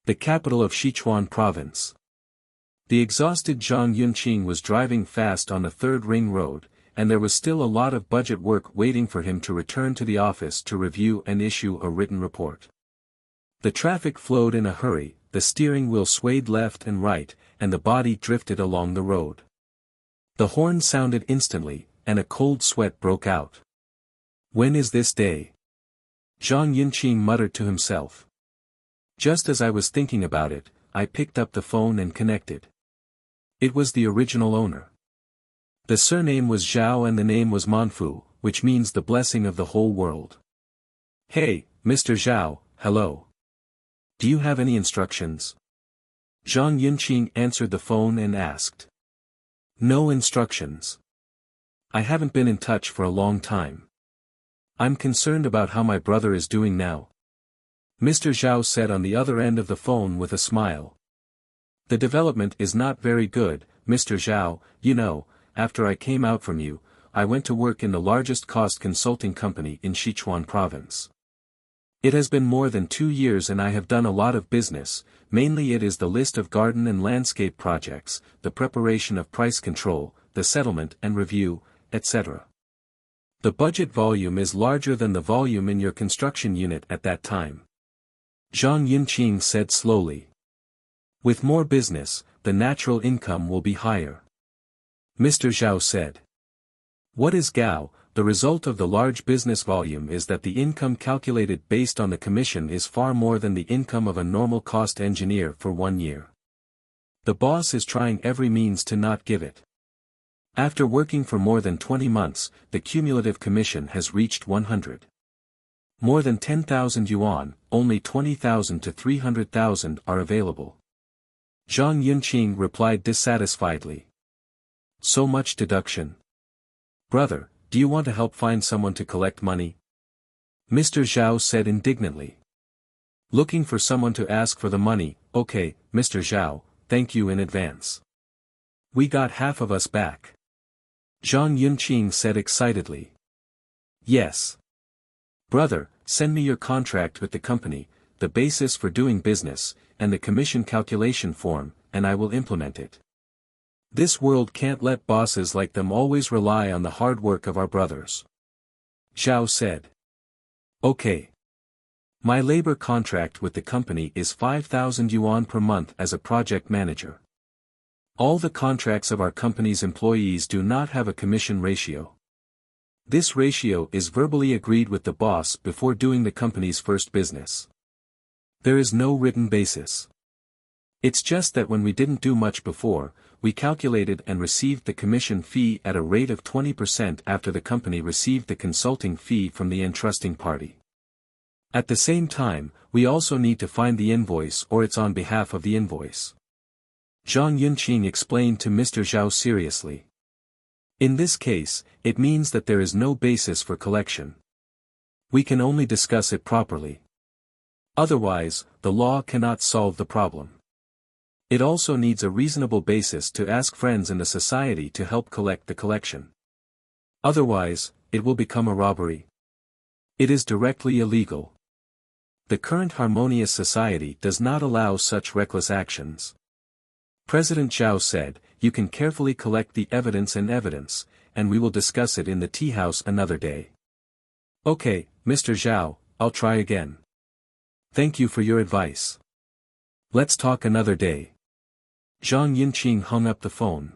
the capital of Sichuan province. The exhausted Zhang Yunqing was driving fast on the third ring road, and there was still a lot of budget work waiting for him to return to the office to review and issue a written report. The traffic flowed in a hurry, the steering wheel swayed left and right, and the body drifted along the road. The horn sounded instantly, and a cold sweat broke out. When is this day? Zhang Yunqing muttered to himself. Just as I was thinking about it, I picked up the phone and connected. It was the original owner. The surname was Zhao and the name was Manfu, which means the blessing of the whole world. Hey, Mr. Zhao, hello. Do you have any instructions? Zhang Yunqing answered the phone and asked. No instructions. I haven't been in touch for a long time. I'm concerned about how my brother is doing now. Mr. Zhao said on the other end of the phone with a smile. The development is not very good, Mr. Zhao. You know, after I came out from you, I went to work in the largest cost consulting company in Sichuan province. It has been more than 2 years and I have done a lot of business, mainly it is the list of garden and landscape projects, the preparation of price control, the settlement and review, etc. The budget volume is larger than the volume in your construction unit at that time. Zhang Yunqing said slowly. With more business, the natural income will be higher. Mr. Zhao said. What is Gao? The result of the large business volume is that the income calculated based on the commission is far more than the income of a normal cost engineer for 1 year. The boss is trying every means to not give it. After working for more than 20 months, the cumulative commission has reached 100. More than 10,000 yuan, only 20,000 to 300,000 are available. Zhang Yunqing replied dissatisfiedly. So much deduction. Brother, do you want to help find someone to collect money? Mr. Zhao said indignantly. Looking for someone to ask for the money, okay, Mr. Zhao, thank you in advance. We got half of us back. Zhang Yunqing said excitedly. Yes. Brother, send me your contract with the company, the basis for doing business, and the commission calculation form, and I will implement it. This world can't let bosses like them always rely on the hard work of our brothers. Zhao said. Okay. My labor contract with the company is 5,000 yuan per month as a project manager. All the contracts of our company's employees do not have a commission ratio. This ratio is verbally agreed with the boss before doing the company's first business. There is no written basis. It's just that when we didn't do much before, we calculated and received the commission fee at a rate of 20% after the company received the consulting fee from the entrusting party. At the same time, we also need to find the invoice or it's on behalf of the invoice. Zhang Yunqing explained to Mr. Zhao seriously. In this case, it means that there is no basis for collection. We can only discuss it properly. Otherwise, the law cannot solve the problem. It also needs a reasonable basis to ask friends in the society to help collect the collection. Otherwise, it will become a robbery. It is directly illegal. The current harmonious society does not allow such reckless actions. President Zhao said, you can carefully collect the evidence, and we will discuss it in the tea house another day. Okay, Mr. Zhao, I'll try again. Thank you for your advice. Let's talk another day. Zhang Yunqing hung up the phone.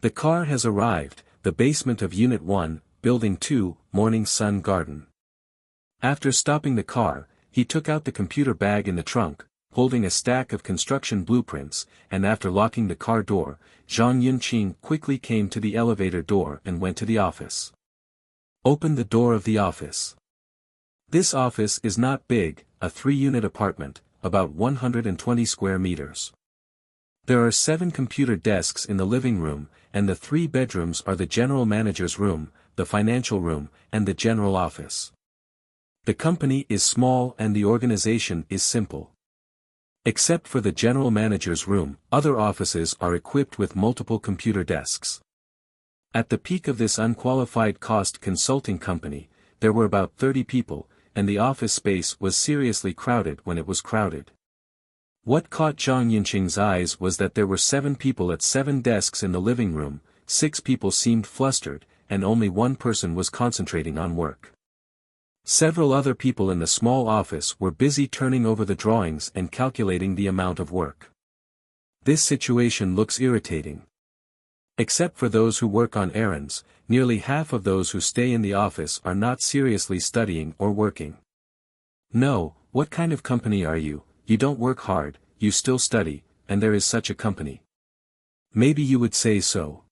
The car has arrived, the basement of Unit 1, Building 2, Morning Sun Garden. After stopping the car, he took out the computer bag in the trunk, holding a stack of construction blueprints, and after locking the car door, Zhang Yunqing quickly came to the elevator door and went to the office. Opened the door of the office. This office is not big, a 3-unit apartment, about 120 square meters. There are 7 computer desks in the living room, and the 3 bedrooms are the general manager's room, the financial room, and the general office. The company is small and the organization is simple. Except for the general manager's room, other offices are equipped with multiple computer desks. At the peak of this unqualified cost consulting company, there were about 30 people, and the office space was seriously crowded when it was crowded. What caught Zhang Yunqing's eyes was that there were 7 people at 7 desks in the living room, 6 people seemed flustered, and only 1 person was concentrating on work. Several other people in the small office were busy turning over the drawings and calculating the amount of work. This situation looks irritating. Except for those who work on errands, nearly half of those who stay in the office are not seriously studying or working. No, what kind of company are you? You don't work hard, you still study, and there is such a company. Maybe you would say so.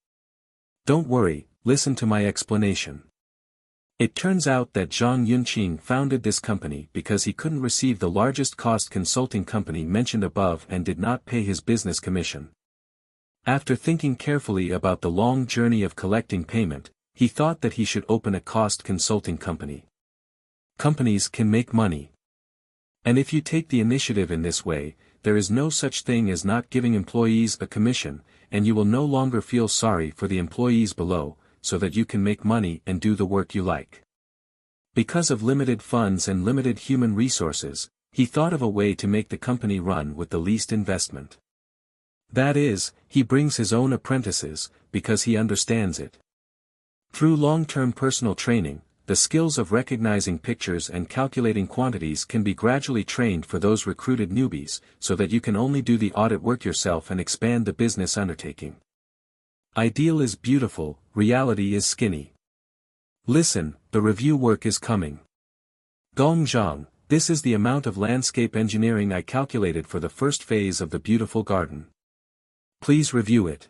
Don't worry, listen to my explanation. It turns out that Zhang Yunqing founded this company because he couldn't receive the largest cost consulting company mentioned above and did not pay his business commission. After thinking carefully about the long journey of collecting payment, he thought that he should open a cost consulting company. Companies can make money. And if you take the initiative in this way, there is no such thing as not giving employees a commission, and you will no longer feel sorry for the employees below, so that you can make money and do the work you like. Because of limited funds and limited human resources, he thought of a way to make the company run with the least investment. That is, he brings his own apprentices, because he understands it. Through long-term personal training, the skills of recognizing pictures and calculating quantities can be gradually trained for those recruited newbies, so that you can only do the audit work yourself and expand the business undertaking. Ideal is beautiful, reality is skinny. Listen, the review work is coming. Gong Zhang, this is the amount of landscape engineering I calculated for the first phase of the beautiful garden. Please review it.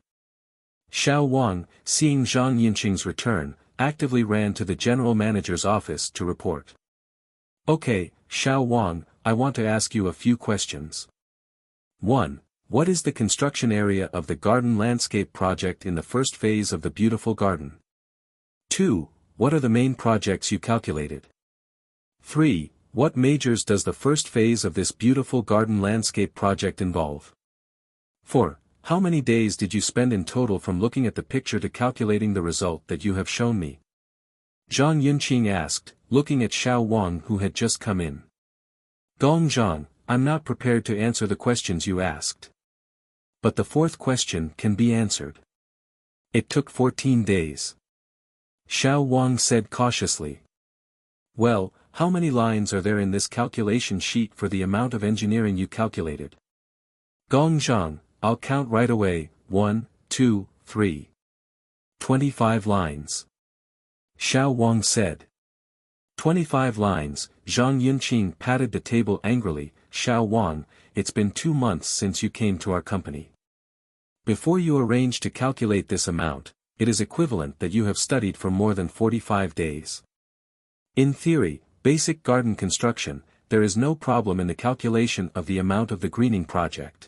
Xiao Wang, seeing Zhang Yunqing's return, actively ran to the general manager's office to report. Okay, Xiao Wang, I want to ask you a few questions. 1. What is the construction area of the garden landscape project in the first phase of the beautiful garden? 2. What are the main projects you calculated? 3. What majors does the first phase of this beautiful garden landscape project involve? 4. How many days did you spend in total from looking at the picture to calculating the result that you have shown me? Zhang Yunqing asked, looking at Xiao Wang who had just come in. Gong Zhang, I'm not prepared to answer the questions you asked. But the 4th question can be answered. It took 14 days. Xiao Wang said cautiously. Well, how many lines are there in this calculation sheet for the amount of engineering you calculated? Gong Zhang, I'll count right away, 1, 2, 3. 25 lines. Xiao Wang said. 25 lines, Zhang Yunqing patted the table angrily. Xiao Wang, it's been 2 months since you came to our company. Before you arranged to calculate this amount, it is equivalent that you have studied for more than 45 days. In theory, basic garden construction, there is no problem in the calculation of the amount of the greening project.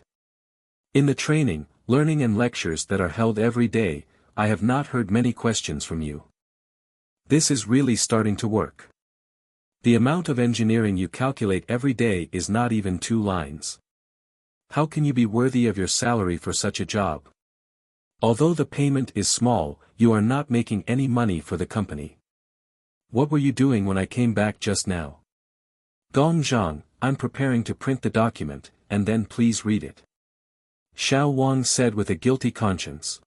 In the training, learning and lectures that are held every day, I have not heard many questions from you. This is really starting to work. The amount of engineering you calculate every day is not even 2 lines. How can you be worthy of your salary for such a job? Although the payment is small, you are not making any money for the company. What were you doing when I came back just now? Gong Zhang, I'm preparing to print the document, and then please read it. Xiao Wang said with a guilty conscience.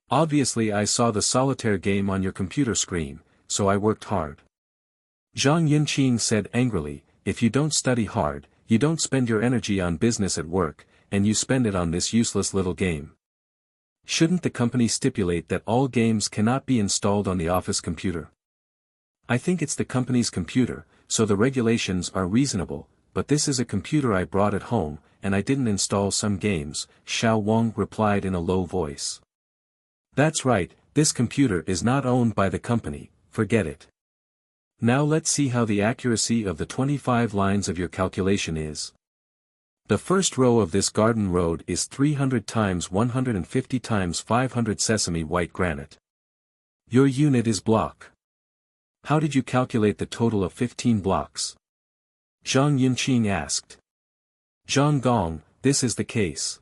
Obviously I saw the solitaire game on your computer screen, so I worked hard. Zhang Yunqing said angrily, if you don't study hard, you don't spend your energy on business at work, and you spend it on this useless little game. Shouldn't the company stipulate that all games cannot be installed on the office computer? I think it's the company's computer, so the regulations are reasonable, but this is a computer I brought at home, and I didn't install some games, Xiao Wang replied in a low voice. That's right, this computer is not owned by the company, forget it. Now let's see how the accuracy of the 25 lines of your calculation is. The first row of this garden road is 300 times 150 times 500 sesame white granite. Your unit is block. How did you calculate the total of 15 blocks? Zhang Yunqing asked. Zhang Gong, this is the case.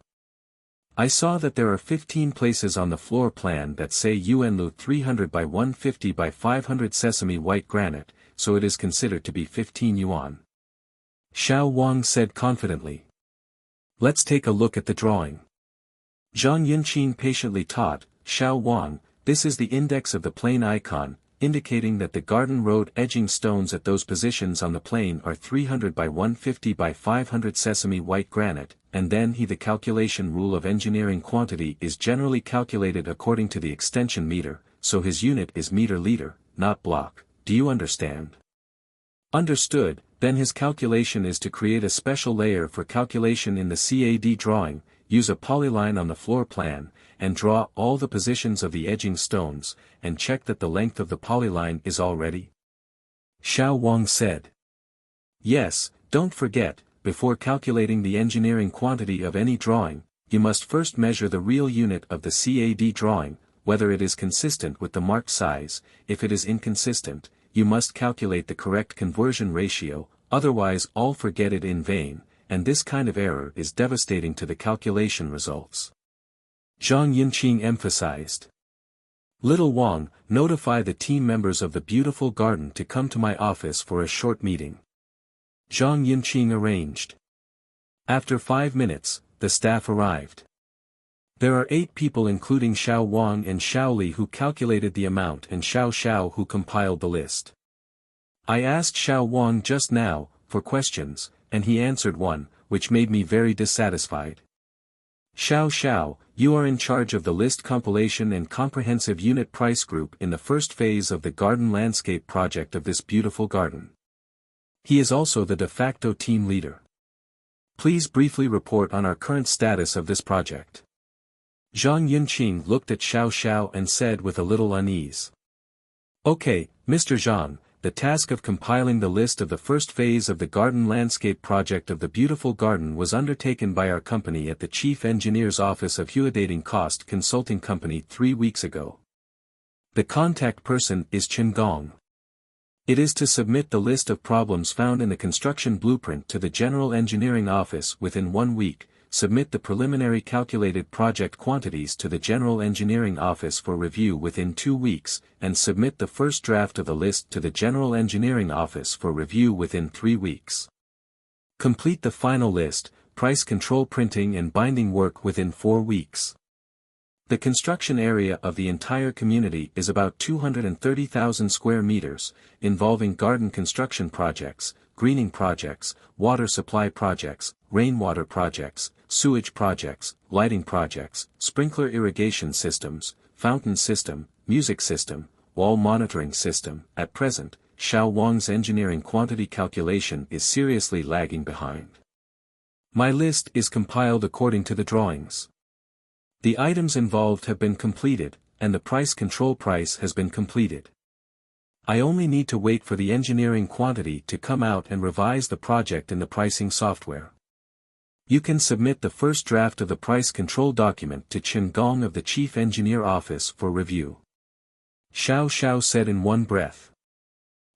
I saw that there are 15 places on the floor plan that say Yuanlu 300 by 150 by 500 sesame white granite, so it is considered to be 15 yuan. Xiao Wang said confidently. Let's take a look at the drawing. Zhang Yunqing patiently taught, Xiao Wang, this is the index of the plane icon, indicating that the garden road edging stones at those positions on the plane are 300 by 150 by 500 sesame white granite, and then the calculation rule of engineering quantity is generally calculated according to the extension meter, so his unit is meter liter, not block. Do you understand? Understood. Then his calculation is to create a special layer for calculation in the CAD drawing, use a polyline on the floor plan, and draw all the positions of the edging stones, and check that the length of the polyline is all ready. Xiao Wang said. Yes, don't forget, before calculating the engineering quantity of any drawing, you must first measure the real unit of the CAD drawing, whether it is consistent with the marked size. If it is inconsistent, you must calculate the correct conversion ratio, otherwise all forget it in vain, and this kind of error is devastating to the calculation results. Zhang Yunqing emphasized. Little Wang, notify the team members of the beautiful garden to come to my office for a short meeting. Zhang Yunqing arranged. After 5 minutes, the staff arrived. There are 8 people including Xiao Wang and Xiao Li who calculated the amount and Xiao Xiao who compiled the list. I asked Xiao Wang just now, for questions, and he answered one, which made me very dissatisfied. Xiao Xiao, you are in charge of the list compilation and comprehensive unit price group in the first phase of the garden landscape project of this beautiful garden. He is also the de facto team leader. Please briefly report on our current status of this project. Zhang Yunqing looked at Xiao Xiao and said with a little unease. Okay, Mr. Zhang, the task of compiling the list of the first phase of the garden landscape project of the beautiful garden was undertaken by our company at the Chief Engineer's Office of Huadating Cost Consulting Company 3 weeks ago. The contact person is Chen Gong. It is to submit the list of problems found in the construction blueprint to the General Engineering Office within 1 week, submit the preliminary calculated project quantities to the General Engineering Office for review within 2 weeks, and submit the first draft of the list to the General Engineering Office for review within 3 weeks. Complete the final list, price control printing and binding work within 4 weeks. The construction area of the entire community is about 230,000 square meters, involving garden construction projects, greening projects, water supply projects, rainwater projects, sewage projects, lighting projects, sprinkler irrigation systems, fountain system, music system, wall monitoring system. At present, Xiao Wang's engineering quantity calculation is seriously lagging behind. My list is compiled according to the drawings. The items involved have been completed, and the price control price has been completed. I only need to wait for the engineering quantity to come out and revise the project in the pricing software. You can submit the first draft of the price control document to Chen Gong of the Chief Engineer Office for review. Xiao Xiao said in one breath.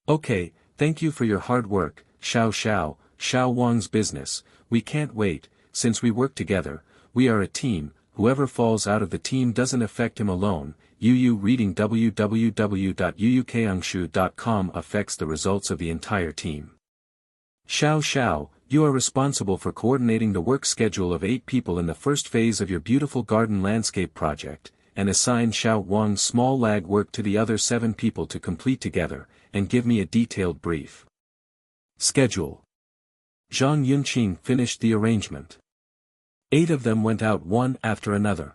Okay, thank you for your hard work, Xiao Xiao, Xiao Wang's business. We can't wait, since we work together, we are a team. Whoever falls out of the team doesn't affect him alone. Reading www.uukangshu.com affects the results of the entire team. Xiao Xiao, you are responsible for coordinating the work schedule of 8 people in the first phase of your beautiful garden landscape project, and assign Xiao Wang's small lag work to the other 7 people to complete together, and give me a detailed brief. Schedule. Zhang Yunqing finished the arrangement. 8 of them went out one after another.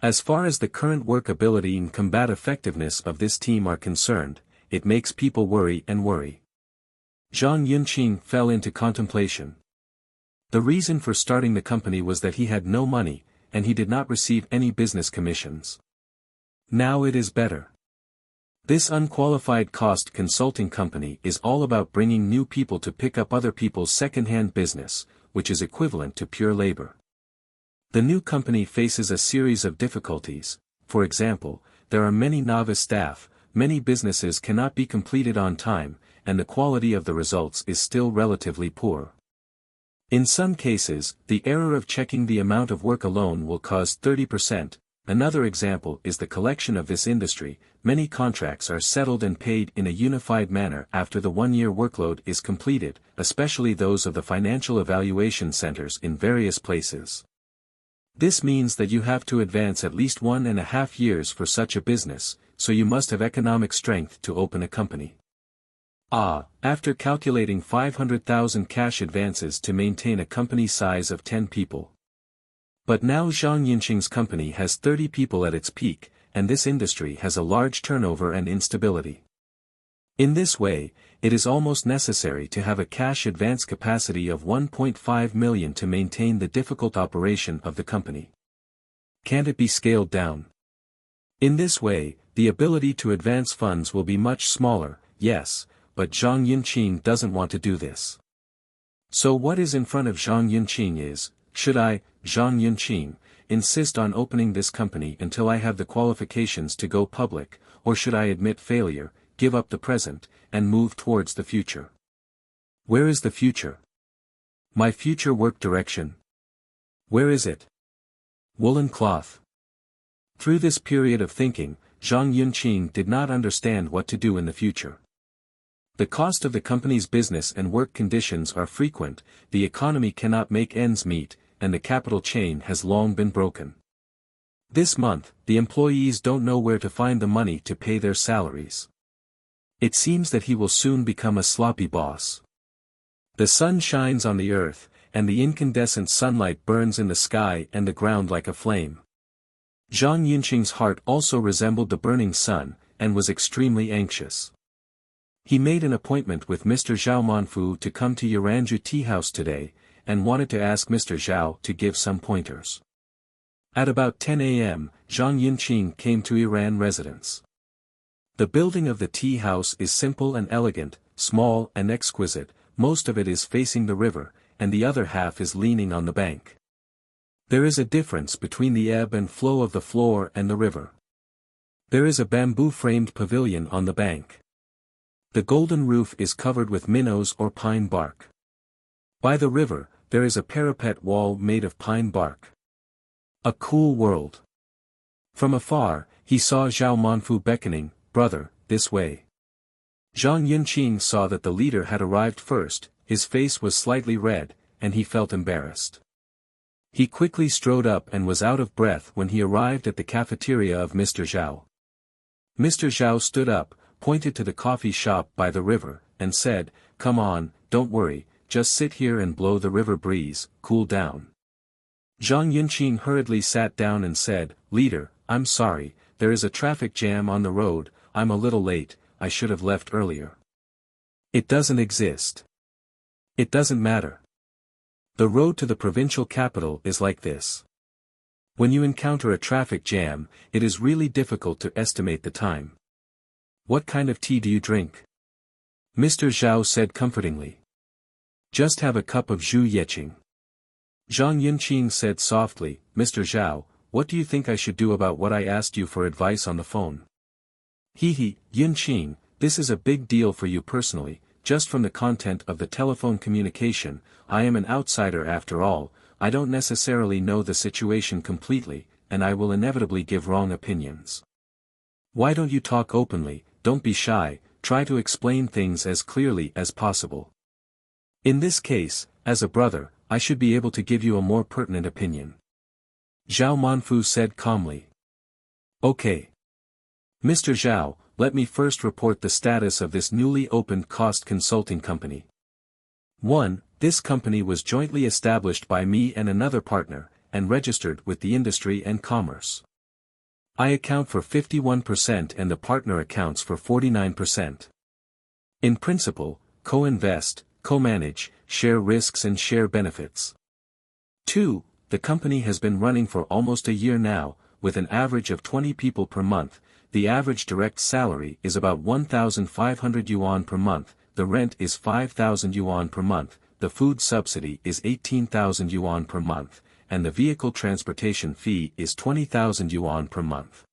As far as the current workability and combat effectiveness of this team are concerned, it makes people worry and worry. Zhang Yunqing fell into contemplation. The reason for starting the company was that he had no money, and he did not receive any business commissions. Now it is better. This unqualified cost consulting company is all about bringing new people to pick up other people's second-hand business, which is equivalent to pure labor. The new company faces a series of difficulties. For example, there are many novice staff, many businesses cannot be completed on time, and the quality of the results is still relatively poor. In some cases, the error of checking the amount of work alone will cause 30%, Another example is the collection of this industry. Many contracts are settled and paid in a unified manner after the one-year workload is completed, especially those of the financial evaluation centers in various places. This means that you have to advance at least 1.5 years for such a business, so you must have economic strength to open a company. After calculating 500,000 cash advances to maintain a company size of 10 people. But now Zhang Yunqing's company has 30 people at its peak, and this industry has a large turnover and instability. In this way, it is almost necessary to have a cash advance capacity of 1.5 million to maintain the difficult operation of the company. Can't it be scaled down? In this way, the ability to advance funds will be much smaller, yes, but Zhang Yunqing doesn't want to do this. So what is in front of Zhang Yunqing is, should I, Zhang Yunqing, insist on opening this company until I have the qualifications to go public, or should I admit failure, give up the present, and move towards the future? Where is the future? My future work direction? Where is it? Woolen cloth. Through this period of thinking, Zhang Yunqing did not understand what to do in the future. The cost of the company's business and work conditions are frequent, the economy cannot make ends meet, and the capital chain has long been broken. This month, the employees don't know where to find the money to pay their salaries. It seems that he will soon become a sloppy boss. The sun shines on the earth, and the incandescent sunlight burns in the sky and the ground like a flame. Zhang Yunqing's heart also resembled the burning sun, and was extremely anxious. He made an appointment with Mr. Zhao Manfu to come to Yaranju Tea House today, and wanted to ask Mr. Zhao to give some pointers. At about 10 a.m., Zhang Yunqing came to Iran residence. The building of the tea house is simple and elegant, small and exquisite, most of it is facing the river, and the other half is leaning on the bank. There is a difference between the ebb and flow of the floor and the river. There is a bamboo-framed pavilion on the bank. The golden roof is covered with minnows or pine bark. By the river, there is a parapet wall made of pine bark. A cool world. From afar, he saw Zhao Manfu beckoning, "Brother, this way." Zhang Yunqing saw that the leader had arrived first, his face was slightly red, and he felt embarrassed. He quickly strode up and was out of breath when he arrived at the cafeteria of Mr. Zhao. Mr. Zhao stood up, pointed to the coffee shop by the river, and said, "Come on, don't worry, just sit here and blow the river breeze, cool down." Zhang Yunqing hurriedly sat down and said, "Leader, I'm sorry, there is a traffic jam on the road, I'm a little late, I should have left earlier." "It doesn't exist. It doesn't matter. The road to the provincial capital is like this. When you encounter a traffic jam, it is really difficult to estimate the time." "What kind of tea do you drink?" Mr. Zhao said comfortingly. "Just have a cup of zhu yeqing." Zhang Yunqing said softly, "Mr. Zhao, what do you think I should do about what I asked you for advice on the phone?" Yunqing, this is a big deal for you personally, just from the content of the telephone communication, I am an outsider after all, I don't necessarily know the situation completely, and I will inevitably give wrong opinions. Why don't you talk openly, don't be shy, try to explain things as clearly as possible. In this case, as a brother, I should be able to give you a more pertinent opinion. Zhao Manfu said calmly. Okay. Mr. Zhao, let me first report the status of this newly opened cost consulting company. 1. This company was jointly established by me and another partner, and registered with the Industry and Commerce. I account for 51% and the partner accounts for 49%. In principle, co-invest, co-manage, share risks and share benefits. 2. The company has been running for almost a year now, with an average of 20 people per month, the average direct salary is about 1,500 yuan per month, the rent is 5,000 yuan per month, the food subsidy is 18,000 yuan per month, and the vehicle transportation fee is 20,000 yuan per month.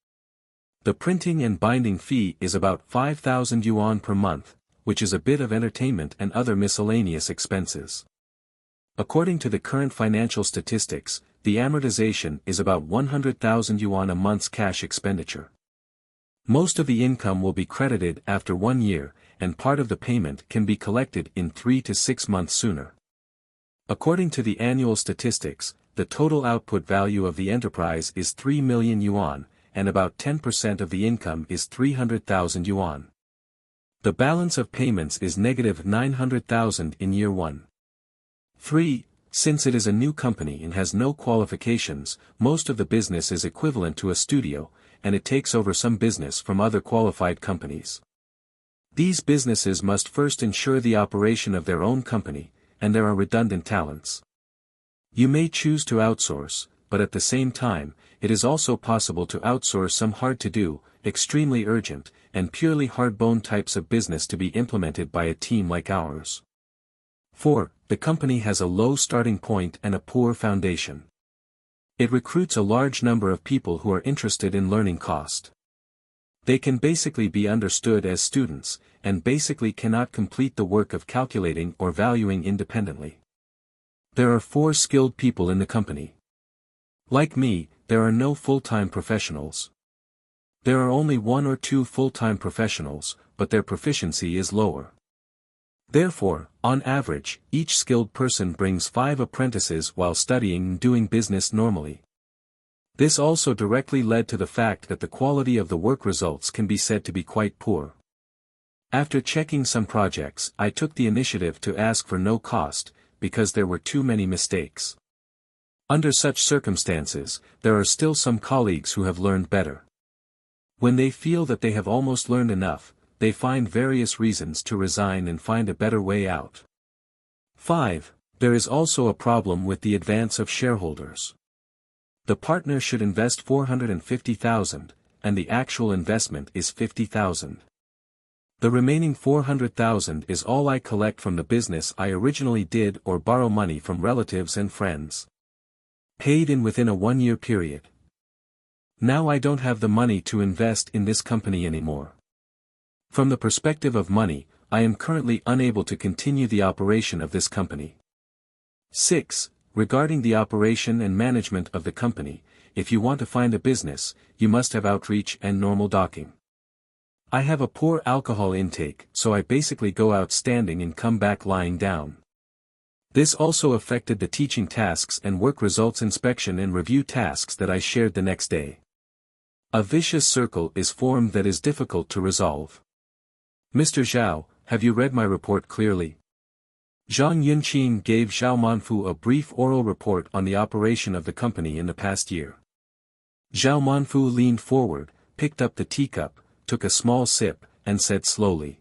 The printing and binding fee is about 5,000 yuan per month, which is a bit of entertainment and other miscellaneous expenses. According to the current financial statistics, the amortization is about 100,000 yuan a month's cash expenditure. Most of the income will be credited after 1 year, and part of the payment can be collected in 3 to 6 months sooner. According to the annual statistics, the total output value of the enterprise is 3 million yuan, and about 10% of the income is 300,000 yuan. The balance of payments is negative 900,000 in year 1. 3. Since it is a new company and has no qualifications, most of the business is equivalent to a studio, and it takes over some business from other qualified companies. These businesses must first ensure the operation of their own company, and there are redundant talents. You may choose to outsource, but at the same time, it is also possible to outsource some hard-to-do, extremely urgent, and purely hard-bone types of business to be implemented by a team like ours. 4. The company has a low starting point and a poor foundation. It recruits a large number of people who are interested in learning cost. They can basically be understood as students, and basically cannot complete the work of calculating or valuing independently. There are 4 skilled people in the company. Like me, there are no full-time professionals. There are only 1 or 2 full-time professionals, but their proficiency is lower. Therefore, on average, each skilled person brings 5 apprentices while studying and doing business normally. This also directly led to the fact that the quality of the work results can be said to be quite poor. After checking some projects, I took the initiative to ask for no cost, because there were too many mistakes. Under such circumstances, there are still some colleagues who have learned better. When they feel that they have almost learned enough, they find various reasons to resign and find a better way out. 5. There is also a problem with the advance of shareholders. The partner should invest 450,000, and the actual investment is 50,000. The remaining 400,000 is all I collect from the business I originally did or borrow money from relatives and friends. Paid in within a 1-year period. Now I don't have the money to invest in this company anymore. From the perspective of money, I am currently unable to continue the operation of this company. 6. Regarding the operation and management of the company, if you want to find a business, you must have outreach and normal docking. I have a poor alcohol intake, so I basically go out standing and come back lying down. This also affected the teaching tasks and work results inspection and review tasks that I shared the next day. A vicious circle is formed that is difficult to resolve. Mr. Zhao, have you read my report clearly? Zhang Yunqing gave Zhao Manfu a brief oral report on the operation of the company in the past year. Zhao Manfu leaned forward, picked up the teacup, took a small sip, and said slowly.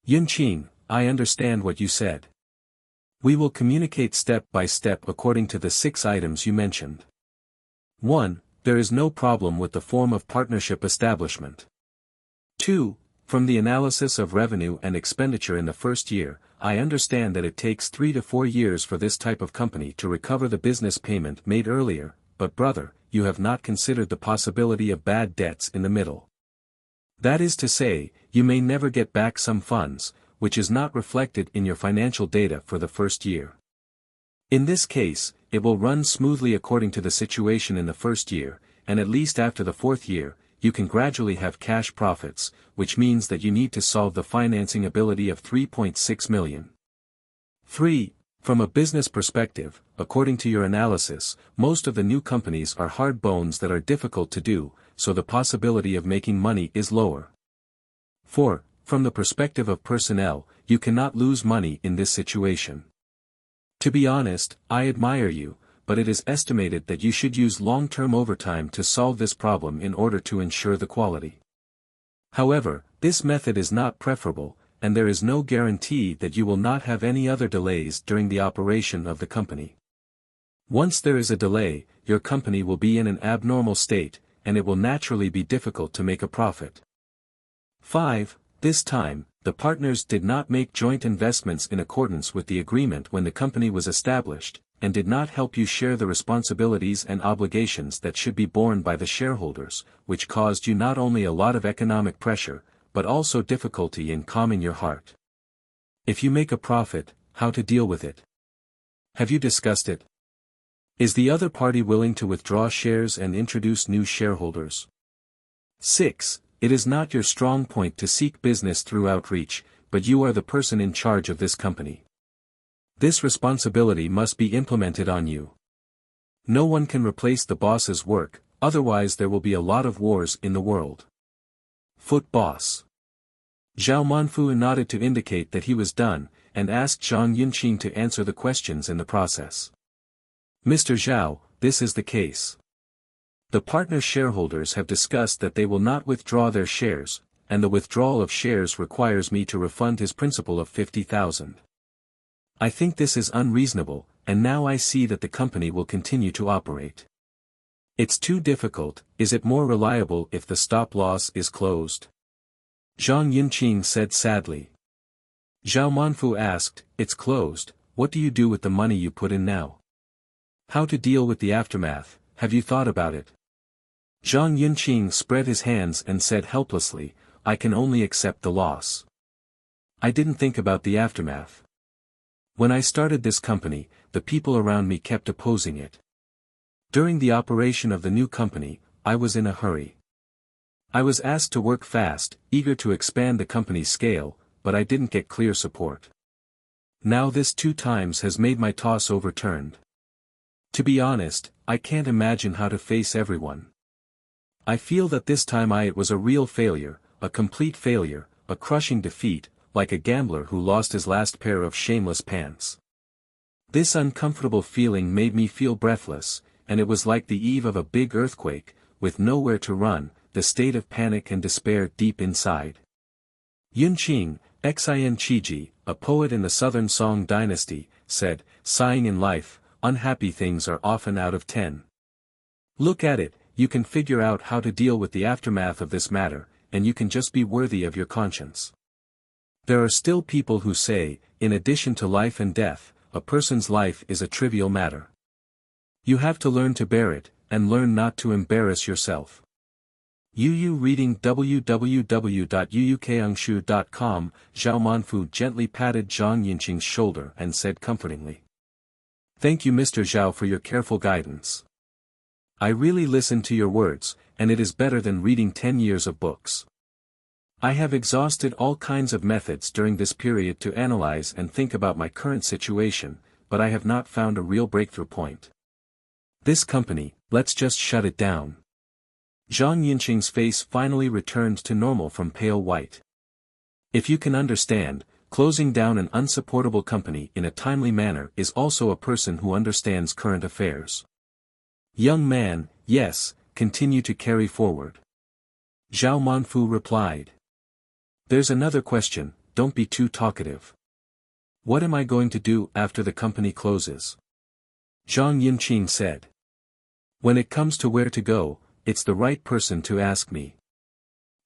Yunqing, I understand what you said. We will communicate step by step according to the 6 items you mentioned. 1. There is no problem with the form of partnership establishment. 2. From the analysis of revenue and expenditure in the first year, I understand that it takes 3 to 4 years for this type of company to recover the business payment made earlier, but brother, you have not considered the possibility of bad debts in the middle. That is to say, you may never get back some funds, which is not reflected in your financial data for the first year. In this case, it will run smoothly according to the situation in the first year, and at least after the 4th year, you can gradually have cash profits, which means that you need to solve the financing ability of 3.6 million. 3. From a business perspective, according to your analysis, most of the new companies are hard bones that are difficult to do, so the possibility of making money is lower. 4. From the perspective of personnel, you cannot lose money in this situation. To be honest, I admire you, but it is estimated that you should use long-term overtime to solve this problem in order to ensure the quality. However, this method is not preferable, and there is no guarantee that you will not have any other delays during the operation of the company. Once there is a delay, your company will be in an abnormal state, and it will naturally be difficult to make a profit. 5. This time, the partners did not make joint investments in accordance with the agreement when the company was established, and did not help you share the responsibilities and obligations that should be borne by the shareholders, which caused you not only a lot of economic pressure, but also difficulty in calming your heart. If you make a profit, how to deal with it? Have you discussed it? Is the other party willing to withdraw shares and introduce new shareholders? 6. It is not your strong point to seek business through outreach, but you are the person in charge of this company. This responsibility must be implemented on you. No one can replace the boss's work, otherwise there will be a lot of wars in the world. Foot boss. Zhao Manfu nodded to indicate that he was done, and asked Zhang Yunqing to answer the questions in the process. Mr. Zhao, this is the case. The partner shareholders have discussed that they will not withdraw their shares, and the withdrawal of shares requires me to refund his principal of 50,000. I think this is unreasonable, and now I see that the company will continue to operate. It's too difficult. Is it more reliable if the stop-loss is closed? Zhang Yunqing said sadly. Zhao Manfu asked, it's closed, what do you do with the money you put in now? How to deal with the aftermath, have you thought about it? Zhang Yunqing spread his hands and said helplessly, I can only accept the loss. I didn't think about the aftermath. When I started this company, the people around me kept opposing it. During the operation of the new company, I was in a hurry. I was asked to work fast, eager to expand the company's scale, but I didn't get clear support. Now this 2 times has made my toss overturned. To be honest, I can't imagine how to face everyone. I feel that this time it was a real failure, a complete failure, a crushing defeat, like a gambler who lost his last pair of shameless pants. This uncomfortable feeling made me feel breathless, and it was like the eve of a big earthquake, with nowhere to run, the state of panic and despair deep inside. Yunqing, Xin Qiji, a poet in the Southern Song dynasty, said, sighing in life, unhappy things are often out of 10. Look at it, you can figure out how to deal with the aftermath of this matter, and you can just be worthy of your conscience. There are still people who say, in addition to life and death, a person's life is a trivial matter. You have to learn to bear it, and learn not to embarrass yourself. Yu reading www.yuukangshu.com. Zhao Manfu gently patted Zhang Yunqing's shoulder and said comfortingly. Thank you Mr. Zhao for your careful guidance. I really listened to your words, and it is better than reading 10 years of books. I have exhausted all kinds of methods during this period to analyze and think about my current situation, but I have not found a real breakthrough point. This company, let's just shut it down. Zhang Yunqing's face finally returned to normal from pale white. If you can understand, closing down an unsupportable company in a timely manner is also a person who understands current affairs. Young man, yes, continue to carry forward. Zhao Manfu replied. There's another question, don't be too talkative. What am I going to do after the company closes? Zhang Yunqing said. When it comes to where to go, it's the right person to ask me.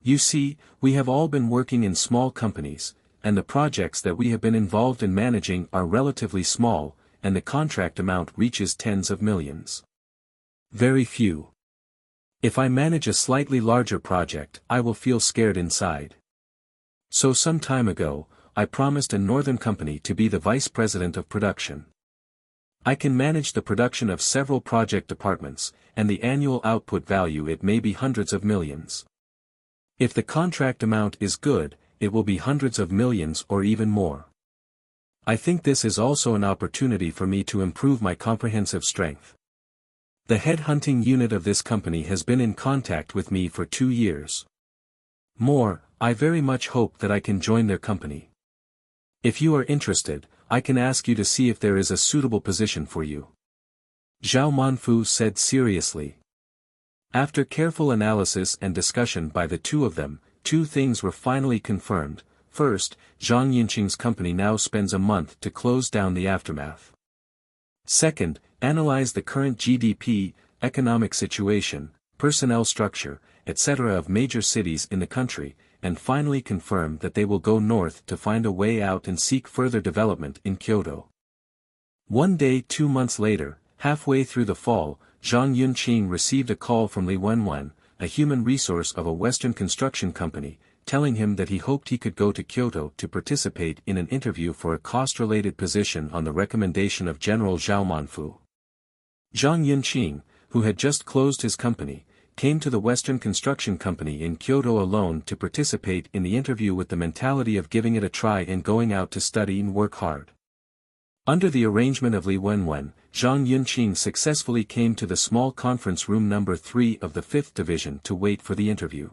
You see, we have all been working in small companies, and the projects that we have been involved in managing are relatively small, and the contract amount reaches tens of millions. Very few. If I manage a slightly larger project, I will feel scared inside. So some time ago, I promised a northern company to be the vice president of production. I can manage the production of several project departments, and the annual output value it may be hundreds of millions. If the contract amount is good, it will be hundreds of millions or even more. I think this is also an opportunity for me to improve my comprehensive strength. The headhunting unit of this company has been in contact with me for 2 years. More, I very much hope that I can join their company. If you are interested, I can ask you to see if there is a suitable position for you. Zhao Manfu said seriously. After careful analysis and discussion by the two of them, 2 things were finally confirmed. First, Zhang Yunqing's company now spends a month to close down the aftermath. Second, analyze the current GDP, economic situation, personnel structure, etc. of major cities in the country, and finally confirm that they will go north to find a way out and seek further development in Kyoto. One day 2 months later, halfway through the fall, Zhang Yunqing received a call from Li Wenwen, a human resource of a Western construction company, telling him that he hoped he could go to Kyoto to participate in an interview for a cost-related position on the recommendation of General Zhao Manfu. Zhang Yunqing, who had just closed his company, came to the Western Construction Company in Kyoto alone to participate in the interview with the mentality of giving it a try and going out to study and work hard. Under the arrangement of Li Wenwen, Zhang Yunqing successfully came to the small conference room number 3 of the 5th Division to wait for the interview.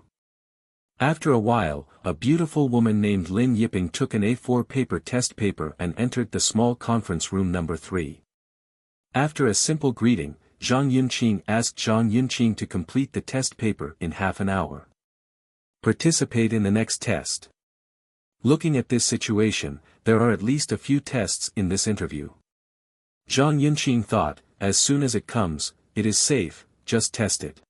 After a while, a beautiful woman named Lin Yiping took an A4 paper test paper and entered the small conference room number 3. After a simple greeting, Zhang Yunqing asked Zhang Yunqing to complete the test paper in half an hour. Participate in the next test. Looking at this situation, there are at least a few tests in this interview. Zhang Yunqing thought, as soon as it comes, it is safe, just test it.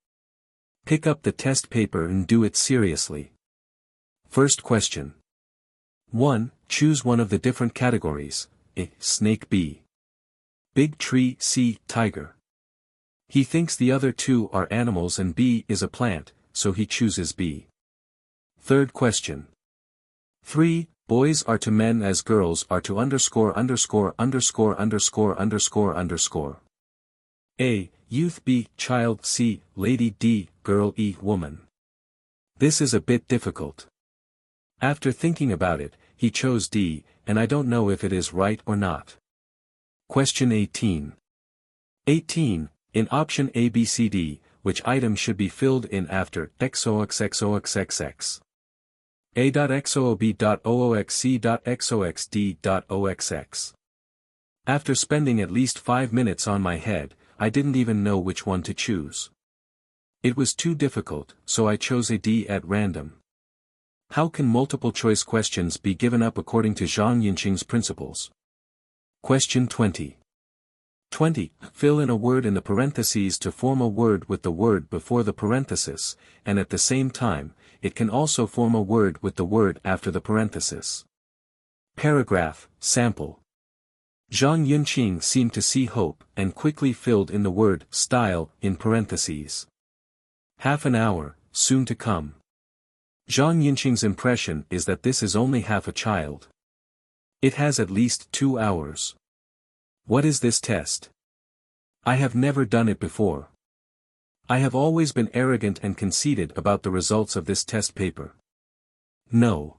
Pick up the test paper and do it seriously. First question. 1. Choose one of the different categories. A. Snake. B. Big tree. C. Tiger. He thinks the other two are animals and B is a plant, so he chooses B. Third question. 3. Boys are to men as girls are to underscore. A. Youth. B. Child. C. Lady. D. Girl. E. Woman. This is a bit difficult. After thinking about it, he chose D, and I don't know if it is right or not. Question 18. 18. In option A, B, C, D, which item should be filled in after XOXXOXXX? A.XOOB.OOXC.XOXD.OXX. After spending at least 5 minutes on my head, I didn't even know which one to choose. It was too difficult, so I chose a D at random. How can multiple choice questions be given up according to Zhang Yunqing's principles? Question 20. 20. Fill in a word in the parentheses to form a word with the word before the parenthesis, and at the same time, it can also form a word with the word after the parenthesis. Paragraph, sample. Zhang Yunqing seemed to see hope and quickly filled in the word style in parentheses. Half an hour, soon to come. Zhang Yunqing's impression is that this is only half a child. It has at least 2 hours. What is this test? I have never done it before. I have always been arrogant and conceited about the results of this test paper. No.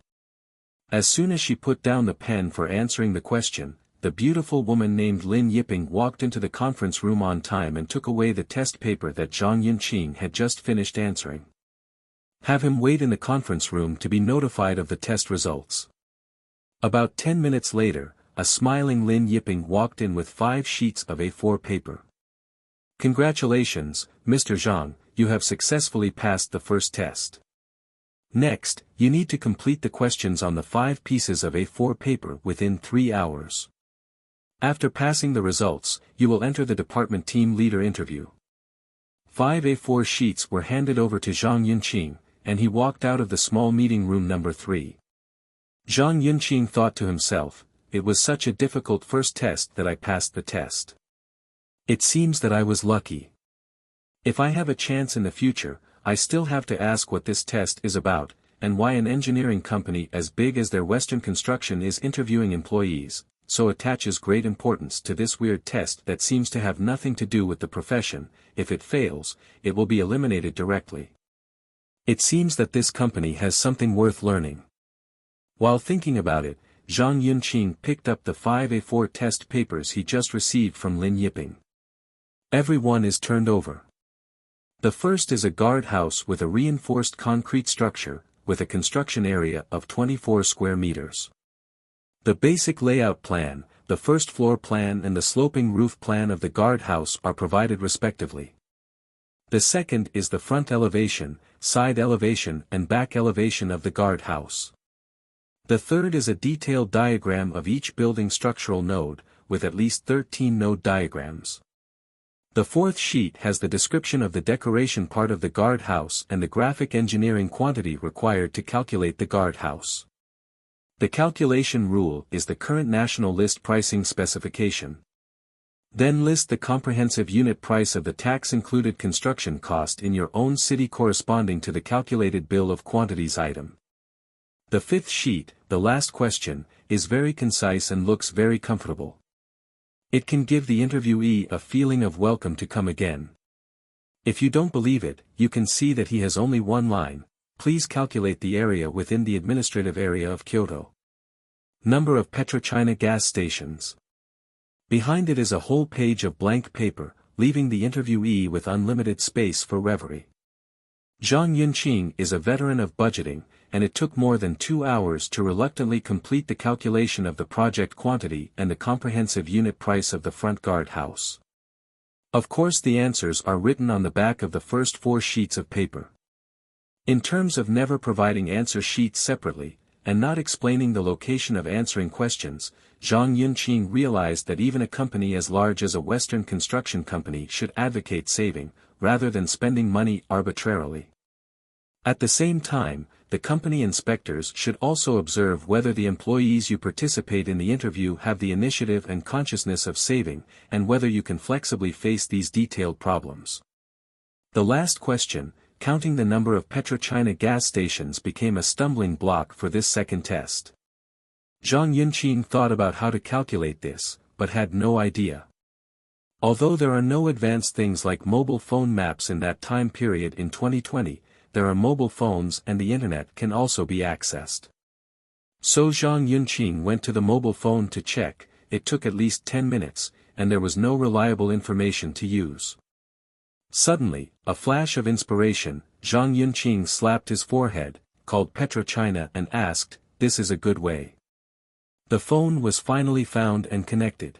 As soon as she put down the pen for answering the question, the beautiful woman named Lin Yiping walked into the conference room on time and took away the test paper that Zhang Yunqing had just finished answering. Have him wait in the conference room to be notified of the test results. About 10 minutes later, a smiling Lin Yiping walked in with 5 sheets of A4 paper. Congratulations, Mr. Zhang, you have successfully passed the first test. Next, you need to complete the questions on the 5 pieces of A4 paper within 3 hours. After passing the results, you will enter the department team leader interview. 5 A4 sheets were handed over to Zhang Yunqing, and he walked out of the small meeting room number 3. Zhang Yunqing thought to himself, it was such a difficult first test that I passed the test. It seems that I was lucky. If I have a chance in the future, I still have to ask what this test is about, and why an engineering company as big as their Western Construction is interviewing employees, so attaches great importance to this weird test that seems to have nothing to do with the profession. If it fails, it will be eliminated directly. It seems that this company has something worth learning. While thinking about it, Zhang Yunqing picked up the 5 A4 test papers he just received from Lin Yiping. Every one is turned over. The first is a guardhouse with a reinforced concrete structure, with a construction area of 24 square meters. The basic layout plan, the first floor plan and the sloping roof plan of the guardhouse are provided respectively. The second is the front elevation, side elevation and back elevation of the guardhouse. The third is a detailed diagram of each building structural node, with at least 13 node diagrams. The fourth sheet has the description of the decoration part of the guardhouse and the graphic engineering quantity required to calculate the guardhouse. The calculation rule is the current national list pricing specification. Then list the comprehensive unit price of the tax-included construction cost in your own city corresponding to the calculated bill of quantities item. The fifth sheet, the last question, is very concise and looks very comfortable. It can give the interviewee a feeling of welcome to come again. If you don't believe it, you can see that he has only one line: please calculate the area within the administrative area of Kyoto. Number of PetroChina gas stations. Behind it is a whole page of blank paper, leaving the interviewee with unlimited space for reverie. Zhang Yunqing is a veteran of budgeting, and it took more than 2 hours to reluctantly complete the calculation of the project quantity and the comprehensive unit price of the front guard house. Of course, the answers are written on the back of the first 4 sheets of paper. In terms of never providing answer sheets separately, and not explaining the location of answering questions, Zhang Yunqing realized that even a company as large as a Western construction company should advocate saving, rather than spending money arbitrarily. At the same time, the company inspectors should also observe whether the employees you participate in the interview have the initiative and consciousness of saving, and whether you can flexibly face these detailed problems. The last question, counting the number of PetroChina gas stations, became a stumbling block for this second test. Zhang Yunqing thought about how to calculate this, but had no idea. Although there are no advanced things like mobile phone maps in that time period in 2020, there are mobile phones and the internet can also be accessed. So Zhang Yunqing went to the mobile phone to check. It took at least 10 minutes, and there was no reliable information to use. Suddenly, a flash of inspiration, Zhang Yunqing slapped his forehead, called PetroChina and asked, "This is a good way." The phone was finally found and connected.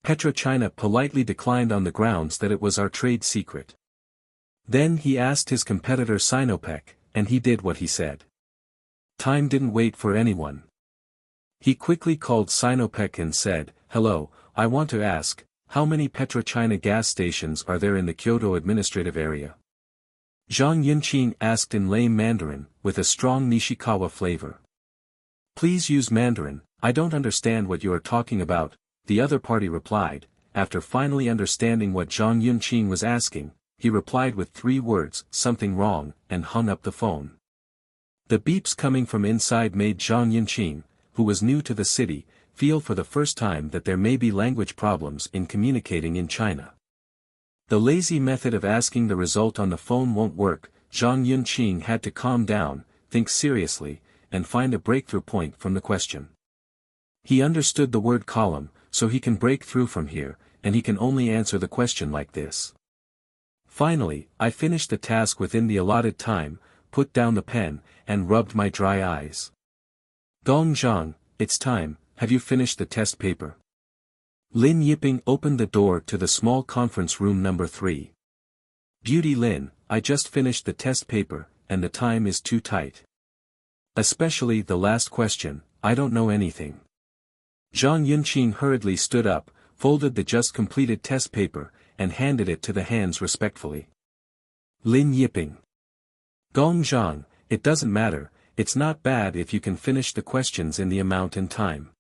PetroChina politely declined on the grounds that it was our trade secret. Then he asked his competitor Sinopec, and he did what he said. Time didn't wait for anyone. He quickly called Sinopec and said, "Hello, I want to ask, how many PetroChina gas stations are there in the Kyoto administrative area?" Zhang Yunqing asked in lame Mandarin, with a strong Nishikawa flavor. "Please use Mandarin, I don't understand what you are talking about," the other party replied. After finally understanding what Zhang Yunqing was asking, he replied with 3 words, "Something wrong," and hung up the phone. The beeps coming from inside made Zhang Yunqing, who was new to the city, feel for the first time that there may be language problems in communicating in China. The lazy method of asking the result on the phone won't work. Zhang Yunqing had to calm down, think seriously, and find a breakthrough point from the question. He understood the word column, so he can break through from here, and he can only answer the question like this. Finally, I finished the task within the allotted time, put down the pen, and rubbed my dry eyes. "Gong Zhang, it's time, have you finished the test paper?" Lin Yiping opened the door to the small conference room number 3. "Beauty Lin, I just finished the test paper, and the time is too tight. Especially the last question, I don't know anything." Zhang Yunqing hurriedly stood up, folded the just completed test paper, and handed it to the hands respectfully. Lin Yiping. "Gong Zhang, it doesn't matter, it's not bad if you can finish the questions in the amount and time.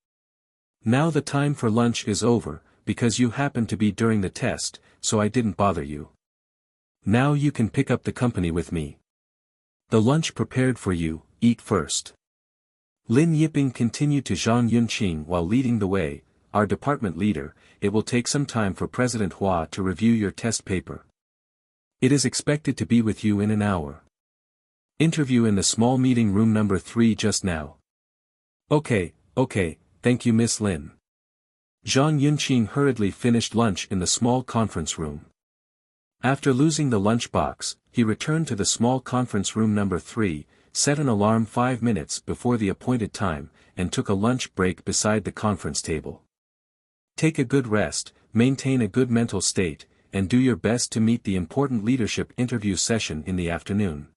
Now the time for lunch is over, because you happened to be during the test, so I didn't bother you. Now you can pick up the company with me. The lunch prepared for you, eat first." Lin Yiping continued to Zhang Yunqing while leading the way, "Our department leader, it will take some time for President Hua to review your test paper. It is expected to be with you in an hour. Interview in the small meeting room number 3 just now." Okay, thank you Miss Lin." Zhang Yunqing hurriedly finished lunch in the small conference room. After losing the lunch box, he returned to the small conference room number 3, set an alarm 5 minutes before the appointed time, and took a lunch break beside the conference table. Take a good rest, maintain a good mental state, and do your best to meet the important leadership interview session in the afternoon.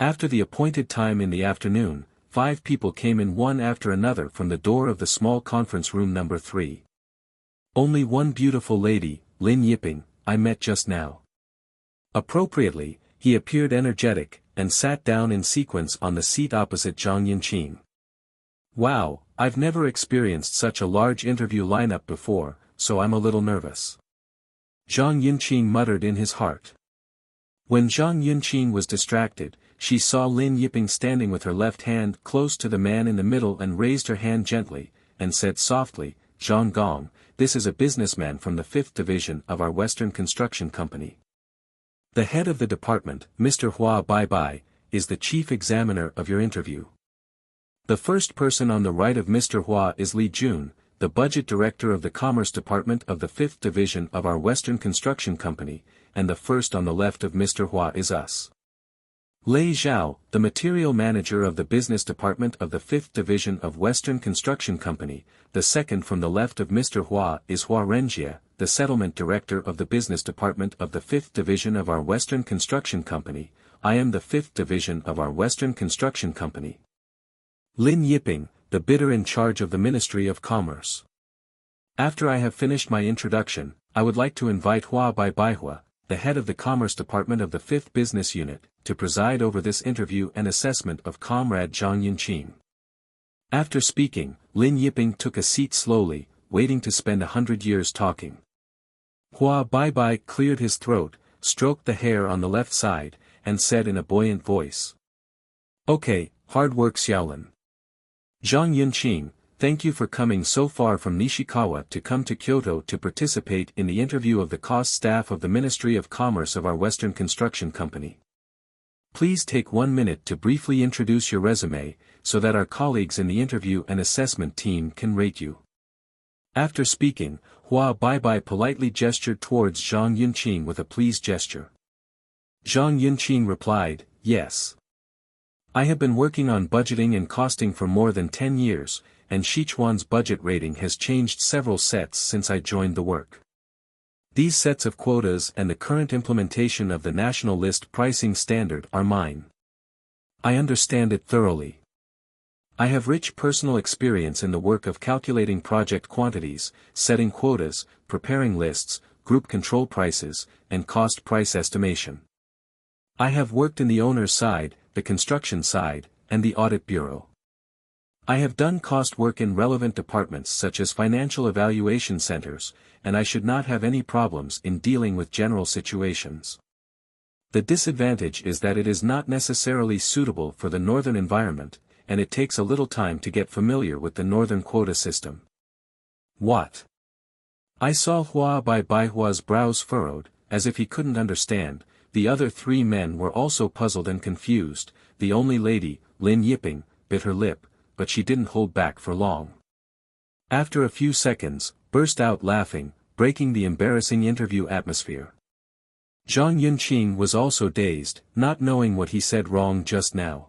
After the appointed time in the afternoon, 5 people came in one after another from the door of the small conference room number 3. Only one beautiful lady, Lin Yiping, I met just now. Appropriately, he appeared energetic, and sat down in sequence on the seat opposite Zhang Yunqing. Wow, I've never experienced such a large interview lineup before, so I'm a little nervous. Zhang Yunqing muttered in his heart. When Zhang Yunqing was distracted, she saw Lin Yiping standing with her left hand close to the man in the middle and raised her hand gently, and said softly, Zhang Gong, this is a businessman from the 5th Division of our Western Construction Company. The head of the department, Mr. Hua Bai, is the chief examiner of your interview. The first person on the right of Mr. Hua is Li Jun, the budget director of the Commerce Department of the 5th Division of our Western Construction Company, and the first on the left of Mr. Hua is us. Lei Zhao, the material manager of the Business Department of the 5th Division of Western Construction Company, the second from the left of Mr. Hua is Hua Renjie, the settlement director of the Business Department of the 5th Division of our Western Construction Company. I am the 5th Division of our Western Construction Company. Lin Yiping, the bidder in charge of the Ministry of Commerce. After I have finished my introduction, I would like to invite Hua Baihua, the head of the Commerce Department of the 5th Business Unit, to preside over this interview and assessment of Comrade Zhang Yunqing. After speaking, Lin Yiping took a seat slowly, waiting to spend 100 years talking. Hua Bai cleared his throat, stroked the hair on the left side, and said in a buoyant voice. Okay, hard work Xiaolin. Zhang Yunqing, thank you for coming so far from Nishikawa to come to Kyoto to participate in the interview of the cost staff of the Ministry of Commerce of our Western Construction Company. Please take 1 minute to briefly introduce your resume, so that our colleagues in the interview and assessment team can rate you. After speaking, Hua Bai politely gestured towards Zhang Yunqing with a pleased gesture. Zhang Yunqing replied, yes. I have been working on budgeting and costing for more than 10 years, and Sichuan's budget rating has changed several sets since I joined the work. These sets of quotas and the current implementation of the National List pricing standard are mine. I understand it thoroughly. I have rich personal experience in the work of calculating project quantities, setting quotas, preparing lists, group control prices, and cost price estimation. I have worked in the owner's side, the construction side, and the audit bureau. I have done cost work in relevant departments such as financial evaluation centers, and I should not have any problems in dealing with general situations. The disadvantage is that it is not necessarily suitable for the northern environment, and it takes a little time to get familiar with the northern quota system. What? I saw Hua Baihua's brows furrowed, as if he couldn't understand. The other 3 men were also puzzled and confused. The only lady, Lin Yiping, bit her lip, but she didn't hold back for long. After a few seconds, burst out laughing, breaking the embarrassing interview atmosphere. Zhang Yunqing was also dazed, not knowing what he said wrong just now.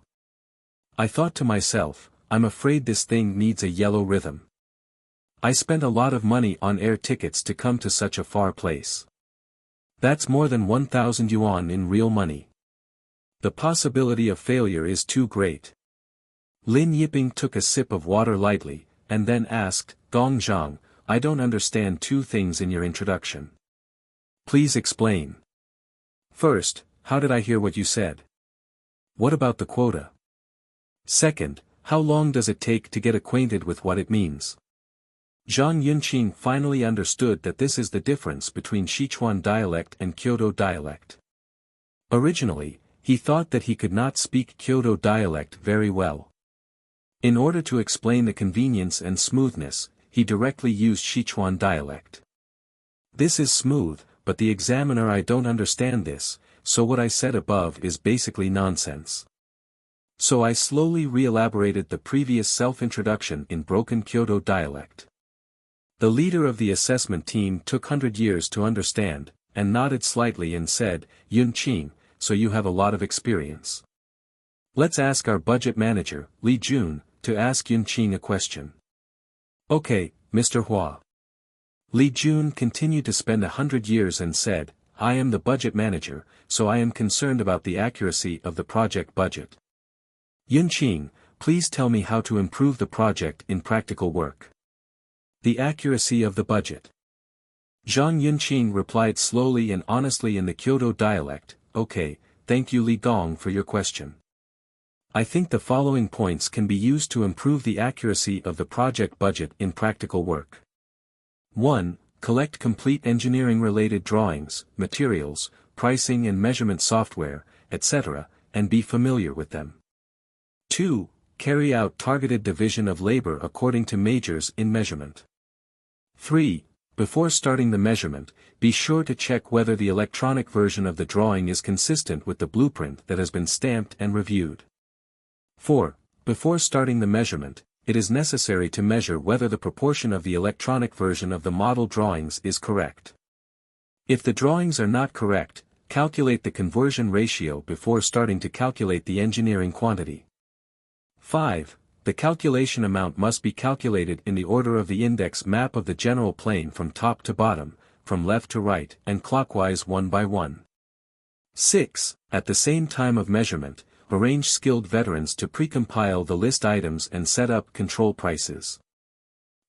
I thought to myself, I'm afraid this thing needs a yellow rhythm. I spent a lot of money on air tickets to come to such a far place. That's more than 1,000 yuan in real money. The possibility of failure is too great. Lin Yiping took a sip of water lightly, and then asked, Gong Zhang, I don't understand 2 things in your introduction. Please explain. First, how did I hear what you said? What about the quota? Second, how long does it take to get acquainted with what it means? Zhang Yunqing finally understood that this is the difference between Sichuan dialect and Kyoto dialect. Originally, he thought that he could not speak Kyoto dialect very well. In order to explain the convenience and smoothness, he directly used Sichuan dialect. This is smooth, but the examiner I don't understand this, so what I said above is basically nonsense. So I slowly re-elaborated the previous self-introduction in broken Kyoto dialect. The leader of the assessment team took 100 years to understand, and nodded slightly and said, Yunqing, so you have a lot of experience. Let's ask our budget manager, Li Jun, to ask Yunqing a question. Okay, Mr. Hua. Li Jun continued to spend 100 years and said, I am the budget manager, so I am concerned about the accuracy of the project budget. Yunqing, please tell me how to improve the project in practical work. The accuracy of the budget. Zhang Yunqing replied slowly and honestly in the Kyoto dialect, okay, thank you Li Gong for your question. I think the following points can be used to improve the accuracy of the project budget in practical work. 1. Collect complete engineering-related drawings, materials, pricing and measurement software, etc., and be familiar with them. 2. Carry out targeted division of labor according to majors in measurement. 3. Before starting the measurement, be sure to check whether the electronic version of the drawing is consistent with the blueprint that has been stamped and reviewed. 4. Before starting the measurement, it is necessary to measure whether the proportion of the electronic version of the model drawings is correct. If the drawings are not correct, calculate the conversion ratio before starting to calculate the engineering quantity. 5. The calculation amount must be calculated in the order of the index map of the general plane from top to bottom, from left to right and clockwise one by one. 6. At the same time of measurement, arrange skilled veterans to precompile the list items and set up control prices.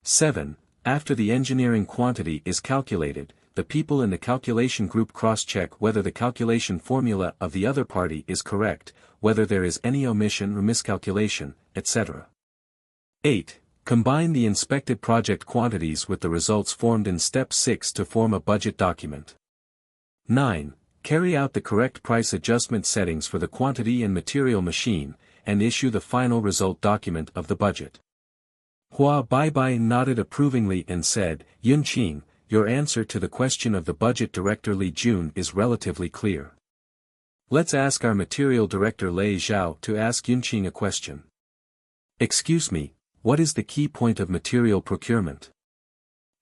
7. After the engineering quantity is calculated, the people in the calculation group cross-check whether the calculation formula of the other party is correct, whether there is any omission or miscalculation, etc. 8. Combine the inspected project quantities with the results formed in Step 6 to form a budget document. 9. Carry out the correct price adjustment settings for the quantity and material machine, and issue the final result document of the budget. Hua Baibai nodded approvingly and said, Yunqing, your answer to the question of the budget director Li Jun is relatively clear. Let's ask our material director Lei Zhao to ask Yunqing a question. Excuse me, what is the key point of material procurement?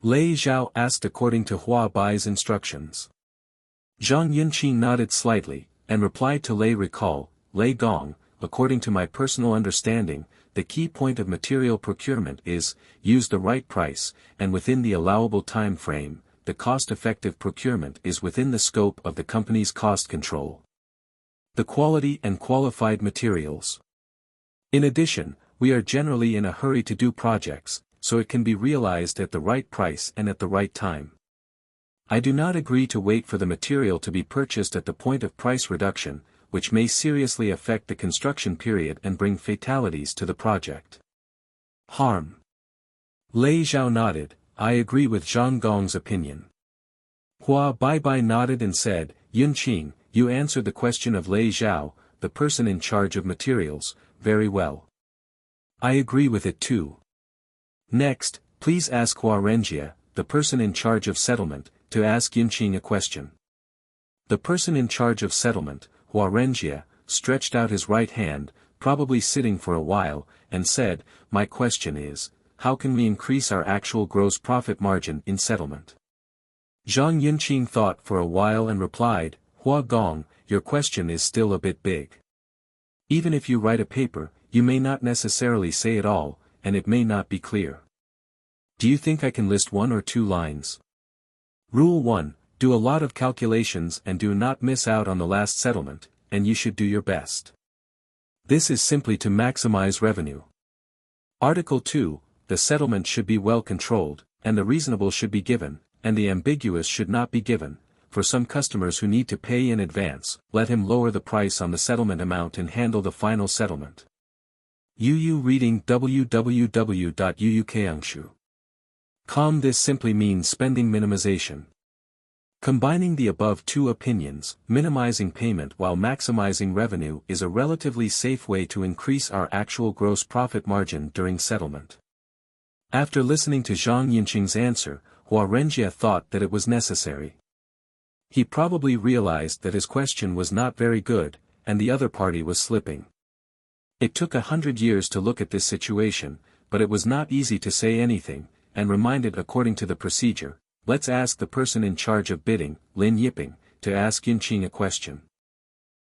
Lei Zhao asked according to Hua Bai's instructions. Zhang Yunqing nodded slightly, and replied to Lei Recall, Lei Gong, according to my personal understanding, the key point of material procurement is, use the right price, and within the allowable time frame, the cost-effective procurement is within the scope of the company's cost control. The quality and qualified materials. In addition, we are generally in a hurry to do projects, so it can be realized at the right price and at the right time. I do not agree to wait for the material to be purchased at the point of price reduction, which may seriously affect the construction period and bring fatalities to the project. Harm. Lei Zhao nodded, I agree with Zhang Gong's opinion. Hua Baibai nodded and said, Yunqing, you answered the question of Lei Zhao, the person in charge of materials, very well. I agree with it too. Next, please ask Hua Renjia, the person in charge of settlement, to ask Yunqing a question. The person in charge of settlement, Hua Renjia, stretched out his right hand, probably sitting for a while, and said, my question is, how can we increase our actual gross profit margin in settlement? Zhang Yunqing thought for a while and replied, Hua Gong, your question is still a bit big. Even if you write a paper, you may not necessarily say it all, and it may not be clear. Do you think I can list 1 or 2 lines? Rule 1, do a lot of calculations and do not miss out on the last settlement, and you should do your best. This is simply to maximize revenue. Article 2, the settlement should be well controlled, and the reasonable should be given, and the ambiguous should not be given. For some customers who need to pay in advance, let him lower the price on the settlement amount and handle the final settlement. UU reading www.uukangshu.com. This simply means spending minimization. Combining the above two opinions, minimizing payment while maximizing revenue is a relatively safe way to increase our actual gross profit margin during settlement. After listening to Zhang Yunqing's answer, Hua Renjia thought that it was necessary. He probably realized that his question was not very good, and the other party was slipping. It took 100 years to look at this situation, but it was not easy to say anything, and reminded according to the procedure, let's ask the person in charge of bidding, Lin Yiping, to ask Yunqing a question.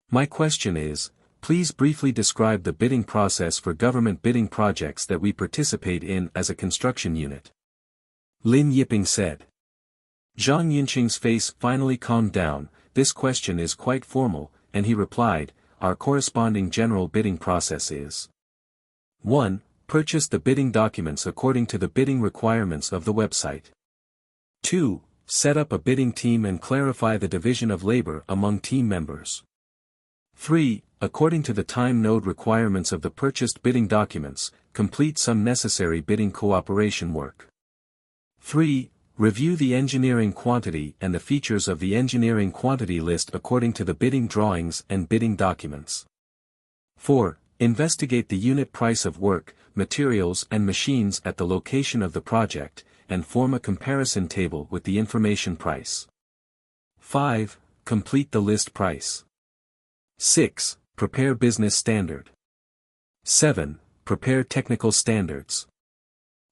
My question is, please briefly describe the bidding process for government bidding projects that we participate in as a construction unit. Lin Yiping said. Zhang Yunqing's face finally calmed down. This question is quite formal, and he replied, our corresponding general bidding process is 1. Purchase the bidding documents according to the bidding requirements of the website. 2. Set up a bidding team and clarify the division of labor among team members. 3. According to the time node requirements of the purchased bidding documents, complete some necessary bidding cooperation work. 3. Review the engineering quantity and the features of the engineering quantity list according to the bidding drawings and bidding documents. 4. Investigate the unit price of work, materials and machines at the location of the project, and form a comparison table with the information price. 5. Complete the list price. 6. Prepare business standard. 7. Prepare technical standards.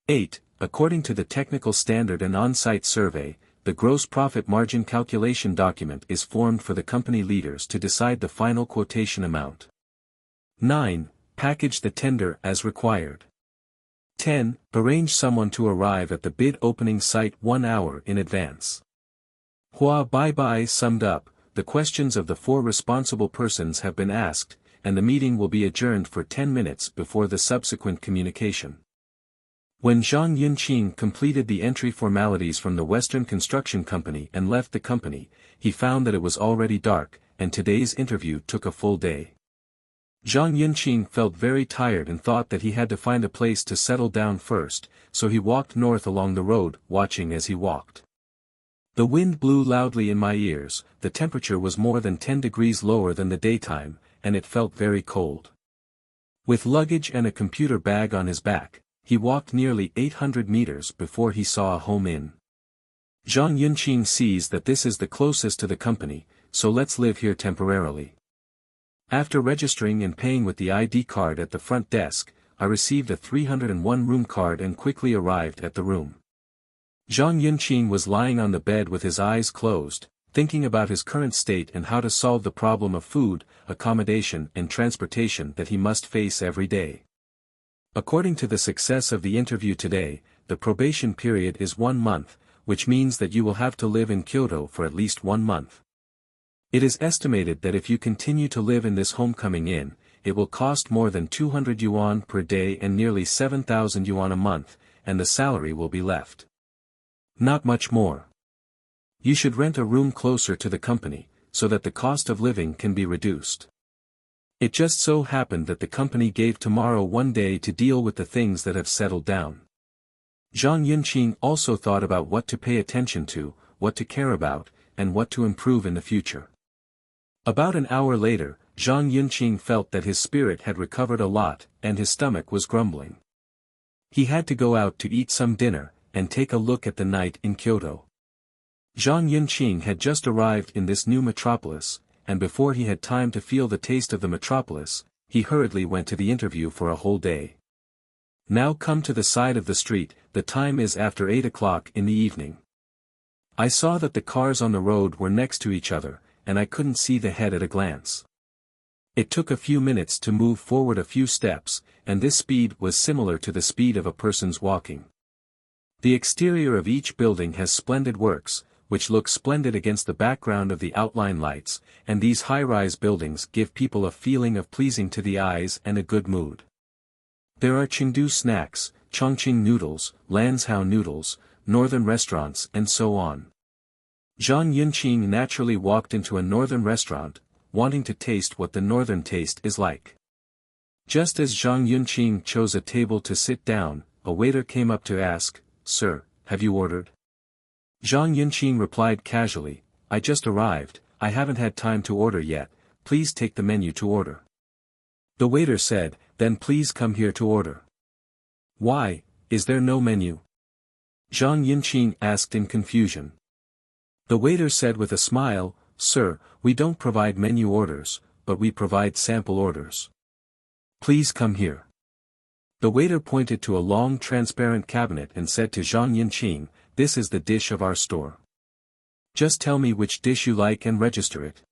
8. According to the technical standard and on-site survey, the gross profit margin calculation document is formed for the company leaders to decide the final quotation amount. 9. Package the tender as required. 10. Arrange someone to arrive at the bid opening site 1 hour in advance. Hua Bai summed up, the questions of the 4 responsible persons have been asked, and the meeting will be adjourned for 10 minutes before the subsequent communication. When Zhang Yunqing completed the entry formalities from the Western Construction Company and left the company, he found that it was already dark, and today's interview took a full day. Zhang Yunqing felt very tired and thought that he had to find a place to settle down first, so he walked north along the road, watching as he walked. The wind blew loudly in my ears, the temperature was more than 10 degrees lower than the daytime, and it felt very cold. With luggage and a computer bag on his back, he walked nearly 800 meters before he saw a home inn. Zhang Yunqing sees that this is the closest to the company, so let's live here temporarily. After registering and paying with the ID card at the front desk, I received a 301 room card and quickly arrived at the room. Zhang Yunqing was lying on the bed with his eyes closed, thinking about his current state and how to solve the problem of food, accommodation and transportation that he must face every day. According to the success of the interview today, the probation period is 1 month, which means that you will have to live in Kyoto for at least 1 month. It is estimated that if you continue to live in this homecoming inn, it will cost more than 200 yuan per day and nearly 7,000 yuan a month, and the salary will be left. Not much more. You should rent a room closer to the company, so that the cost of living can be reduced. It just so happened that the company gave tomorrow 1 day to deal with the things that have settled down. Zhang Yunqing also thought about what to pay attention to, what to care about, and what to improve in the future. About an hour later, Zhang Yunqing felt that his spirit had recovered a lot, and his stomach was grumbling. He had to go out to eat some dinner, and take a look at the night in Kyoto. Zhang Yunqing had just arrived in this new metropolis, and before he had time to feel the taste of the metropolis, he hurriedly went to the interview for a whole day. Now come to the side of the street, the time is after 8 o'clock in the evening. I saw that the cars on the road were next to each other, and I couldn't see the head at a glance. It took a few minutes to move forward a few steps, and this speed was similar to the speed of a person's walking. The exterior of each building has splendid works, which look splendid against the background of the outline lights, and these high-rise buildings give people a feeling of pleasing to the eyes and a good mood. There are Chengdu snacks, Chongqing noodles, Lanzhou noodles, northern restaurants and so on. Zhang Yunqing naturally walked into a northern restaurant, wanting to taste what the northern taste is like. Just as Zhang Yunqing chose a table to sit down, a waiter came up to ask, "Sir, have you ordered?" Zhang Yunqing replied casually, "I just arrived, I haven't had time to order yet, please take the menu to order." The waiter said, "Then please come here to order." "Why, is there no menu?" Zhang Yunqing asked in confusion. The waiter said with a smile, "Sir, we don't provide menu orders, but we provide sample orders. Please come here." The waiter pointed to a long transparent cabinet and said to Zhang Yunqing, "This is the dish of our store. Just tell me which dish you like and register it."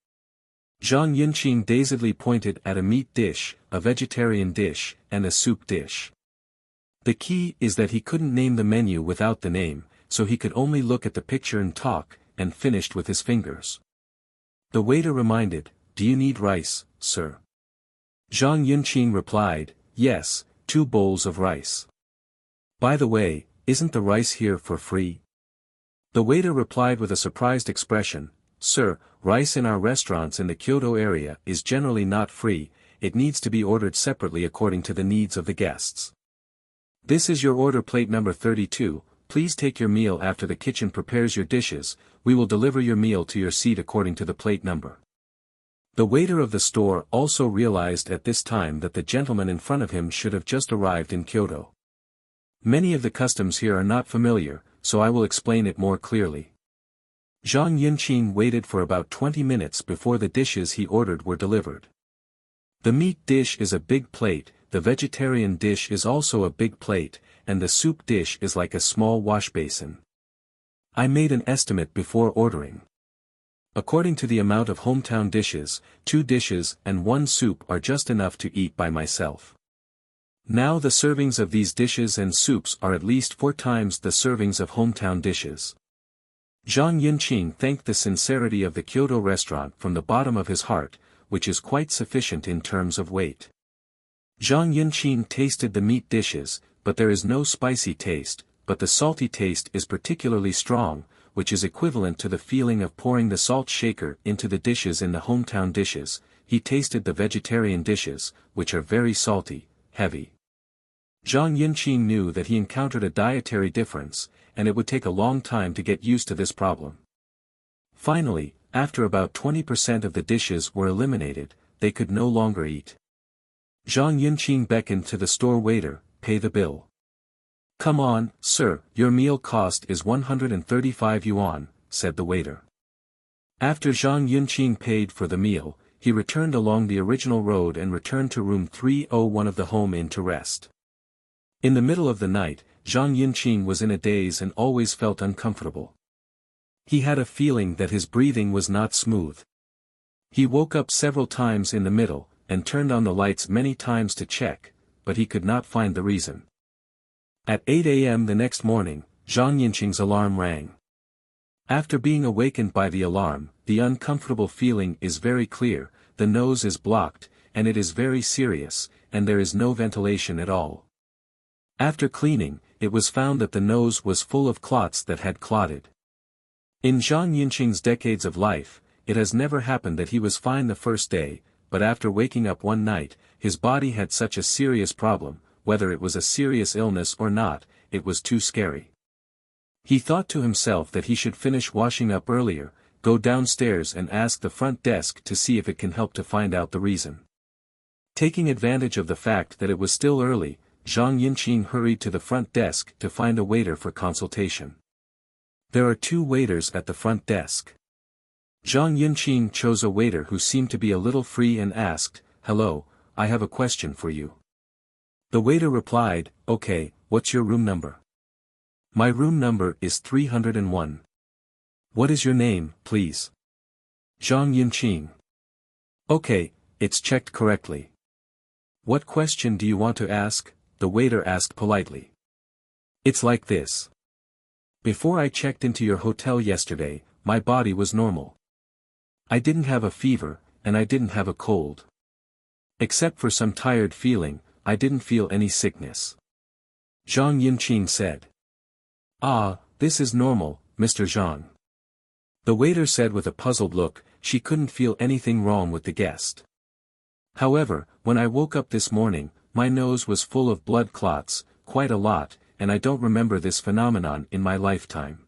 Zhang Yunqing dazedly pointed at a meat dish, a vegetarian dish, and a soup dish. The key is that he couldn't name the menu without the name, so he could only look at the picture and talk, and finished with his fingers. The waiter reminded, "Do you need rice, sir?" Zhang Yunqing replied, "Yes, 2 bowls of rice. By the way, isn't the rice here for free?" The waiter replied with a surprised expression, "Sir, rice in our restaurants in the Kyoto area is generally not free, it needs to be ordered separately according to the needs of the guests. This is your order plate number 32, please take your meal after the kitchen prepares your dishes, we will deliver your meal to your seat according to the plate number." The waiter of the store also realized at this time that the gentleman in front of him should have just arrived in Kyoto. Many of the customs here are not familiar, so I will explain it more clearly. Zhang Yunqing waited for about 20 minutes before the dishes he ordered were delivered. The meat dish is a big plate, the vegetarian dish is also a big plate, and the soup dish is like a small wash basin. I made an estimate before ordering. According to the amount of hometown dishes, 2 dishes and 1 soup are just enough to eat by myself. Now the servings of these dishes and soups are at least 4 times the servings of hometown dishes. Zhang Yunqing thanked the sincerity of the Kyoto restaurant from the bottom of his heart, which is quite sufficient in terms of weight. Zhang Yunqing tasted the meat dishes, but there is no spicy taste, but the salty taste is particularly strong, which is equivalent to the feeling of pouring the salt shaker into the dishes in the hometown dishes. He tasted the vegetarian dishes, which are very salty, heavy. Zhang Yunqing knew that he encountered a dietary difference, and it would take a long time to get used to this problem. Finally, after about 20% of the dishes were eliminated, they could no longer eat. Zhang Yunqing beckoned to the store waiter, "Pay the bill." "Come on, sir, your meal cost is 135 yuan, said the waiter. After Zhang Yunqing paid for the meal, he returned along the original road and returned to room 301 of the home inn to rest. In the middle of the night, Zhang Yunqing was in a daze and always felt uncomfortable. He had a feeling that his breathing was not smooth. He woke up several times in the middle, and turned on the lights many times to check, but he could not find the reason. At 8 a.m. the next morning, Zhang Yunqing's alarm rang. After being awakened by the alarm, the uncomfortable feeling is very clear, the nose is blocked, and it is very serious, and there is no ventilation at all. After cleaning, it was found that the nose was full of clots that had clotted. In Zhang Yunqing's decades of life, it has never happened that he was fine the first day, but after waking up one night, his body had such a serious problem, whether it was a serious illness or not, it was too scary. He thought to himself that he should finish washing up earlier, go downstairs and ask the front desk to see if it can help to find out the reason. Taking advantage of the fact that it was still early, Zhang Yunqing hurried to the front desk to find a waiter for consultation. There are 2 waiters at the front desk. Zhang Yunqing chose a waiter who seemed to be a little free and asked, "Hello, I have a question for you." The waiter replied, "Okay, what's your room number?" "My room number is 301. "What is your name, please?" "Zhang Yunqing." "Okay, it's checked correctly." "What question do you want to ask?" the waiter asked politely. "It's like this. Before I checked into your hotel yesterday, my body was normal. I didn't have a fever, and I didn't have a cold. Except for some tired feeling, I didn't feel any sickness." Zhang Yunqing said. "Ah, this is normal, Mr. Zhang." The waiter said with a puzzled look, she couldn't feel anything wrong with the guest. "However, when I woke up this morning, my nose was full of blood clots, quite a lot, and I don't remember this phenomenon in my lifetime.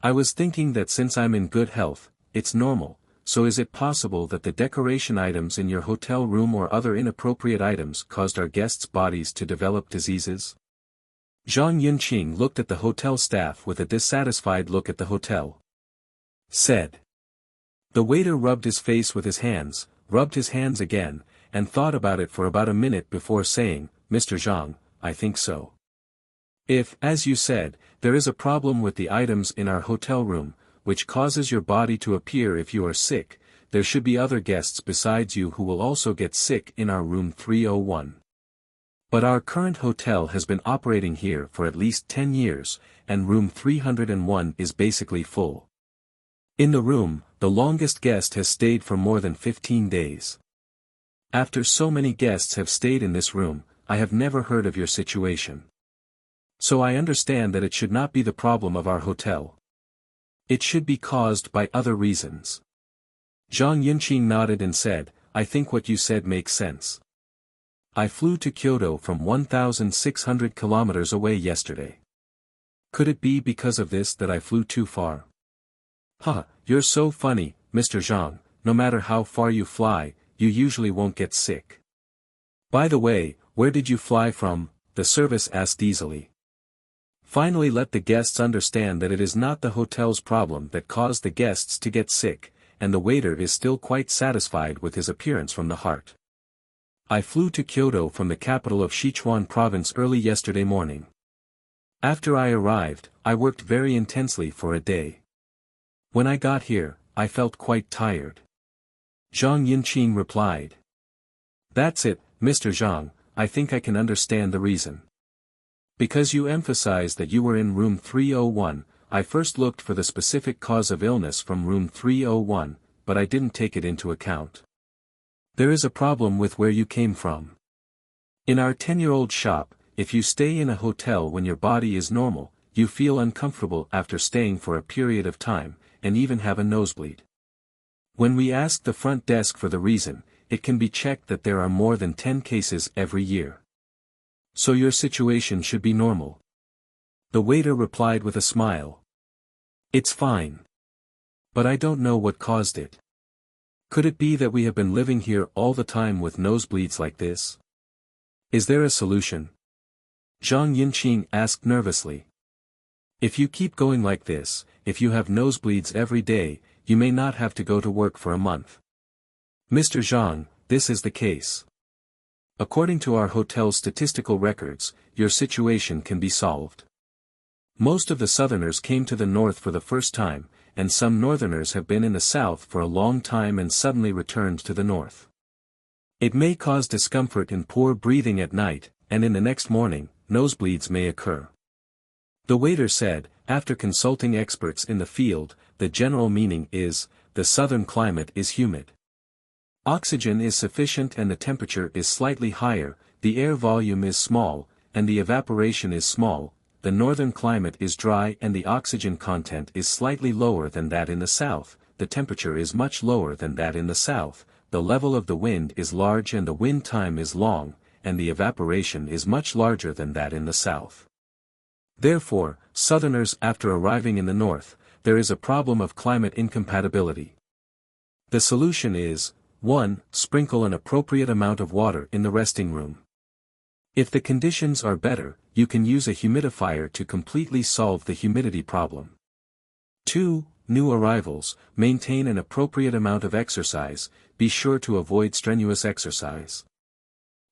I was thinking that since I'm in good health, it's normal, so is it possible that the decoration items in your hotel room or other inappropriate items caused our guests' bodies to develop diseases?" Zhang Yunqing looked at the hotel staff with a dissatisfied look at the hotel. Said. The waiter rubbed his face with his hands, rubbed his hands again, and thought about it for about a minute before saying, "Mr. Zhang, I think so. If, as you said, there is a problem with the items in our hotel room, which causes your body to appear if you are sick, there should be other guests besides you who will also get sick in our room 301. But our current hotel has been operating here for at least 10 years, and room 301 is basically full. In the room, the longest guest has stayed for more than 15 days. After so many guests have stayed in this room, I have never heard of your situation. So I understand that it should not be the problem of our hotel. It should be caused by other reasons." Zhang Yunqing nodded and said, "I think what you said makes sense. I flew to Kyoto from 1,600 kilometers away yesterday. Could it be because of this that I flew too far?" "Haha, you're so funny, Mr. Zhang, no matter how far you fly, you usually won't get sick. By the way, where did you fly from?" the service asked easily. Finally, let the guests understand that it is not the hotel's problem that caused the guests to get sick, and the waiter is still quite satisfied with his appearance from the heart. I flew to Kyoto from the capital of Sichuan province early yesterday morning. After I arrived, I worked very intensely for a day. When I got here, I felt quite tired. Zhang Yunqing replied. That's it, Mr. Zhang, I think I can understand the reason. Because you emphasized that you were in room 301, I first looked for the specific cause of illness from room 301, but I didn't take it into account. There is a problem with where you came from. In our 10-year-old shop, if you stay in a hotel when your body is normal, you feel uncomfortable after staying for a period of time, and even have a nosebleed. When we ask the front desk for the reason, it can be checked that there are more than 10 cases every year. So your situation should be normal. The waiter replied with a smile. It's fine. But I don't know what caused it. Could it be that we have been living here all the time with nosebleeds like this? Is there a solution? Zhang Yunqing asked nervously. If you keep going like this, if you have nosebleeds every day, you may not have to go to work for a month. Mr. Zhang, this is the case. According to our hotel's statistical records, your situation can be solved. Most of the southerners came to the north for the first time, and some northerners have been in the south for a long time and suddenly returned to the north. It may cause discomfort and poor breathing at night, and in the next morning, nosebleeds may occur. The waiter said, after consulting experts in the field, the general meaning is, the southern climate is humid. Oxygen is sufficient and the temperature is slightly higher, the air volume is small, and the evaporation is small. The northern climate is dry and the oxygen content is slightly lower than that in the south, the temperature is much lower than that in the south, the level of the wind is large and the wind time is long, and the evaporation is much larger than that in the south. Therefore, southerners after arriving in the north, there is a problem of climate incompatibility. The solution is, 1. Sprinkle an appropriate amount of water in the resting room. If the conditions are better, you can use a humidifier to completely solve the humidity problem. 2. New arrivals, maintain an appropriate amount of exercise, be sure to avoid strenuous exercise.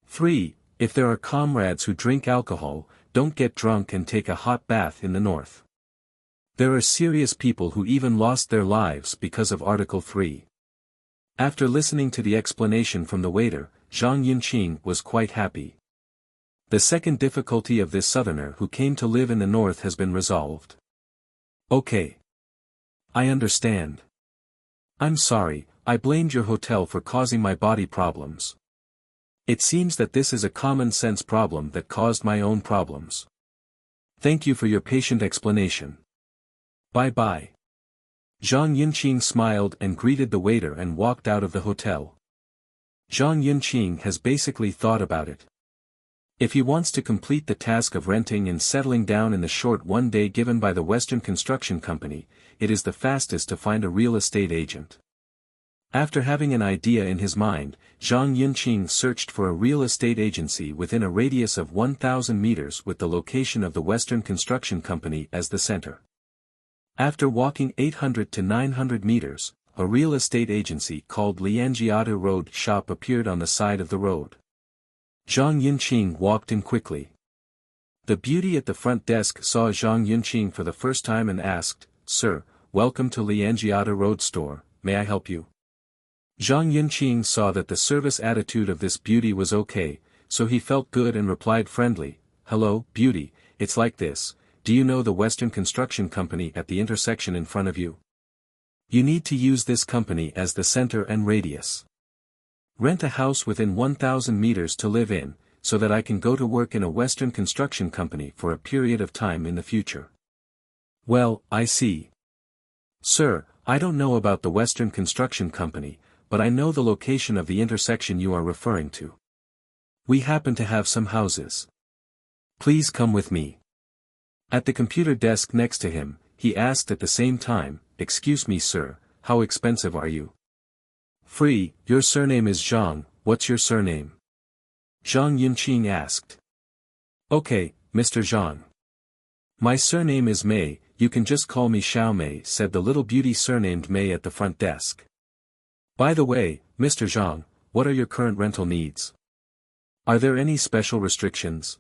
3. If there are comrades who drink alcohol, don't get drunk and take a hot bath in the north. There are serious people who even lost their lives because of Article 3. After listening to the explanation from the waiter, Zhang Yunqing was quite happy. The second difficulty of this southerner who came to live in the north has been resolved. Okay. I understand. I'm sorry, I blamed your hotel for causing my body problems. It seems that this is a common sense problem that caused my own problems. Thank you for your patient explanation. Bye-bye. Zhang Yunqing smiled and greeted the waiter and walked out of the hotel. Zhang Yunqing has basically thought about it. If he wants to complete the task of renting and settling down in the short one day given by the Western Construction Company, it is the fastest to find a real estate agent. After having an idea in his mind, Zhang Yunqing searched for a real estate agency within a radius of 1,000 meters with the location of the Western Construction Company as the center. After walking 800 to 900 meters, a real estate agency called Lianjiada Road Shop appeared on the side of the road. Zhang Yunqing walked in quickly. The beauty at the front desk saw Zhang Yunqing for the first time and asked, "Sir, welcome to Lianjiada Road Store, may I help you?" Zhang Yunqing saw that the service attitude of this beauty was okay, so he felt good and replied friendly, "Hello, beauty, it's like this, do you know the Western Construction Company at the intersection in front of you? You need to use this company as the center and radius. Rent a house within 1,000 meters to live in, so that I can go to work in a Western Construction Company for a period of time in the future." Well, I see. Sir, I don't know about the Western Construction Company, but I know the location of the intersection you are referring to. We happen to have some houses. Please come with me. At the computer desk next to him, he asked at the same time, "Excuse me sir, how expensive are you?" "Free, your surname is Zhang, what's your surname?" Zhang Yunqing asked. Okay, Mr. Zhang. My surname is Mei, you can just call me Xiao Mei, said the little beauty surnamed Mei at the front desk. By the way, Mr. Zhang, what are your current rental needs? Are there any special restrictions?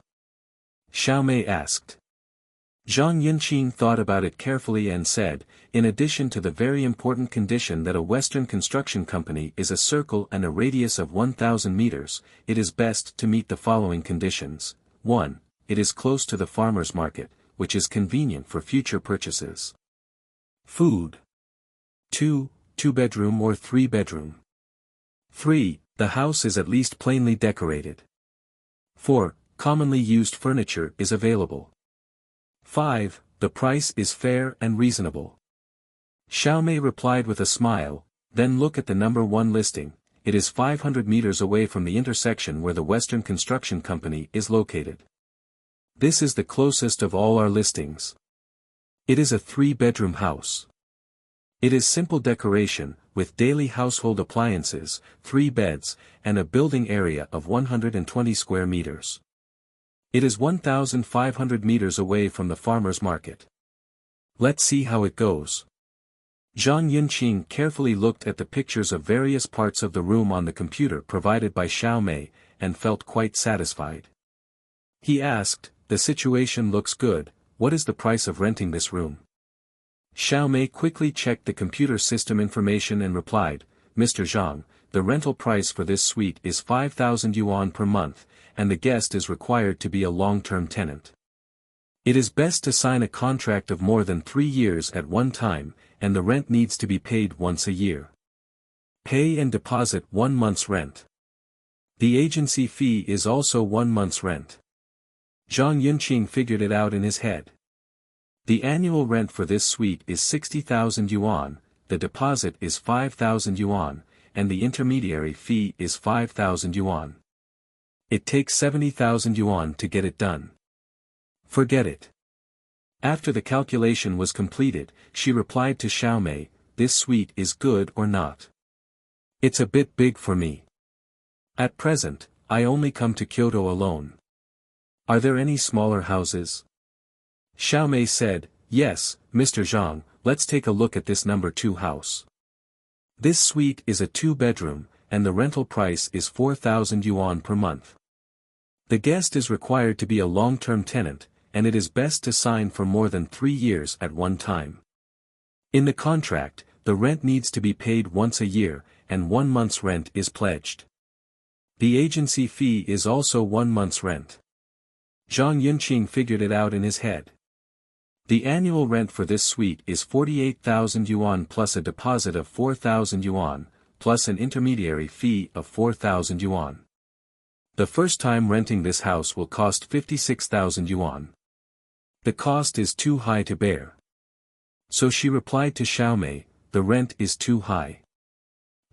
Xiao Mei asked. Zhang Yunqing thought about it carefully and said, in addition to the very important condition that a Western construction company is a circle and a radius of 1,000 meters, it is best to meet the following conditions. 1. It is close to the farmer's market, which is convenient for future purchases. Food. 2. 2-bedroom or 3-bedroom. 3. The house is at least plainly decorated. 4. Commonly used furniture is available. 5. The price is fair and reasonable. Xiao Mei replied with a smile, then look at the number 1 listing, it is 500 meters away from the intersection where the Western Construction Company is located. This is the closest of all our listings. It is a 3-bedroom house. It is simple decoration, with daily household appliances, 3 beds, and a building area of 120 square meters. It is 1,500 meters away from the farmer's market. Let's see how it goes. Zhang Yunqing carefully looked at the pictures of various parts of the room on the computer provided by Xiao Mei, and felt quite satisfied. He asked, the situation looks good, what is the price of renting this room? Xiao Mei quickly checked the computer system information and replied, Mr. Zhang, the rental price for this suite is 5,000 yuan per month, and the guest is required to be a long-term tenant. It is best to sign a contract of more than 3 years at one time, and the rent needs to be paid once a year. Pay and deposit 1 month's rent. The agency fee is also 1 month's rent. Zhang Yunqing figured it out in his head. The annual rent for this suite is 60,000 yuan, the deposit is 5,000 yuan, and the intermediary fee is 5,000 yuan. It takes 70,000 yuan to get it done. Forget it. After the calculation was completed, she replied to Xiao Mei, this suite is good or not? It's a bit big for me. At present, I only come to Kyoto alone. Are there any smaller houses? Xiao Mei said, yes, Mr. Zhang, let's take a look at this number 2 house. This suite is a 2-bedroom, and the rental price is 4,000 yuan per month. The guest is required to be a long-term tenant, and it is best to sign for more than 3 years at one time. In the contract, the rent needs to be paid once a year, and 1 month's rent is pledged. The agency fee is also 1 month's rent. Zhang Yunqing figured it out in his head. The annual rent for this suite is 48,000 yuan plus a deposit of 4,000 yuan, plus an intermediary fee of 4,000 yuan. The first time renting this house will cost 56,000 yuan. The cost is too high to bear. So she replied to Xiao Mei, the rent is too high.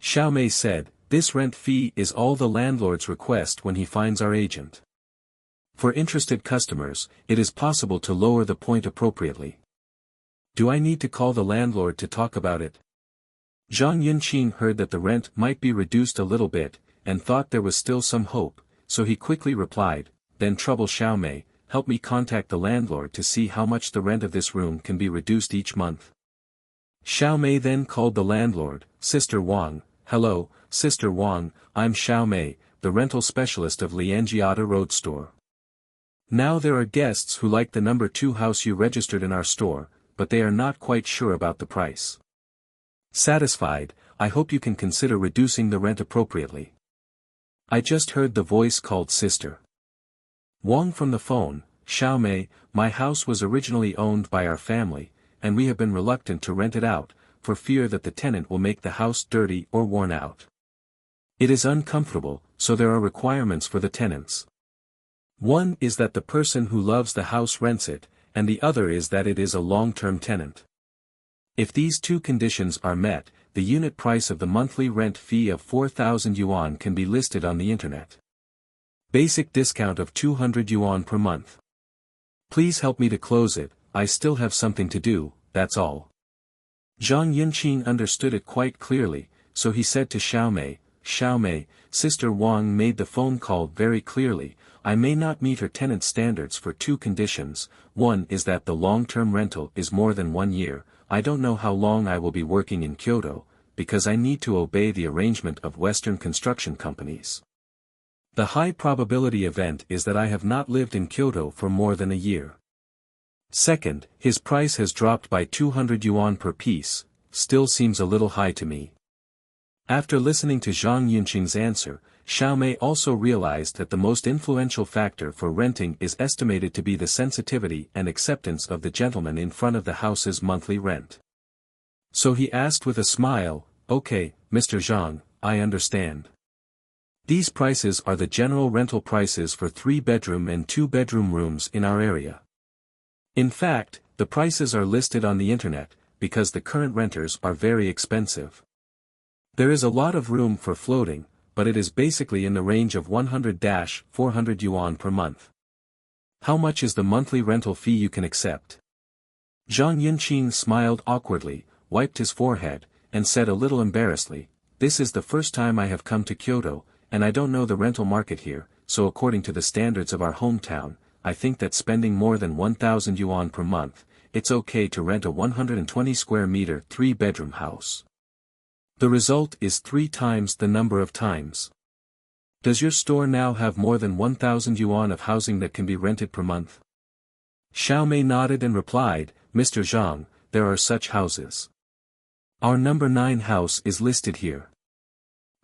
Xiao Mei said, this rent fee is all the landlord's request when he finds our agent. For interested customers, it is possible to lower the point appropriately. Do I need to call the landlord to talk about it? Zhang Yunqing heard that the rent might be reduced a little bit, and thought there was still some hope, so he quickly replied, then trouble Xiao Mei, help me contact the landlord to see how much the rent of this room can be reduced each month. Xiao Mei then called the landlord, Sister Wang. Hello, Sister Wang, I'm Xiao Mei, the rental specialist of Lianjiata Road Store. Now there are guests who like the number 2 house you registered in our store, but they are not quite sure about the price. Satisfied, I hope you can consider reducing the rent appropriately. I just heard the voice called Sister Wang from the phone. Xiao Mei, my house was originally owned by our family, and we have been reluctant to rent it out, for fear that the tenant will make the house dirty or worn out. It is uncomfortable, so there are requirements for the tenants. One is that the person who loves the house rents it, and the other is that it is a long-term tenant. If these 2 conditions are met, the unit price of the monthly rent fee of 4,000 yuan can be listed on the internet. Basic discount of 200 yuan per month. Please help me to close it, I still have something to do, that's all. Zhang Yunqing understood it quite clearly, so he said to Xiao Mei, Sister Wang made the phone call very clearly, I may not meet her tenant standards for two conditions. One is that the long-term rental is more than 1 year. I don't know how long I will be working in Kyoto, because I need to obey the arrangement of Western construction companies. The high probability event is that I have not lived in Kyoto for more than a year. Second, his price has dropped by 200 yuan per piece, still seems a little high to me. After listening to Zhang Yunqing's answer, Xiaomei also realized that the most influential factor for renting is estimated to be the sensitivity and acceptance of the gentleman in front of the house's monthly rent. So he asked with a smile, "Okay, Mr. Zhang, I understand. These prices are the general rental prices for 3-bedroom and 2-bedroom rooms in our area. In fact, the prices are listed on the internet, because the current renters are very expensive. There is a lot of room for floating, but it is basically in the range of 100-400 yuan per month. How much is the monthly rental fee you can accept?" Zhang Yunqing smiled awkwardly, wiped his forehead, and said a little embarrassedly, "This is the first time I have come to Kyoto, and I don't know the rental market here, so according to the standards of our hometown, I think that spending more than 1,000 yuan per month, it's okay to rent a 120 square meter 3-bedroom house. The result is 3 times the number of times. Does your store now have more than 1,000 yuan of housing that can be rented per month?" Xiaomei nodded and replied, "Mr. Zhang, there are such houses. Our number 9 house is listed here.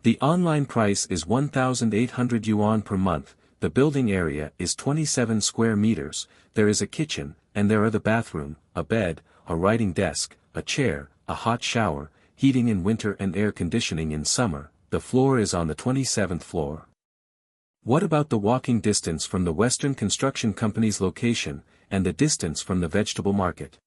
The online price is 1,800 yuan per month, the building area is 27 square meters, there is a kitchen, and there are the bathroom, a bed, a writing desk, a chair, a hot shower, heating in winter and air conditioning in summer, the floor is on the 27th floor. What about the walking distance from the Western Construction Company's location, and the distance from the vegetable market?"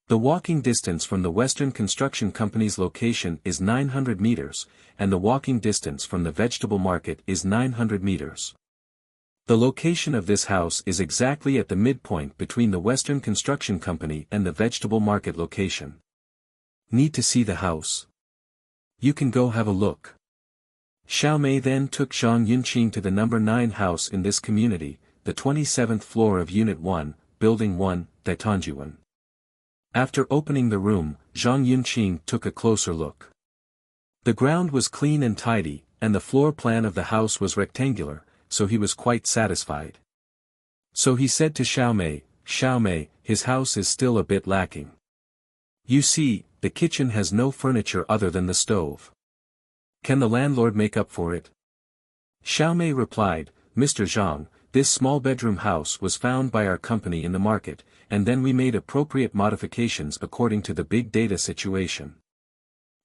The walking distance from the Western Construction Company's location is 900 meters, and the walking distance from the vegetable market is 900 meters. The location of this house is exactly at the midpoint between the Western Construction Company and the vegetable market location. Need to see the house? You can go have a look. Xiaomei then took Zhang Yunqing to the number 9 house in this community, the 27th floor of Unit 1, Building 1, Daitanjuan. After opening the room, Zhang Yunqing took a closer look. The ground was clean and tidy, and the floor plan of the house was rectangular, so he was quite satisfied. So he said to Xiaomei, "Xiaomei, his house is still a bit lacking. You see, the kitchen has no furniture other than the stove. Can the landlord make up for it?" Xiaomei replied, "Mr. Zhang, this small bedroom house was found by our company in the market, and then we made appropriate modifications according to the big data situation.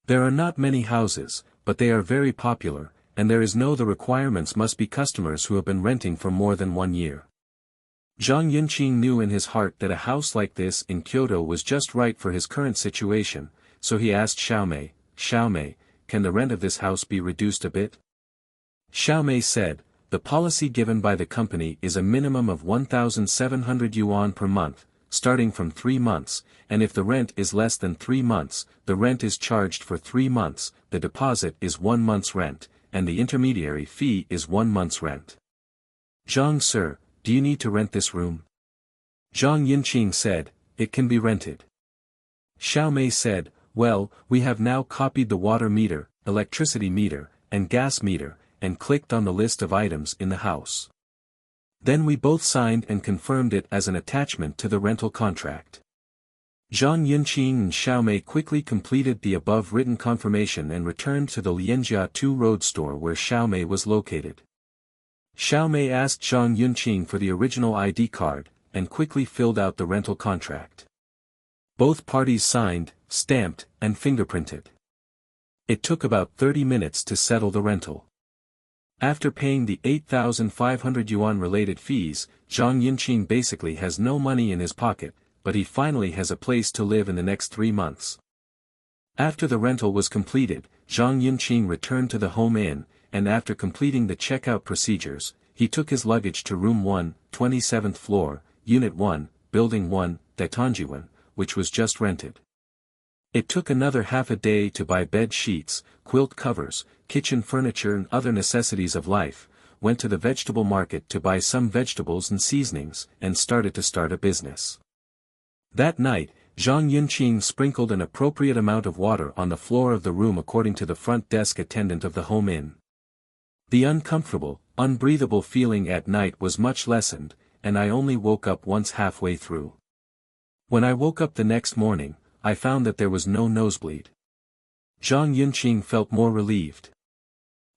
There are not many houses, but they are very popular, and the requirements must be customers who have been renting for more than 1 year." Zhang Yunqing knew in his heart that a house like this in Kyoto was just right for his current situation, so he asked Xiaomei, "Xiaomei, can the rent of this house be reduced a bit?" Xiaomei said, "The policy given by the company is a minimum of 1,700 yuan per month, starting from 3 months, and if the rent is less than 3 months, the rent is charged for 3 months, the deposit is 1 month's rent, and the intermediary fee is 1 month's rent." "Zhang sir, do you need to rent this room?" Zhang Yunqing said, "It can be rented." Xiaomei said, "Well, we have now copied the water meter, electricity meter, and gas meter, and clicked on the list of items in the house. Then we both signed and confirmed it as an attachment to the rental contract." Zhang Yunqing and Xiaomei quickly completed the above written confirmation and returned to the Lianjia 2 road store where Xiaomei was located. Xiaomei asked Zhang Yunqing for the original ID card, and quickly filled out the rental contract. Both parties signed, stamped, and fingerprinted. It took about 30 minutes to settle the rental. After paying the 8,500 yuan related fees, Zhang Yunqing basically has no money in his pocket, but he finally has a place to live in the next 3 months. After the rental was completed, Zhang Yunqing returned to the home inn, and after completing the checkout procedures, he took his luggage to room 1, 27th floor, Unit 1, Building 1, Daitanjuan, which was just rented. It took another half a day to buy bed sheets, quilt covers, kitchen furniture and other necessities of life, went to the vegetable market to buy some vegetables and seasonings, and started a business. That night, Zhang Yunqing sprinkled an appropriate amount of water on the floor of the room according to the front desk attendant of the home inn. The uncomfortable, unbreathable feeling at night was much lessened, and I only woke up once halfway through. When I woke up the next morning, I found that there was no nosebleed. Zhang Yunqing felt more relieved.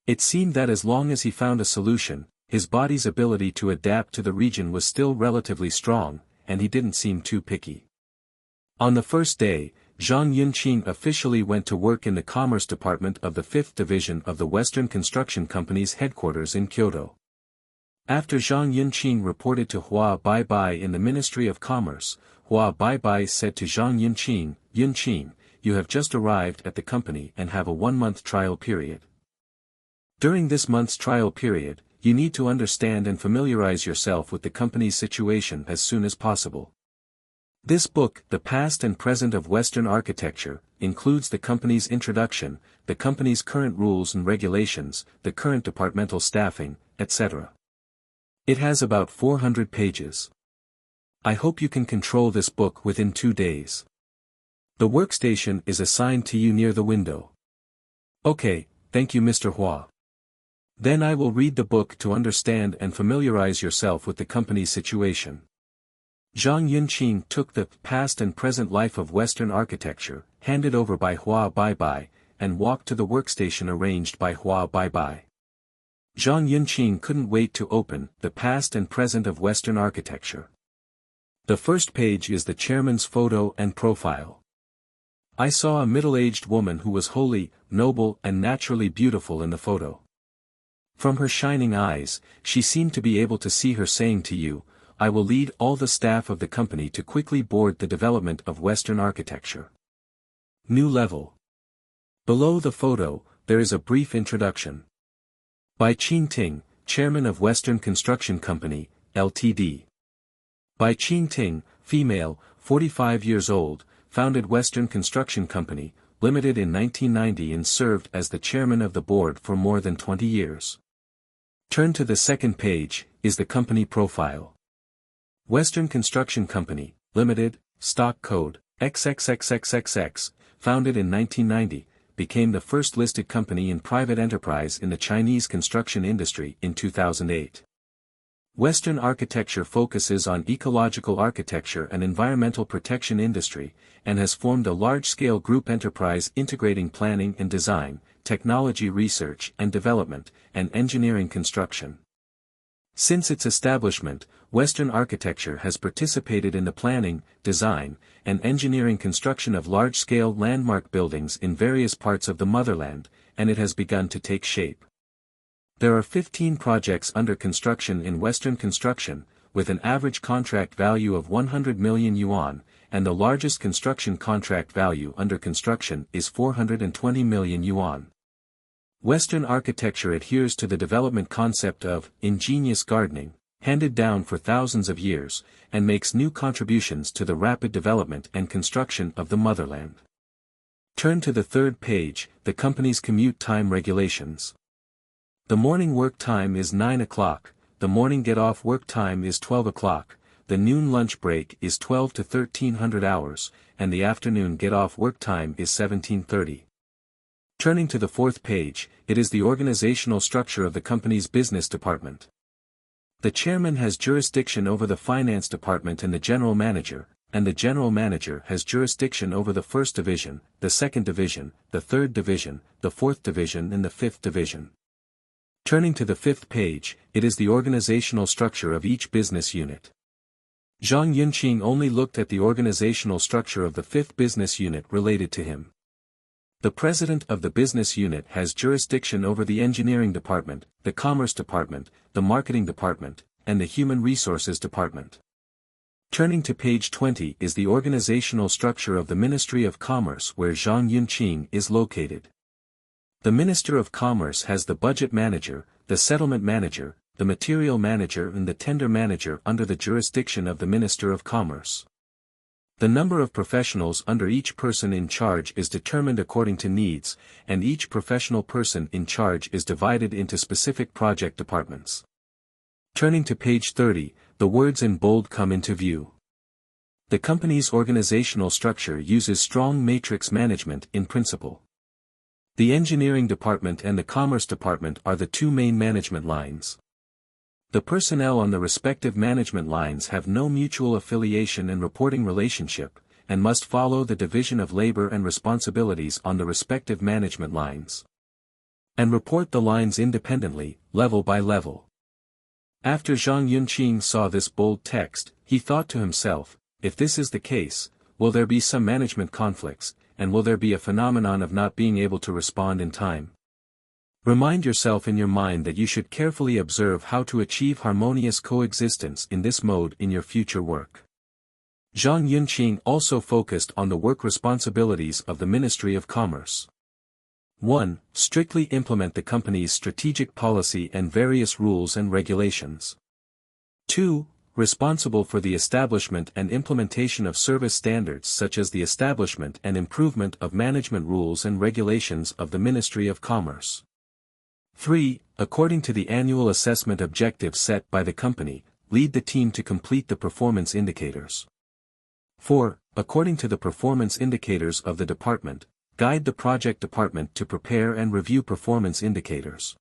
It seemed that as long as he found a solution, his body's ability to adapt to the region was still relatively strong, and he didn't seem too picky. On the first day, Zhang Yunqing officially went to work in the Commerce Department of the 5th Division of the Western Construction Company's headquarters in Kyoto. After Zhang Yunqing reported to Hua Baibai in the Ministry of Commerce, Hua Baibai said to Zhang Yunqing, "Yunqing, you have just arrived at the company and have a 1-month trial period. During this month's trial period, you need to understand and familiarize yourself with the company's situation as soon as possible. This book, The Past and Present of Western Architecture, includes the company's introduction, the company's current rules and regulations, the current departmental staffing, etc. It has about 400 pages. I hope you can control this book within 2 days. The workstation is assigned to you near the window." "Okay, thank you Mr. Hua. Then I will read the book to understand and familiarize yourself with the company's situation." Zhang Yunqing took the Past and Present Life of Western Architecture, handed over by Hua Baibai, and walked to the workstation arranged by Hua Baibai. Zhang Yunqing couldn't wait to open The Past and Present of Western Architecture. The first page is the chairman's photo and profile. I saw a middle-aged woman who was holy, noble and naturally beautiful in the photo. From her shining eyes, she seemed to be able to see her saying to you, "I will lead all the staff of the company to quickly board the development of Western architecture." New level. Below the photo, there is a brief introduction. By Qin Ting, Chairman of Western Construction Company, Ltd. By Qin Ting, female, 45 years old, founded Western Construction Company, Limited in 1990 and served as the chairman of the board for more than 20 years. Turn to the second page, is the company profile. Western Construction Company, Limited, stock code, XXXXXX, founded in 1990, became the first listed company in private enterprise in the Chinese construction industry in 2008. Western architecture focuses on ecological architecture and environmental protection industry, and has formed a large-scale group enterprise integrating planning and design, technology research and development, and engineering construction. Since its establishment, Western architecture has participated in the planning, design, and engineering construction of large-scale landmark buildings in various parts of the motherland, and it has begun to take shape. There are 15 projects under construction in Western construction, with an average contract value of 100 million yuan, and the largest construction contract value under construction is 420 million yuan. Western architecture adheres to the development concept of ingenious gardening, handed down for thousands of years, and makes new contributions to the rapid development and construction of the motherland. Turn to the third page, the company's commute time regulations. The morning work time is 9 o'clock, the morning get-off work time is 12 o'clock, the noon lunch break is 12 to 1300 hours, and the afternoon get-off work time is 17:30. Turning to the fourth page, it is the organizational structure of the company's business department. The chairman has jurisdiction over the finance department and the general manager, and the general manager has jurisdiction over the first division, the second division, the third division, the fourth division and the fifth division. Turning to the fifth page, it is the organizational structure of each business unit. Zhang Yunqing only looked at the organizational structure of the fifth business unit related to him. The president of the business unit has jurisdiction over the engineering department, the commerce department, the marketing department, and the human resources department. Turning to page 20 is the organizational structure of the Ministry of Commerce where Zhang Yunqing is located. The Minister of Commerce has the budget manager, the settlement manager, the material manager and the tender manager under the jurisdiction of the Minister of Commerce. The number of professionals under each person in charge is determined according to needs, and each professional person in charge is divided into specific project departments. Turning to page 30, the words in bold come into view. The company's organizational structure uses strong matrix management in principle. The engineering department and the commerce department are the two main management lines. The personnel on the respective management lines have no mutual affiliation and reporting relationship, and must follow the division of labor and responsibilities on the respective management lines. And report the lines independently, level by level. After Zhang Yunqing saw this bold text, he thought to himself, if this is the case, will there be some management conflicts, and will there be a phenomenon of not being able to respond in time? Remind yourself in your mind that you should carefully observe how to achieve harmonious coexistence in this mode in your future work. Zhang Yunqing also focused on the work responsibilities of the Ministry of Commerce. 1. Strictly implement the company's strategic policy and various rules and regulations. 2. Responsible for the establishment and implementation of service standards such as the establishment and improvement of management rules and regulations of the Ministry of Commerce. 3. According to the annual assessment objectives set by the company, lead the team to complete the performance indicators. 4. According to the performance indicators of the department, guide the project department to prepare and review performance indicators.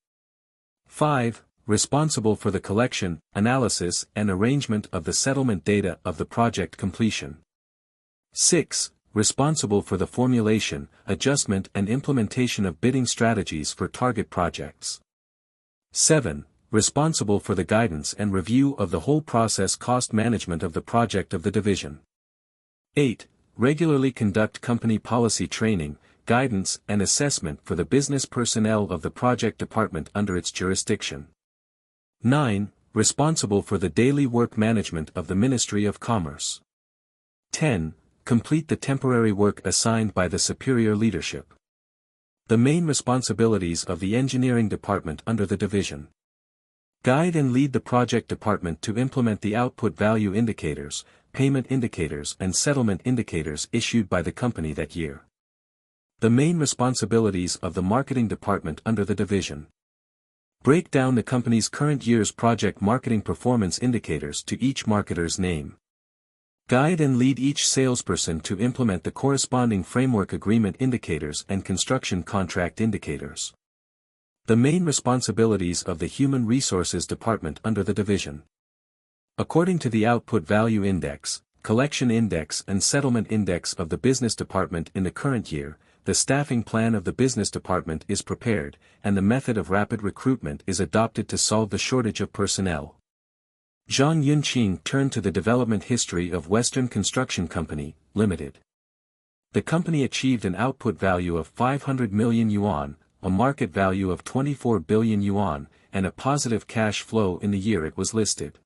5. Responsible for the collection, analysis and arrangement of the settlement data of the project completion. 6. Responsible for the formulation, adjustment and implementation of bidding strategies for target projects. 7. Responsible for the guidance and review of the whole process cost management of the project of the division. 8. Regularly conduct company policy training, guidance and assessment for the business personnel of the project department under its jurisdiction. 9. Responsible for the daily work management of the Ministry of Commerce. 10. Complete the temporary work assigned by the superior leadership. The main responsibilities of the engineering department under the division. Guide and lead the project department to implement the output value indicators, payment indicators and settlement indicators issued by the company that year. The main responsibilities of the marketing department under the division. Break down the company's current year's project marketing performance indicators to each marketer's name. Guide and lead each salesperson to implement the corresponding framework agreement indicators and construction contract indicators. The main responsibilities of the Human Resources Department under the division. According to the Output Value Index, Collection Index and Settlement Index of the Business Department in the current year, the staffing plan of the Business Department is prepared, and the method of rapid recruitment is adopted to solve the shortage of personnel. Zhang Yunqing turned to the development history of Western Construction Company, Limited. The company achieved an output value of 500 million yuan, a market value of 24 billion yuan, and a positive cash flow in the year it was listed.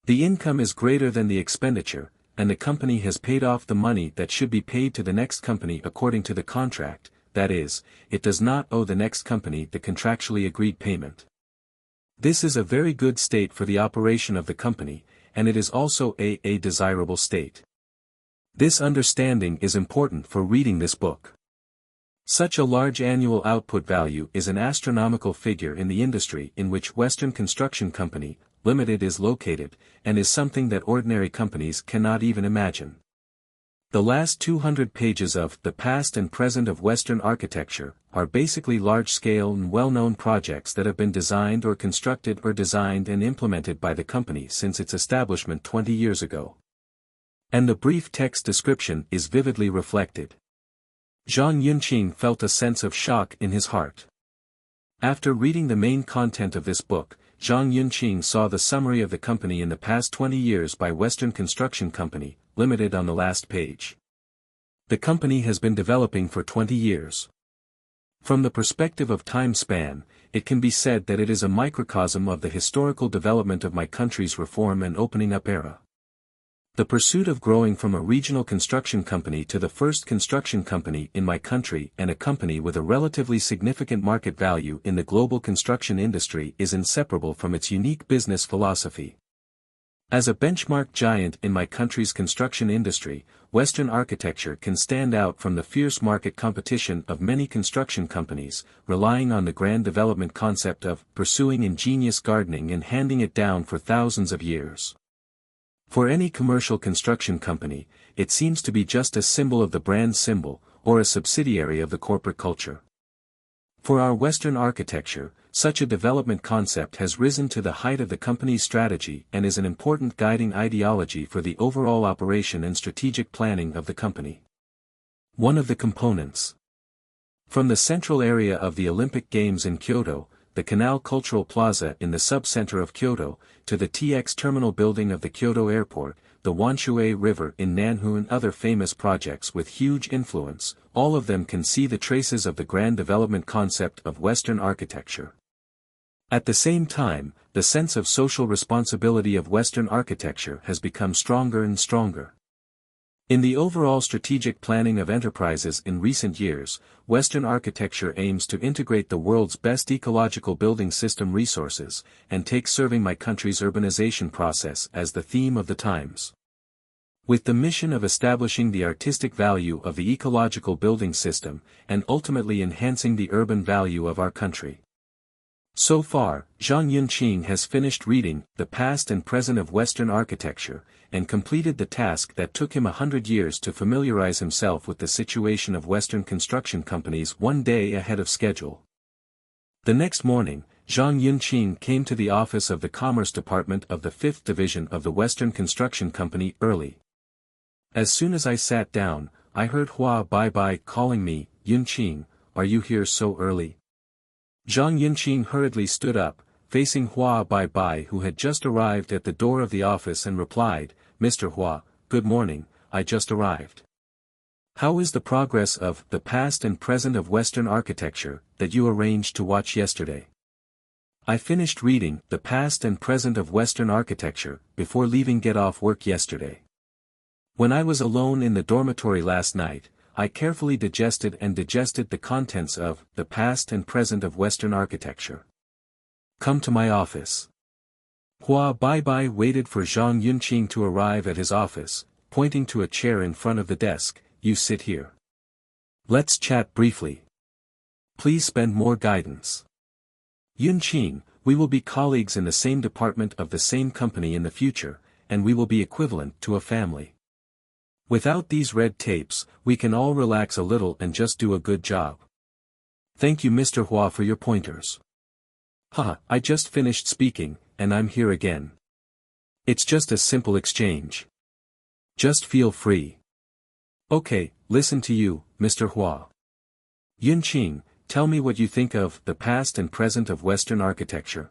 The income is greater than the expenditure, and the company has paid off the money that should be paid to the next company according to the contract, that is, it does not owe the next company the contractually agreed payment. This is a very good state for the operation of the company, and it is also a desirable state. This understanding is important for reading this book. Such a large annual output value is an astronomical figure in the industry in which Western Construction Company, Limited is located, and is something that ordinary companies cannot even imagine. The last 200 pages of The Past and Present of Western Architecture are basically large-scale and well-known projects that have been designed or constructed or designed and implemented by the company since its establishment 20 years ago. And the brief text description is vividly reflected. Zhang Yunqing felt a sense of shock in his heart. After reading the main content of this book, Zhang Yunqing saw the summary of the company in the past 20 years by Western Construction Company, Limited on the last page. The company has been developing for 20 years. From the perspective of time span, it can be said that it is a microcosm of the historical development of my country's reform and opening up era. The pursuit of growing from a regional construction company to the first construction company in my country and a company with a relatively significant market value in the global construction industry is inseparable from its unique business philosophy. As a benchmark giant in my country's construction industry, Western architecture can stand out from the fierce market competition of many construction companies, relying on the grand development concept of pursuing ingenious gardening and handing it down for thousands of years. For any commercial construction company, it seems to be just a symbol of the brand symbol, or a subsidiary of the corporate culture. For our Western architecture, such a development concept has risen to the height of the company's strategy and is an important guiding ideology for the overall operation and strategic planning of the company. One of the components. From the central area of the Olympic Games in Kyoto, the Canal Cultural Plaza in the sub-center of Kyoto, to the TX Terminal building of the Kyoto Airport, the Wanshui River in Nanhu and other famous projects with huge influence, all of them can see the traces of the grand development concept of Western architecture. At the same time, the sense of social responsibility of Western architecture has become stronger and stronger. In the overall strategic planning of enterprises in recent years, Western architecture aims to integrate the world's best ecological building system resources, and take serving my country's urbanization process as the theme of the times. With the mission of establishing the artistic value of the ecological building system, and ultimately enhancing the urban value of our country. So far, Zhang Yunqing has finished reading The Past and Present of Western Architecture, and completed the task that took him 100 years to familiarize himself with the situation of Western construction companies one day ahead of schedule. The next morning, Zhang Yunqing came to the office of the Commerce Department of the 5th Division of the Western Construction Company early. As soon as I sat down, I heard Hua Baibai calling me, "Yunqing, are you here so early?" Zhang Yunqing hurriedly stood up, facing Hua Baibai who had just arrived at the door of the office and replied, "Mr. Hua, good morning, I just arrived. How is the progress of The Past and Present of Western Architecture, that you arranged to watch yesterday?" "I finished reading The Past and Present of Western Architecture, before leaving get off work yesterday. When I was alone in the dormitory last night, I carefully digested the contents of The Past and Present of Western Architecture. Come to my office." Hua Baibai waited for Zhang Yunqing to arrive at his office, pointing to a chair in front of the desk. "You sit here. Let's chat briefly. Please spend more guidance. Yunqing, we will be colleagues in the same department of the same company in the future, and we will be equivalent to a family. Without these red tapes, we can all relax a little and just do a good job. Thank you Mr. Hua for your pointers. I just finished speaking, and I'm here again. It's just a simple exchange. Just feel free. Okay, listen to you, Mr. Hua. Yunqing, tell me what you think of The Past and Present of Western Architecture."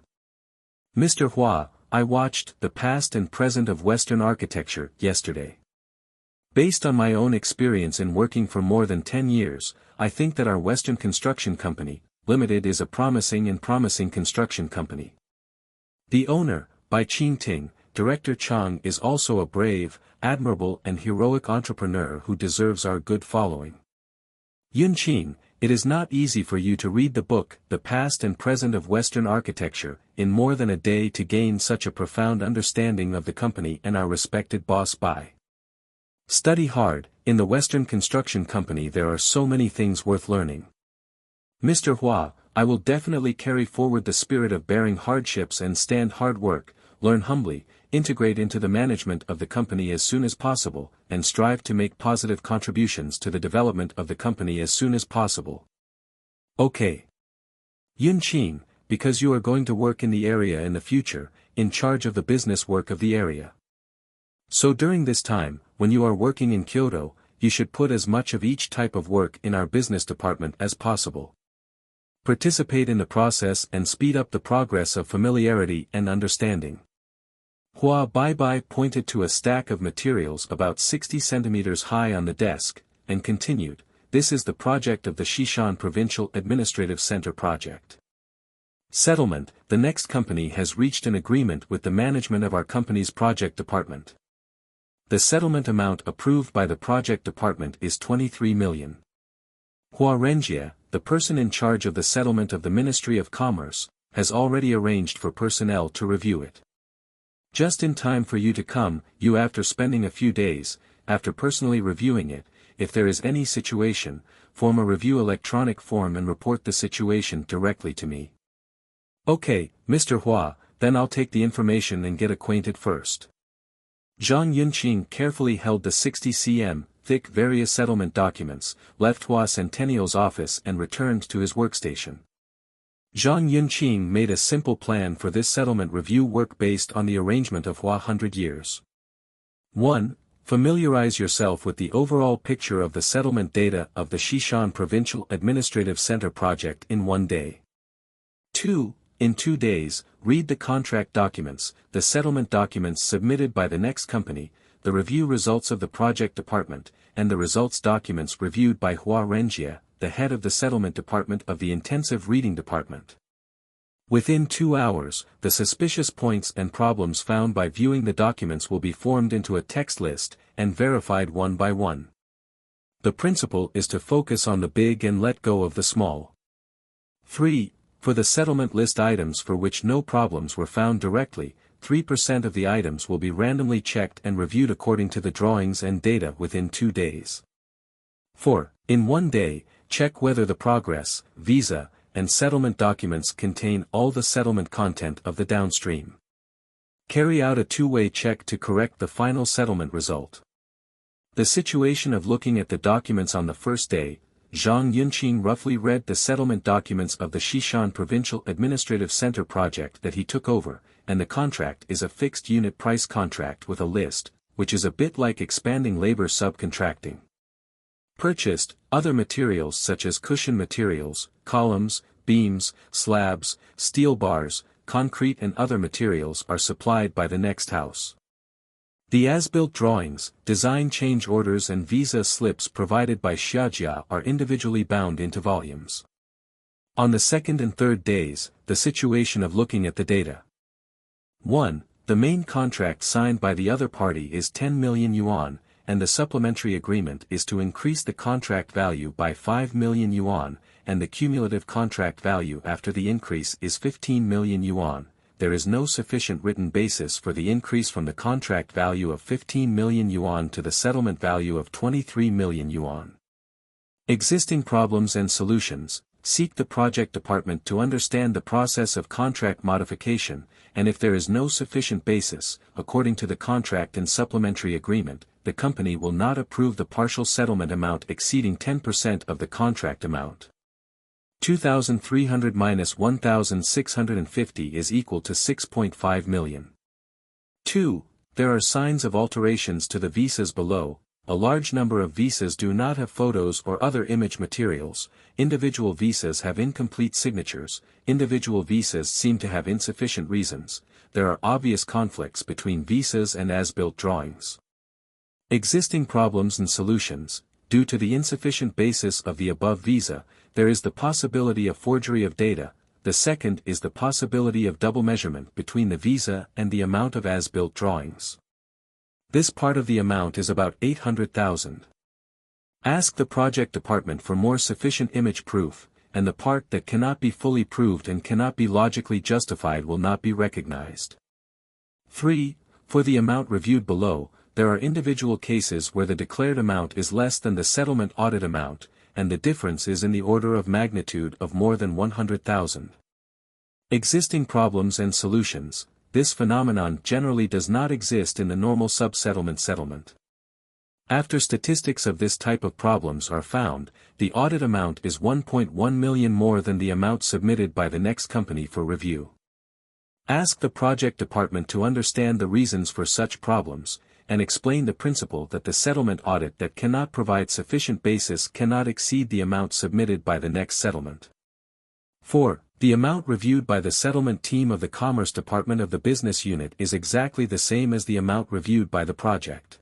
"Mr. Hua, I watched The Past and Present of Western Architecture yesterday. Based on my own experience in working for more than 10 years, I think that our Western Construction Company, Limited is a promising construction company. The owner, Bai Qingting, Director Chang is also a brave, admirable and heroic entrepreneur who deserves our good following. Yunqing, it is not easy for you to read the book The Past and Present of Western Architecture in more than a day to gain such a profound understanding of the company and our respected boss Bai. Study hard. In the Western Construction Company there are so many things worth learning. Mr. Hua, I will definitely carry forward the spirit of bearing hardships and stand hard work, learn humbly, integrate into the management of the company as soon as possible, and strive to make positive contributions to the development of the company as soon as possible." Okay. Yunqing, because you are going to work in the area in the future, in charge of the business work of the area. So during this time, when you are working in Kyoto, you should put as much of each type of work in our business department as possible. Participate in the process and speed up the progress of familiarity and understanding. Hua Baibai pointed to a stack of materials about 60 centimeters high on the desk, and continued, "This is the project of the Xishan Provincial Administrative Center project. Settlement, the next company has reached an agreement with the management of our company's project department. The settlement amount approved by the project department is 23 million. Hua Renjia, the person in charge of the settlement of the Ministry of Commerce, has already arranged for personnel to review it. Just in time for you to come, you after spending a few days, after personally reviewing it, if there is any situation, form a review electronic form and report the situation directly to me. Okay, Mr. Hua, then I'll take the information and get acquainted first. Zhang Yunqing carefully held the 60 cm thick various settlement documents, left Hua Centennial's office and returned to his workstation. Zhang Yunqing made a simple plan for this settlement review work based on the arrangement of Hua 100 years. 1. Familiarize yourself with the overall picture of the settlement data of the Xishan Provincial Administrative Center project in 1 day. 2. In 2 days, read the contract documents, the settlement documents submitted by the next company, the review results of the project department, and the results documents reviewed by Hua Renjie, the head of the settlement department of the intensive reading department. Within 2 hours, the suspicious points and problems found by viewing the documents will be formed into a text list, and verified one by one. The principle is to focus on the big and let go of the small. 3. For the settlement list items for which no problems were found directly, 3% of the items will be randomly checked and reviewed according to the drawings and data within 2 days. 4. In 1 day, check whether the progress, visa, and settlement documents contain all the settlement content of the downstream. Carry out a 2-way check to correct the final settlement result. The situation of looking at the documents on the first day, Zhang Yunqing roughly read the settlement documents of the Xishan Provincial Administrative Center project that he took over, and the contract is a fixed unit price contract with a list, which is a bit like expanding labor subcontracting. Purchased, other materials such as cushion materials, columns, beams, slabs, steel bars, concrete and other materials are supplied by the next house. The as-built drawings, design change orders and visa slips provided by Xiajia are individually bound into volumes. On the second and third days, the situation of looking at the data. 1. The main contract signed by the other party is 10 million yuan, and the supplementary agreement is to increase the contract value by 5 million yuan, and the cumulative contract value after the increase is 15 million yuan. There is no sufficient written basis for the increase from the contract value of 15 million yuan to the settlement value of 23 million yuan. Existing problems and solutions. Seek the project department to understand the process of contract modification, and if there is no sufficient basis, according to the contract and supplementary agreement, the company will not approve the partial settlement amount exceeding 10% of the contract amount. 2,300 minus 1,650 is equal to 6.5 million. 2. There are signs of alterations to the visas below. A large number of visas do not have photos or other image materials, individual visas have incomplete signatures, individual visas seem to have insufficient reasons, there are obvious conflicts between visas and as-built drawings. Existing problems and solutions. Due to the insufficient basis of the above visa, there is the possibility of forgery of data. The second is the possibility of double measurement between the visa and the amount of as-built drawings. This part of the amount is about 800,000. Ask the project department for more sufficient image proof, and the part that cannot be fully proved and cannot be logically justified will not be recognized. 3. For the amount reviewed below, there are individual cases where the declared amount is less than the settlement audit amount, and the difference is in the order of magnitude of more than 100,000. Existing problems and solutions. This phenomenon generally does not exist in the normal sub-settlement settlement. After statistics of this type of problems are found, the audit amount is 1.1 million more than the amount submitted by the next company for review. Ask the project department to understand the reasons for such problems, and explain the principle that the settlement audit that cannot provide sufficient basis cannot exceed the amount submitted by the next settlement. 4. The amount reviewed by the settlement team of the Commerce Department of the business unit is exactly the same as the amount reviewed by the project.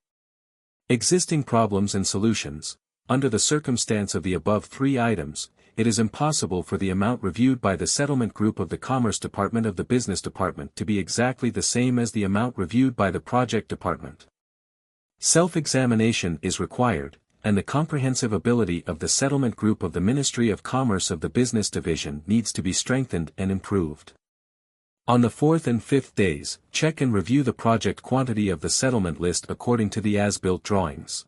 Existing problems and solutions. Under the circumstance of the above 3 items, it is impossible for the amount reviewed by the settlement group of the Commerce Department of the business department to be exactly the same as the amount reviewed by the project department. Self-examination is required, and the comprehensive ability of the settlement group of the Ministry of Commerce of the Business Division needs to be strengthened and improved. On the fourth and fifth days, check and review the project quantity of the settlement list according to the as-built drawings.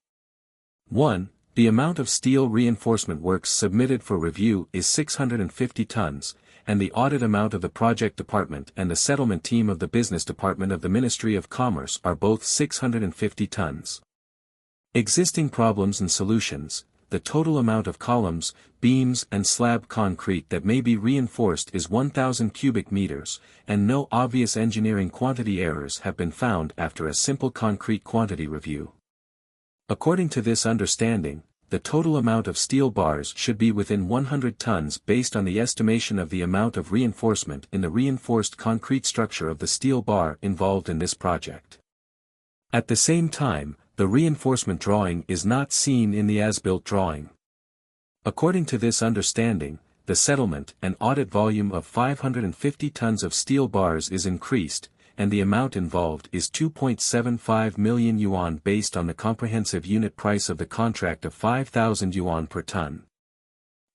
1. The amount of steel reinforcement works submitted for review is 650 tons, and the audit amount of the project department and the settlement team of the business department of the Ministry of Commerce are both 650 tons. Existing problems and solutions. The total amount of columns, beams and slab concrete that may be reinforced is 1,000 cubic meters, and no obvious engineering quantity errors have been found after a simple concrete quantity review. According to this understanding, the total amount of steel bars should be within 100 tons based on the estimation of the amount of reinforcement in the reinforced concrete structure of the steel bar involved in this project. At the same time, the reinforcement drawing is not seen in the as-built drawing. According to this understanding, the settlement and audit volume of 550 tons of steel bars is increased, and the amount involved is 2.75 million yuan based on the comprehensive unit price of the contract of 5,000 yuan per ton.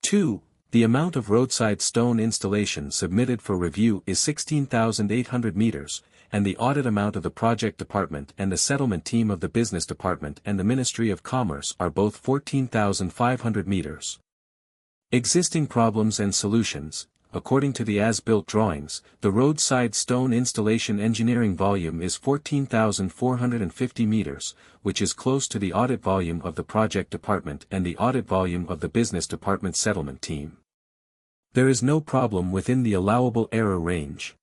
2. The amount of roadside stone installation submitted for review is 16,800 meters, and the audit amount of the project department and the settlement team of the business department and the Ministry of Commerce are both 14,500 meters. Existing problems and solutions. According to the as-built drawings, the roadside stone installation engineering volume is 14,450 meters, which is close to the audit volume of the project department and the audit volume of the business department settlement team. There is no problem within the allowable error range.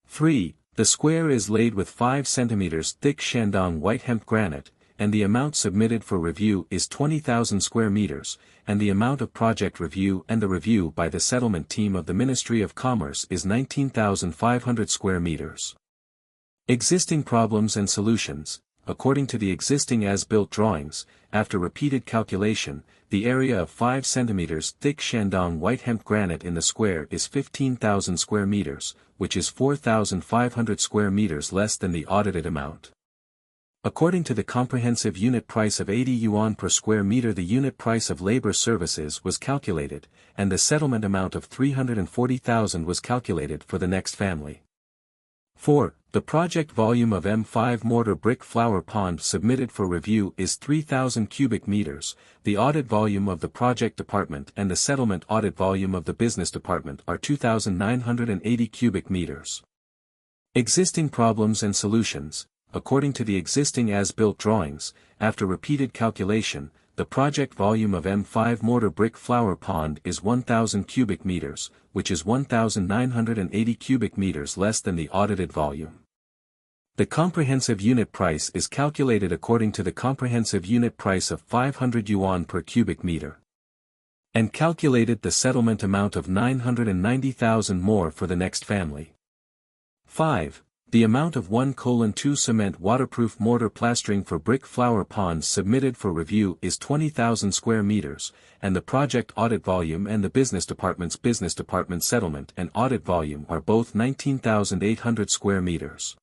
3. The square is laid with 5 cm thick Shandong white hemp granite, and the amount submitted for review is 20,000 square meters, and the amount of project review and the review by the settlement team of the Ministry of Commerce is 19,500 square meters. Existing problems and solutions. According to the existing as-built drawings, after repeated calculation, the area of 5 cm thick Shandong white hemp granite in the square is 15,000 square meters, which is 4,500 square meters less than the audited amount. According to the comprehensive unit price of 80 yuan per square meter, the unit price of labor services was calculated, and the settlement amount of 340,000 was calculated for the next family. 4. The project volume of M5 mortar brick flower pond submitted for review is 3,000 cubic meters, the audit volume of the project department and the settlement audit volume of the business department are 2,980 cubic meters. Existing problems and solutions. According to the existing as-built drawings, after repeated calculation, the project volume of M5 mortar brick flower pond is 1,000 cubic meters, which is 1,980 cubic meters less than the audited volume. The comprehensive unit price is calculated according to the comprehensive unit price of 500 yuan per cubic meter. And calculated the settlement amount of 990,000 more for the next family. 5. The amount of 1:2 cement waterproof mortar plastering for brick flower ponds submitted for review is 20,000 square meters, and the project audit volume and the business department settlement and audit volume are both 19,800 square meters.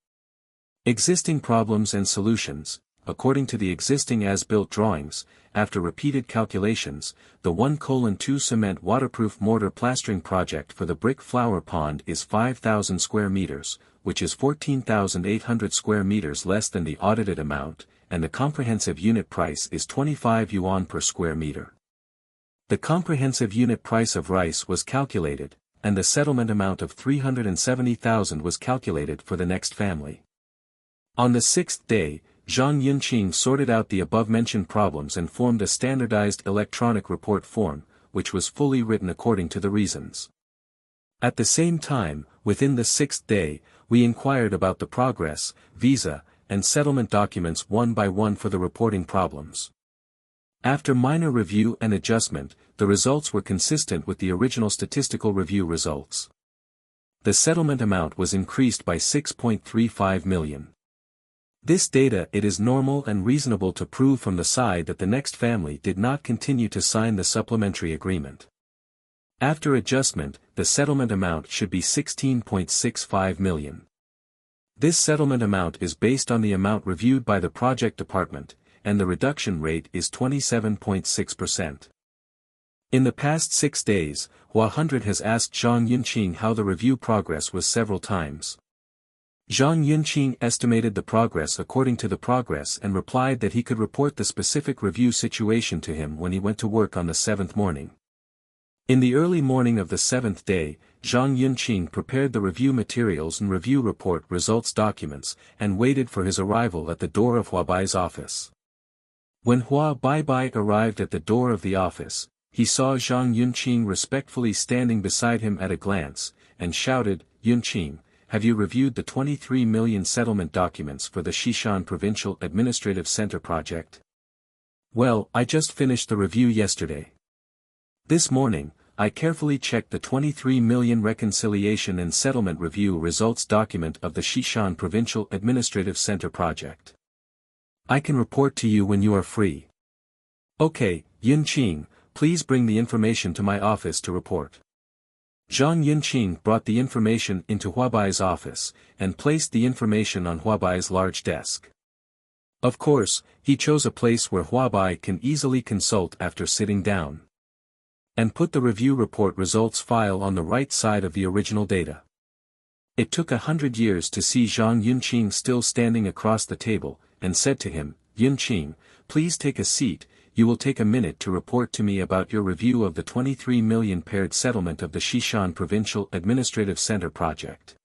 Existing problems and solutions. According to the existing as-built drawings, after repeated calculations, the 1:2 cement waterproof mortar plastering project for the brick flower pond is 5,000 square meters, which is 14,800 square meters less than the audited amount, and the comprehensive unit price is 25 yuan per square meter. The comprehensive unit price of rice was calculated, and the settlement amount of 370,000 was calculated for the next family. On the sixth day, Zhang Yunqing sorted out the above-mentioned problems and formed a standardized electronic report form, which was fully written according to the reasons. At the same time, within the sixth day, we inquired about the progress, visa, and settlement documents one by one for the reporting problems. After minor review and adjustment, the results were consistent with the original statistical review results. The settlement amount was increased by 6.35 million. This data it is normal and reasonable to prove from the side that the next family did not continue to sign the supplementary agreement. After adjustment, the settlement amount should be 16.65 million. This settlement amount is based on the amount reviewed by the project department, and the reduction rate is 27.6%. In the past 6 days, Hua Hundred has asked Zhang Yunqing how the review progress was several times. Zhang Yunqing estimated the progress according to the progress and replied that he could report the specific review situation to him when he went to work on the 7th morning. In the early morning of the 7th day, Zhang Yunqing prepared the review materials and review report results documents, and waited for his arrival at the door of Hua Bai's office. When Hua Bai arrived at the door of the office, he saw Zhang Yunqing respectfully standing beside him at a glance, and shouted, "Yunqing, have you reviewed the 23 million settlement documents for the Xishan Provincial Administrative Center project?" "Well, I just finished the review yesterday. This morning, I carefully checked the 23 million reconciliation and settlement review results document of the Xishan Provincial Administrative Center project. I can report to you when you are free." "Okay, Yunqing, please bring the information to my office to report." Zhang Yunqing brought the information into Hua Bai's office, and placed the information on Hua Bai's large desk. Of course, he chose a place where Hua Bai can easily consult after sitting down. And put the review report results file on the right side of the original data. It took 100 years to see Zhang Yunqing still standing across the table, and said to him, "Yunqing, please take a seat. You will take a minute to report to me about your review of the 23 million paired settlement of the Xishan Provincial Administrative Center project."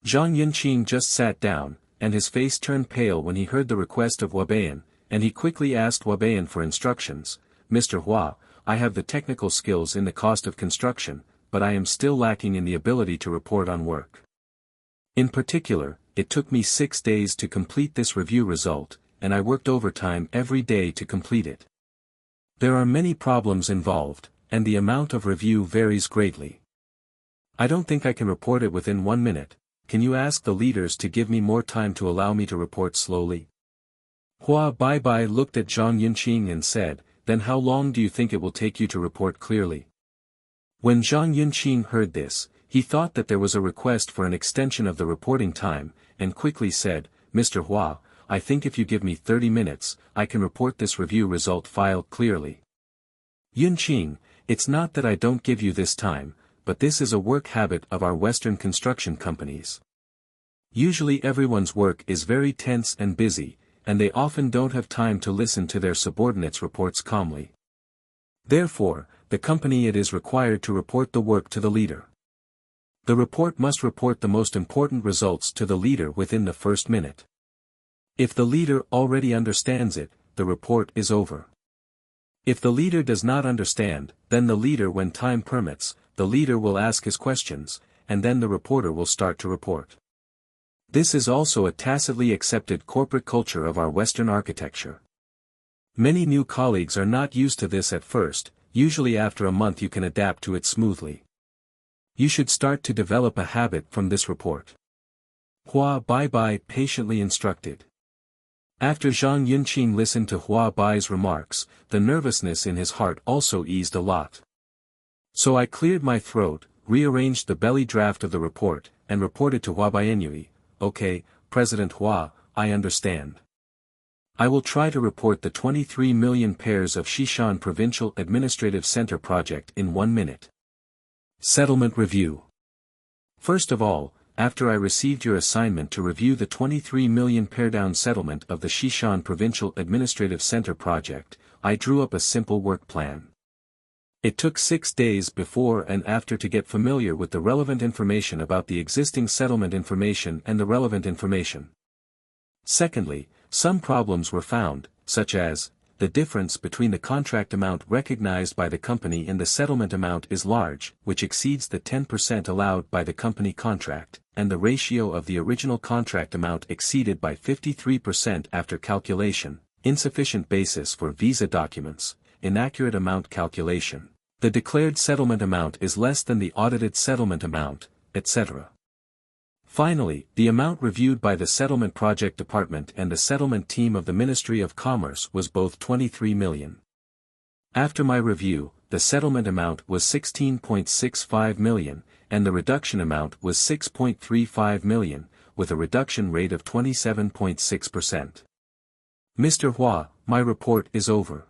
Zhang Yunqing just sat down, and his face turned pale when he heard the request of Huabayan, and he quickly asked Huabayan for instructions. "Mr. Hua, I have the technical skills in the cost of construction, but I am still lacking in the ability to report on work. In particular, it took me 6 days to complete this review result, and I worked overtime every day to complete it. There are many problems involved, and the amount of review varies greatly. I don't think I can report it within 1 minute. Can you ask the leaders to give me more time to allow me to report slowly?" Hua Bai looked at Zhang Yunqing and said, "Then how long do you think it will take you to report clearly?" When Zhang Yunqing heard this, he thought that there was a request for an extension of the reporting time, and quickly said, "Mr. Hua, I think if you give me 30 minutes, I can report this review result file clearly." "Yunqing, it's not that I don't give you this time, but this is a work habit of our Western construction companies. Usually everyone's work is very tense and busy, and they often don't have time to listen to their subordinates' reports calmly. Therefore, the company it is required to report the work to the leader. The report must report the most important results to the leader within the first minute. If the leader already understands it, the report is over. If the leader does not understand, then the leader, when time permits, the leader will ask his questions, and then the reporter will start to report. This is also a tacitly accepted corporate culture of our Western architecture. Many new colleagues are not used to this at first, usually after a month you can adapt to it smoothly. You should start to develop a habit from this report." Hua Bai patiently instructed. After Zhang Yunqing listened to Hua Bai's remarks, the nervousness in his heart also eased a lot. "So I cleared my throat, rearranged the belly draft of the report, and reported to Hua Baiyanui, "Okay, President Hua, I understand. I will try to report the 23 million pairs of Xishan Provincial Administrative Center project in 1 minute. Settlement Review. First of all, after I received your assignment to review the 23 million pair-down settlement of the Xishan Provincial Administrative Center project, I drew up a simple work plan. It took 6 days before and after to get familiar with the relevant information about the existing settlement information and the relevant information. Secondly, some problems were found, such as, the difference between the contract amount recognized by the company and the settlement amount is large, which exceeds the 10% allowed by the company contract, and the ratio of the original contract amount exceeded by 53% after calculation, insufficient basis for visa documents, inaccurate amount calculation, the declared settlement amount is less than the audited settlement amount, etc. Finally, the amount reviewed by the Settlement Project Department and the settlement team of the Ministry of Commerce was both 23 million. After my review, the settlement amount was 16.65 million, and the reduction amount was 6.35 million, with a reduction rate of 27.6%. Mr. Hua, my report is over.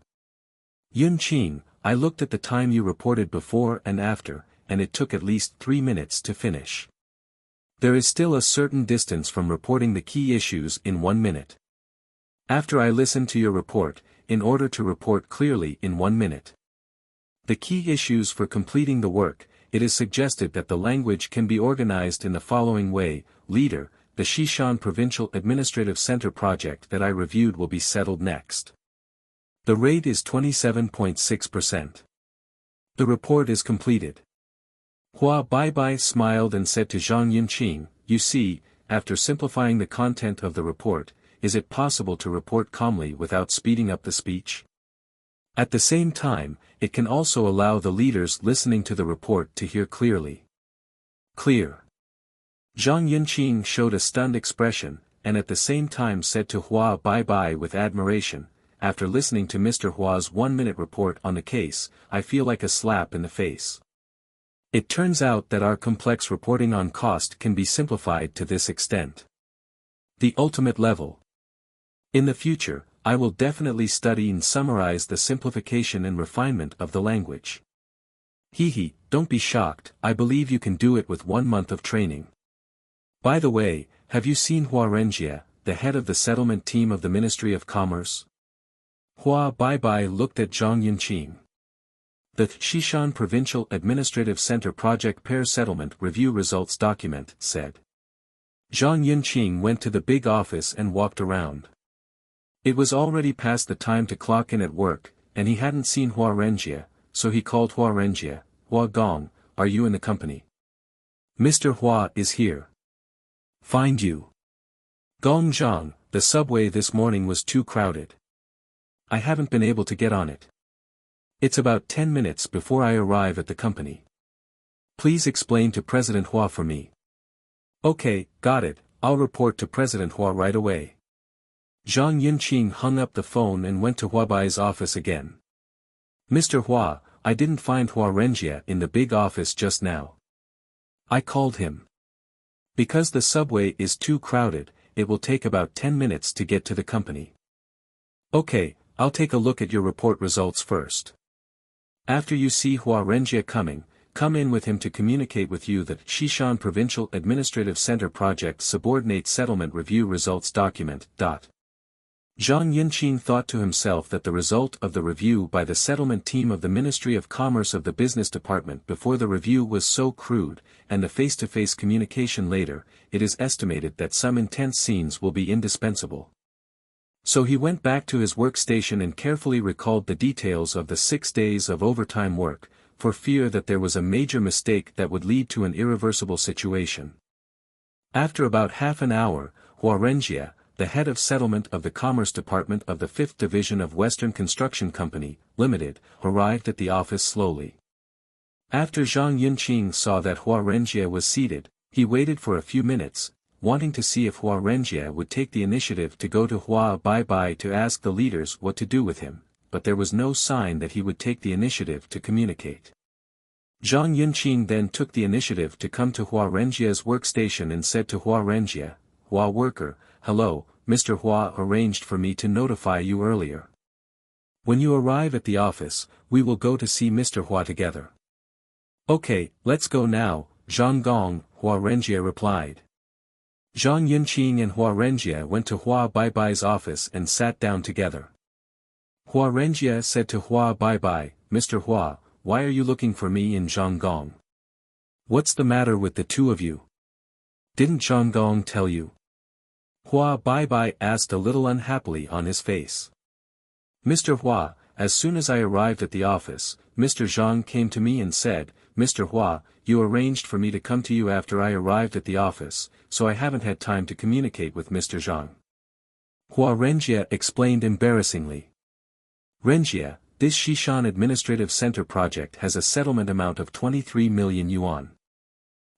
Yunqing, I looked at the time you reported before and after, and it took at least 3 minutes to finish. There is still a certain distance from reporting the key issues in 1 minute. After I listened to your report, in order to report clearly in 1 minute. The key issues for completing the work, it is suggested that the language can be organized in the following way. Leader, the Shishan Provincial Administrative Center project that I reviewed will be settled next. The rate is 27.6%. The report is completed. Hua Baibai smiled and said to Zhang Yunqing, you see, after simplifying the content of the report, is it possible to report calmly without speeding up the speech? At the same time, it can also allow the leaders listening to the report to hear clearly. Clear. Zhang Yunqing showed a stunned expression, and at the same time said to Hua Baibai with admiration, after listening to Mr. Hua's 1-minute report on the case, I feel like a slap in the face. It turns out that our complex reporting on cost can be simplified to this extent. The ultimate level. In the future, I will definitely study and summarize the simplification and refinement of the language. Hehe, don't be shocked, I believe you can do it with 1 month of training. By the way, have you seen Hua Renjie, the head of the settlement team of the Ministry of Commerce? Hua Baibai looked at Zhang Yunqing. The Shishan Provincial Administrative Center Project Pair Settlement Review Results Document, said. Zhang Yunqing went to the big office and walked around. It was already past the time to clock in at work, and he hadn't seen Hua Renjie, so he called Hua Renjie. Hua Gong, are you in the company? Mr. Hua is here. Find you. Gong Zhang, the subway this morning was too crowded. I haven't been able to get on it. It's about 10 minutes before I arrive at the company. Please explain to President Hua for me. Okay, got it, I'll report to President Hua right away. Zhang Yunqing hung up the phone and went to Huabai's office again. Mr. Hua, I didn't find Hua Renjie in the big office just now. I called him. Because the subway is too crowded, it will take about 10 minutes to get to the company. Okay, I'll take a look at your report results first. After you see Hua Renjie coming, come in with him to communicate with you the Shishan Provincial Administrative Center Project Subordinate Settlement Review Results Document. Zhang Yunqing thought to himself that the result of the review by the settlement team of the Ministry of Commerce of the Business Department before the review was so crude, and the face-to-face communication later, it is estimated that some intense scenes will be indispensable. So he went back to his workstation and carefully recalled the details of the 6 days of overtime work, for fear that there was a major mistake that would lead to an irreversible situation. After about half an hour, Hua Renjie, the head of settlement of the Commerce Department of the 5th Division of Western Construction Company, Limited, arrived at the office slowly. After Zhang Yunqing saw that Hua Renjie was seated, he waited for a few minutes, wanting to see if Hua Renjie would take the initiative to go to Hua Baibai to ask the leaders what to do with him, but there was no sign that he would take the initiative to communicate. Zhang Yunqing then took the initiative to come to Hua Renjie's workstation and said to Hua Renjie, Hua worker, hello, Mr. Hua arranged for me to notify you earlier. When you arrive at the office, we will go to see Mr. Hua together. Okay, let's go now, Zhang Gong, Hua Renjie replied. Zhang Yunqing and Hua Renjie went to Hua Baibai's office and sat down together. Hua Renjie said to Hua Baibai, Mr. Hua, why are you looking for me in Zhang Gong? What's the matter with the two of you? Didn't Zhang Gong tell you? Hua Baibai asked a little unhappily on his face. Mr. Hua, as soon as I arrived at the office, Mr. Zhang came to me and said, Mr. Hua, you arranged for me to come to you after I arrived at the office, so I haven't had time to communicate with Mr. Zhang. Hua Renjie explained embarrassingly. Renjie, this Shishan Administrative Center project has a settlement amount of 23 million yuan.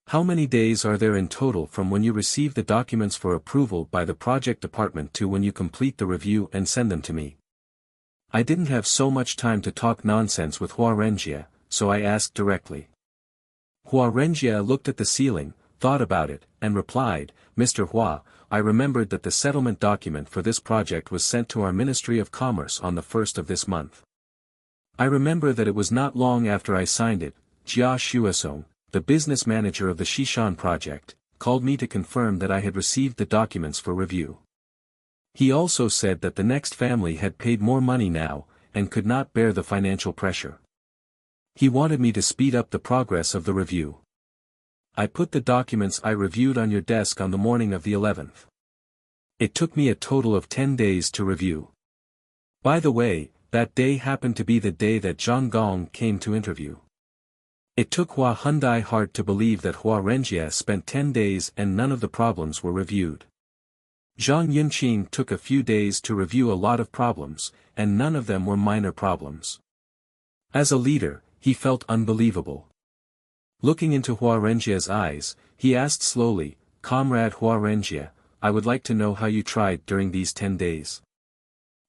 How many days are there in total from when you receive the documents for approval by the project department to when you complete the review and send them to me? I didn't have so much time to talk nonsense with Hua Renjie, so I asked directly. Hua Renjie looked at the ceiling, thought about it, and replied, Mr. Hua, I remembered that the settlement document for this project was sent to our Ministry of Commerce on the 1st of this month. I remember that it was not long after I signed it, Jia Shuasong, the business manager of the Shishan project, called me to confirm that I had received the documents for review. He also said that the next family had paid more money now, and could not bear the financial pressure. He wanted me to speed up the progress of the review. I put the documents I reviewed on your desk on the morning of the 11th. It took me a total of 10 days to review. By the way, that day happened to be the day that Zhang Gong came to interview. It took Hua Hyundai hard to believe that Hua Renjie spent 10 days and none of the problems were reviewed. Zhang Yunqing took a few days to review a lot of problems, and none of them were minor problems. As a leader, he felt unbelievable. Looking into Hua Renjie's eyes, he asked slowly, "Comrade Hua Renjie, I would like to know how you tried during these 10 days.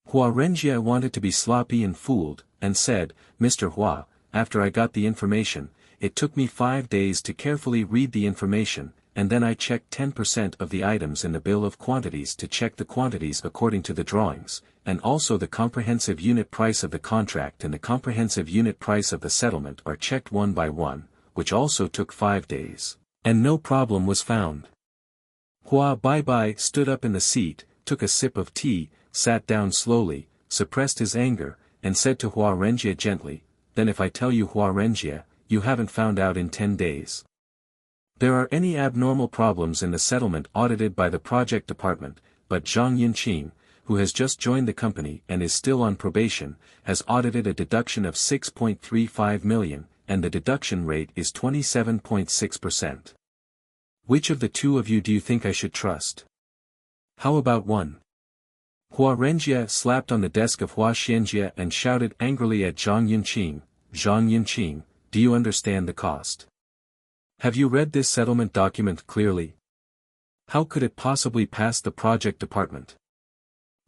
Hua Renjie wanted to be sloppy and fooled, and said, "Mr. Hua, after I got the information, it took me 5 days to carefully read the information, and then I checked 10% of the items in the bill of quantities to check the quantities according to the drawings, and also the comprehensive unit price of the contract and the comprehensive unit price of the settlement are checked one by one, which also took 5 days, and no problem was found." Hua Baibai stood up in the seat, took a sip of tea, sat down slowly, suppressed his anger, and said to Hua Renjie gently, "Then if I tell you Hua Renjie, you haven't found out in 10 days. There are any abnormal problems in the settlement audited by the project department, but Zhang Yunqing, who has just joined the company and is still on probation, has audited a deduction of 6.35 million, and the deduction rate is 27.6%. Which of the two of you do you think I should trust? How about one?" Hua Renjie slapped on the desk of Hua Xianjie and shouted angrily at Zhang Yunqing, "Zhang Yunqing, do you understand the cost? Have you read this settlement document clearly? How could it possibly pass the project department?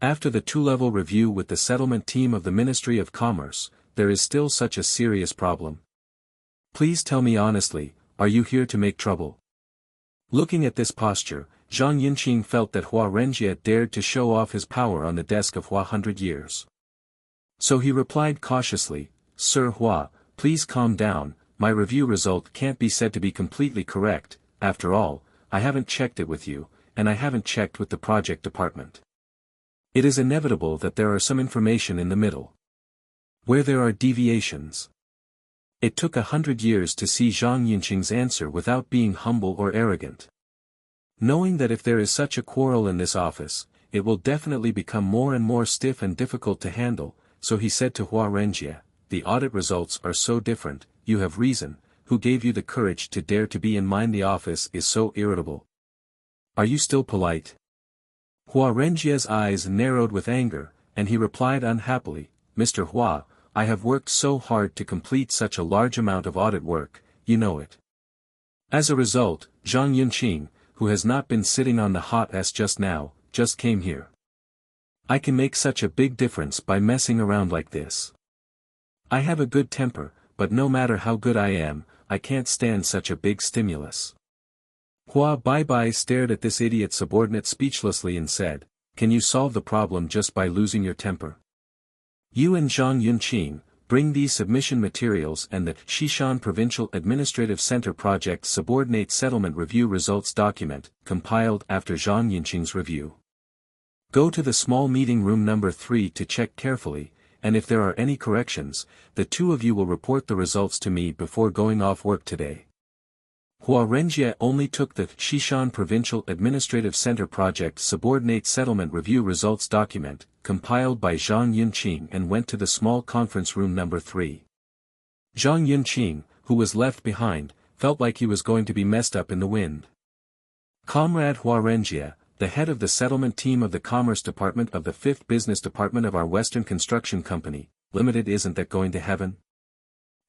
After the 2-level review with the settlement team of the Ministry of Commerce, there is still such a serious problem. Please tell me honestly, are you here to make trouble?" Looking at this posture, Zhang Yunqing felt that Hua Renjie dared to show off his power on the desk of Hua 100 years. So he replied cautiously, "Sir Hua, please calm down, my review result can't be said to be completely correct, after all, I haven't checked it with you, and I haven't checked with the project department. It is inevitable that there are some information in the middle, where there are deviations." It took 100 years to see Zhang Yunqing's answer without being humble or arrogant. Knowing that if there is such a quarrel in this office, it will definitely become more and more stiff and difficult to handle, so he said to Hua Renjie, "The audit results are so different, you have reason, who gave you the courage to dare to be in mine? The office is so irritable. Are you still polite?" Hua Renjie's eyes narrowed with anger, and he replied unhappily, "Mr. Hua, I have worked so hard to complete such a large amount of audit work, you know it. As a result, Zhang Yunqing, who has not been sitting on the hot ass just now, just came here. I can make such a big difference by messing around like this. I have a good temper, but no matter how good I am, I can't stand such a big stimulus." Hua Baibai stared at this idiot subordinate speechlessly and said, "Can you solve the problem just by losing your temper? You and Zhang Yunqing, bring these submission materials and the Shishan Provincial Administrative Center Project Subordinate Settlement Review Results document, compiled after Zhang Yunqing's review. Go to the small meeting room number 3 to check carefully, and if there are any corrections, the two of you will report the results to me before going off work today." Hua Renjie only took the Shishan Provincial Administrative Center Project Subordinate Settlement Review Results document, compiled by Zhang Yunqing, and went to the small conference room number 3. Zhang Yunqing, who was left behind, felt like he was going to be messed up in the wind. "Comrade Hua Renjie, the head of the settlement team of the Commerce Department of the 5th Business Department of our Western Construction Company, Limited, isn't that going to heaven?"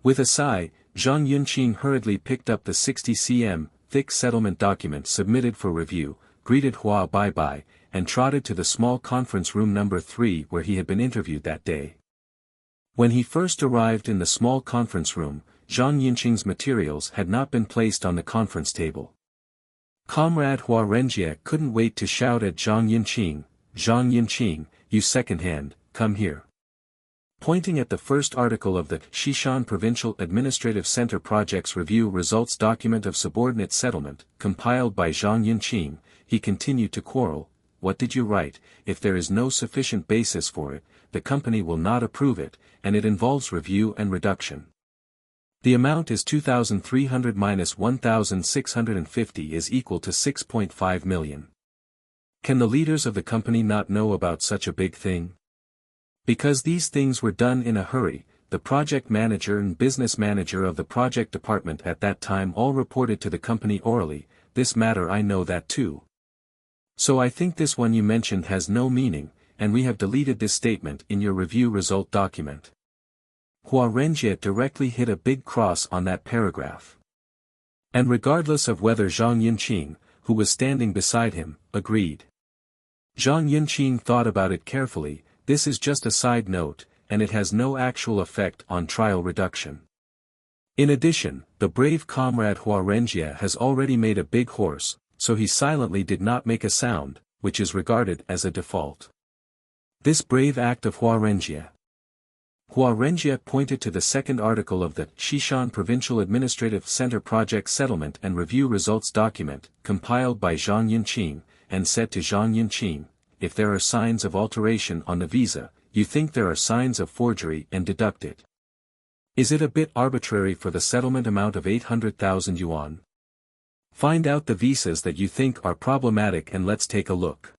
With a sigh, Zhang Yunqing hurriedly picked up the 60 cm thick settlement document submitted for review, greeted Hua Baibai, and trotted to the small conference room number 3 where he had been interviewed that day. When he first arrived in the small conference room, Zhang Yunqing's materials had not been placed on the conference table. Comrade Hua Renjie couldn't wait to shout at Zhang Yunqing, "Zhang Yunqing, you second-hand, come here. Pointing at the first article of the Shishan Provincial Administrative Center Projects Review Results Document of Subordinate Settlement, compiled by Zhang Yunqing, he continued to quarrel. What did you write? If there is no sufficient basis for it, the company will not approve it, and it involves review and reduction. The amount is 2,300 minus 1,650 is equal to 6.5 million. Can the leaders of the company not know about such a big thing? Because these things were done in a hurry, the project manager and business manager of the project department at that time all reported to the company orally. This matter I know that too. So I think this one you mentioned has no meaning, and we have deleted this statement in your review result document. Hua Renjie directly hit a big cross on that paragraph. And regardless of whether Zhang Yunqing, who was standing beside him, agreed. Zhang Yunqing thought about it carefully. This is just a side note, and it has no actual effect on trial reduction. In addition, the brave comrade Hua Renjie has already made a big horse, so he silently did not make a sound, which is regarded as a default. This brave act of Hua Renjie. Hua Renjie pointed to the second article of the Shishan Provincial Administrative Center Project Settlement and Review Results Document, compiled by Zhang Yunqing, and said to Zhang Yunqing, if there are signs of alteration on the visa, you think there are signs of forgery and deduct it. Is it a bit arbitrary for the settlement amount of 800,000 yuan? Find out the visas that you think are problematic and let's take a look.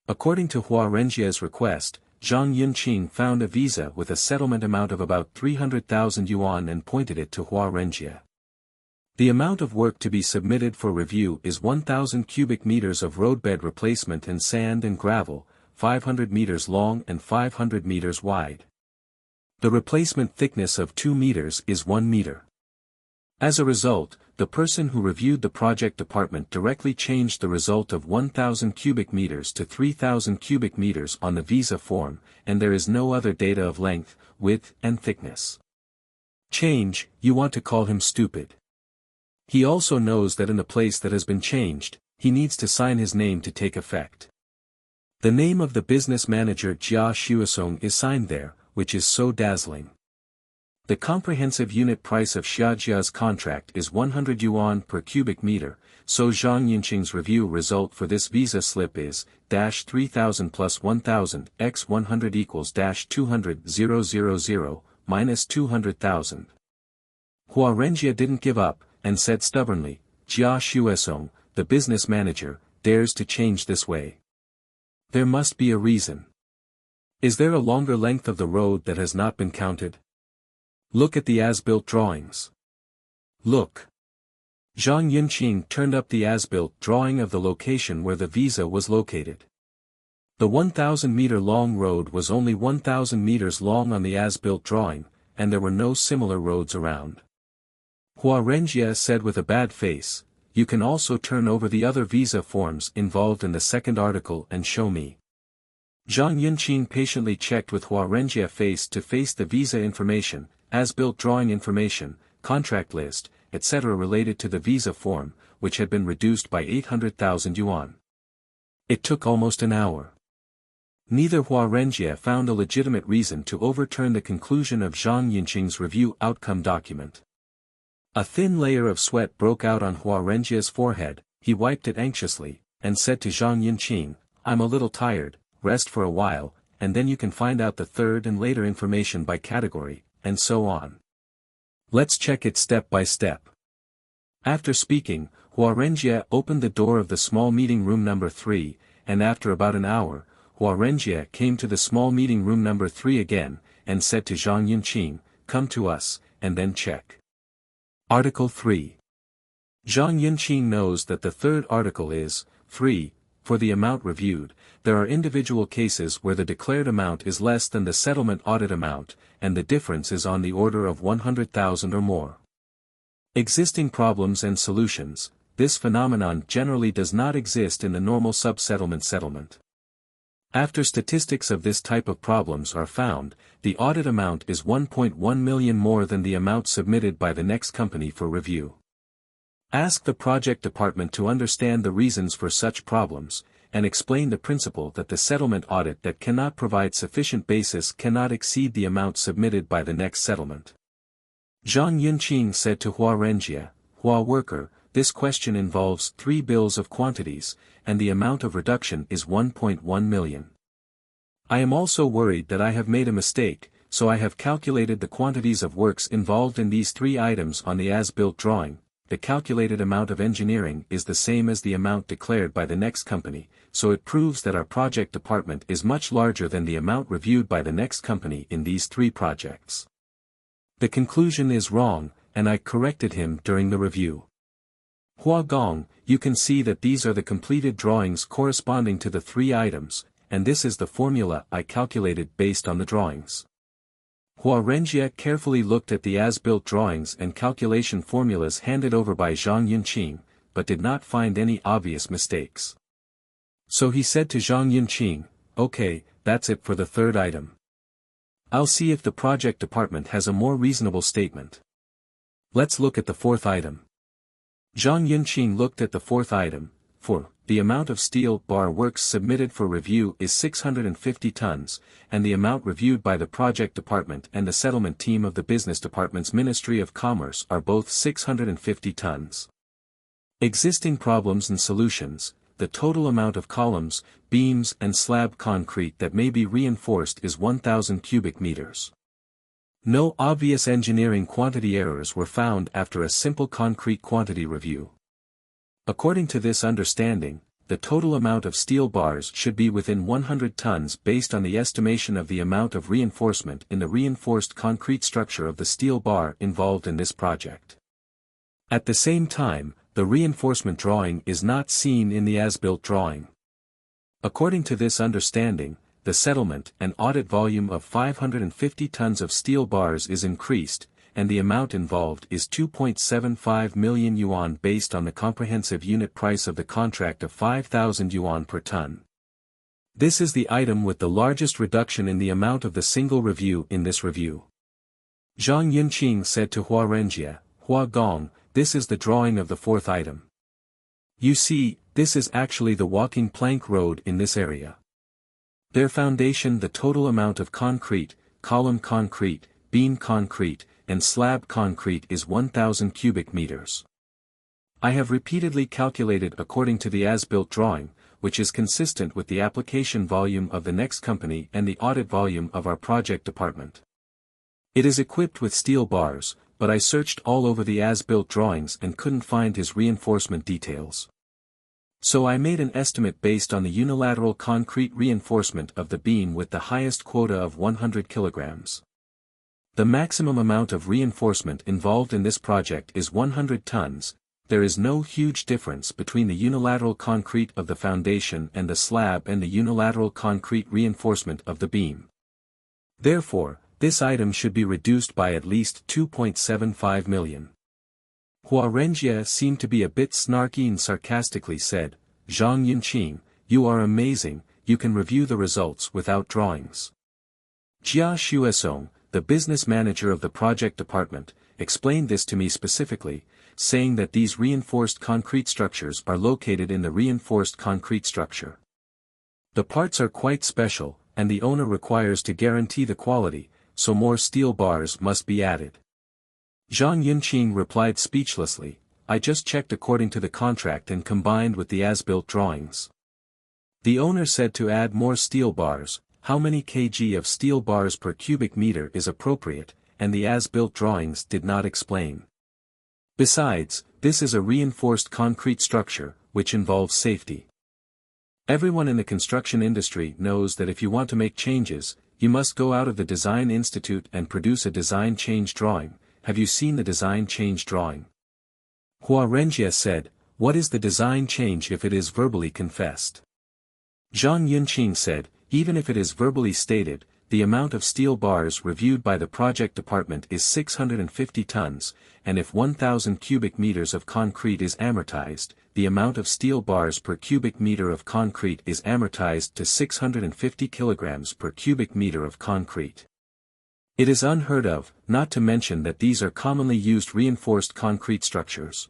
According to Hua Renjie's request, Zhang Yunqing found a visa with a settlement amount of about 300,000 yuan and pointed it to Hua Renjie. The amount of work to be submitted for review is 1,000 cubic meters of roadbed replacement and sand and gravel, 500 meters long and 500 meters wide. The replacement thickness of 2 meters is 1 meter. As a result, the person who reviewed the project department directly changed the result of 1,000 cubic meters to 3,000 cubic meters on the visa form, and there is no other data of length, width, and thickness. Change, you want to call him stupid. He also knows that in the place that has been changed, he needs to sign his name to take effect. The name of the business manager Jia Xuesong is signed there, which is so dazzling. The comprehensive unit price of Xiajia's contract is 100 yuan per cubic meter, so Zhang Yunqing's review result for this visa slip is, 3,000 plus 1,000 x 100 equals 200,000 minus 200,000. Hua Renjie didn't give up, and said stubbornly, Jia Xuesong, the business manager, dares to change this way. There must be a reason. Is there a longer length of the road that has not been counted? Look at the as-built drawings. Look. Zhang Yunqing turned up the as-built drawing of the location where the visa was located. The 1,000-meter long road was only 1,000 meters long on the as-built drawing, and there were no similar roads around. Hua Renjie said with a bad face, you can also turn over the other visa forms involved in the second article and show me. Zhang Yunqing patiently checked with Hua Renjie face to face the visa information, as-built drawing information, contract list, etc. related to the visa form, which had been reduced by 800,000 yuan. It took almost an hour. Neither Hua Renjie found a legitimate reason to overturn the conclusion of Zhang Yunqing's review outcome document. A thin layer of sweat broke out on Hua Renjie's forehead, he wiped it anxiously, and said to Zhang Yunqing, I'm a little tired, rest for a while, and then you can find out the third and later information by category, and so on. Let's check it step by step. After speaking, Hua Renjie opened the door of the small meeting room number 3, and after about an hour, Hua Renjie came to the small meeting room number 3 again, and said to Zhang Yunqing, come to us, and then check. Article 3. Zhang Yunqing knows that the third article is, free, for the amount reviewed. There are individual cases where the declared amount is less than the settlement audit amount, and the difference is on the order of 100,000 or more. Existing problems and solutions. This phenomenon generally does not exist in the normal sub-settlement settlement. After statistics of this type of problems are found, the audit amount is 1.1 million more than the amount submitted by the next company for review. Ask the project department to understand the reasons for such problems, and explain the principle that the settlement audit that cannot provide sufficient basis cannot exceed the amount submitted by the next settlement. Zhang Yunqing said to Hua Renjie, "Hua worker, this question involves 3 bills of quantities, and the amount of reduction is 1.1 million. I am also worried that I have made a mistake, so I have calculated the quantities of works involved in these 3 items on the as-built drawing. The calculated amount of engineering is the same as the amount declared by the next company, so it proves that our project department is much larger than the amount reviewed by the next company in these 3 projects. The conclusion is wrong, and I corrected him during the review. Hua Gong, you can see that these are the completed drawings corresponding to the 3 items, and this is the formula I calculated based on the drawings." Hua Renjie carefully looked at the as-built drawings and calculation formulas handed over by Zhang Yunqing, but did not find any obvious mistakes. So he said to Zhang Yunqing, "Okay, that's it for the 3rd item. I'll see if the project department has a more reasonable statement. Let's look at the 4th item." Zhang Yunqing looked at the 4th item. For the amount of steel bar works submitted for review is 650 tons, and the amount reviewed by the project department and the settlement team of the business department's Ministry of Commerce are both 650 tons. Existing problems and solutions: the total amount of columns, beams and slab concrete that may be reinforced is 1,000 cubic meters. No obvious engineering quantity errors were found after a simple concrete quantity review. According to this understanding, the total amount of steel bars should be within 100 tons based on the estimation of the amount of reinforcement in the reinforced concrete structure of the steel bar involved in this project. At the same time, the reinforcement drawing is not seen in the as-built drawing. According to this understanding, the settlement and audit volume of 550 tons of steel bars is increased, and the amount involved is 2.75 million yuan based on the comprehensive unit price of the contract of 5,000 yuan per ton. This is the item with the largest reduction in the amount of the single review in this review. Zhang Yunqing said to Hua Renjie, "Hua Gong, this is the drawing of the 4th item. You see, this is actually the walking plank road in this area. Their foundation, the total amount of concrete, column concrete, beam concrete, and slab concrete is 1,000 cubic meters. I have repeatedly calculated according to the as-built drawing, which is consistent with the application volume of the next company and the audit volume of our project department. It is equipped with steel bars, but I searched all over the as-built drawings and couldn't find his reinforcement details. So I made an estimate based on the unilateral concrete reinforcement of the beam with the highest quota of 100 kilograms. The maximum amount of reinforcement involved in this project is 100 tons. There is no huge difference between the unilateral concrete of the foundation and the slab and the unilateral concrete reinforcement of the beam. Therefore, this item should be reduced by at least 2.75 million. Hua Renjie seemed to be a bit snarky and sarcastically said, "Zhang Yunqing, you are amazing, you can review the results without drawings." Jia Xuesong, the business manager of the project department, explained this to me specifically, saying that these reinforced concrete structures are located in the reinforced concrete structure. The parts are quite special, and the owner requires to guarantee the quality, so more steel bars must be added. Zhang Yunqing replied speechlessly, "I just checked according to the contract and combined with the as-built drawings." The owner said to add more steel bars. How many kg of steel bars per cubic meter is appropriate, and the as-built drawings did not explain. Besides, this is a reinforced concrete structure, which involves safety. Everyone in the construction industry knows that if you want to make changes, you must go out of the design institute and produce a design change drawing. Have you seen the design change drawing? Hua Renjie said, "What is the design change if it is verbally confessed?" Zhang Yunqing said, "Even if it is verbally stated, the amount of steel bars reviewed by the project department is 650 tons, and if 1,000 cubic meters of concrete is amortized, the amount of steel bars per cubic meter of concrete is amortized to 650 kilograms per cubic meter of concrete. It is unheard of, not to mention that these are commonly used reinforced concrete structures.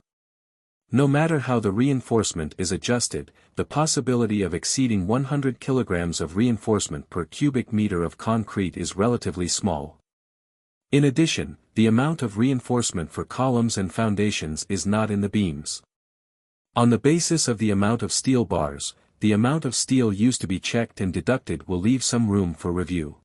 No matter how the reinforcement is adjusted, the possibility of exceeding 100 kilograms of reinforcement per cubic meter of concrete is relatively small. In addition, the amount of reinforcement for columns and foundations is not in the beams. On the basis of the amount of steel bars, the amount of steel used to be checked and deducted will leave some room for review.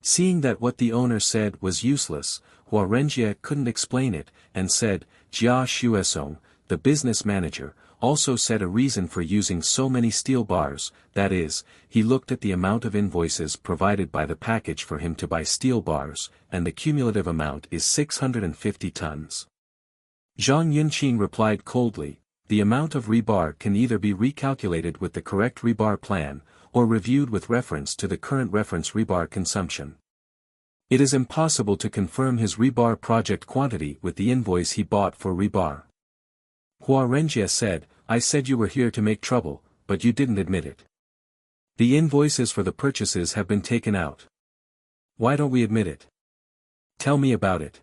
Seeing that what the owner said was useless, Hua Renjie couldn't explain it, and said, Jia Shuesong, the business manager, also said a reason for using so many steel bars, that is, he looked at the amount of invoices provided by the package for him to buy steel bars, and the cumulative amount is 650 tons. Zhang Yunqing replied coldly, the amount of rebar can either be recalculated with the correct rebar plan, or reviewed with reference to the current reference rebar consumption. It is impossible to confirm his rebar project quantity with the invoice he bought for rebar. Hua Renjie said, I said you were here to make trouble, but you didn't admit it. The invoices for the purchases have been taken out. Why don't we admit it? Tell me about it.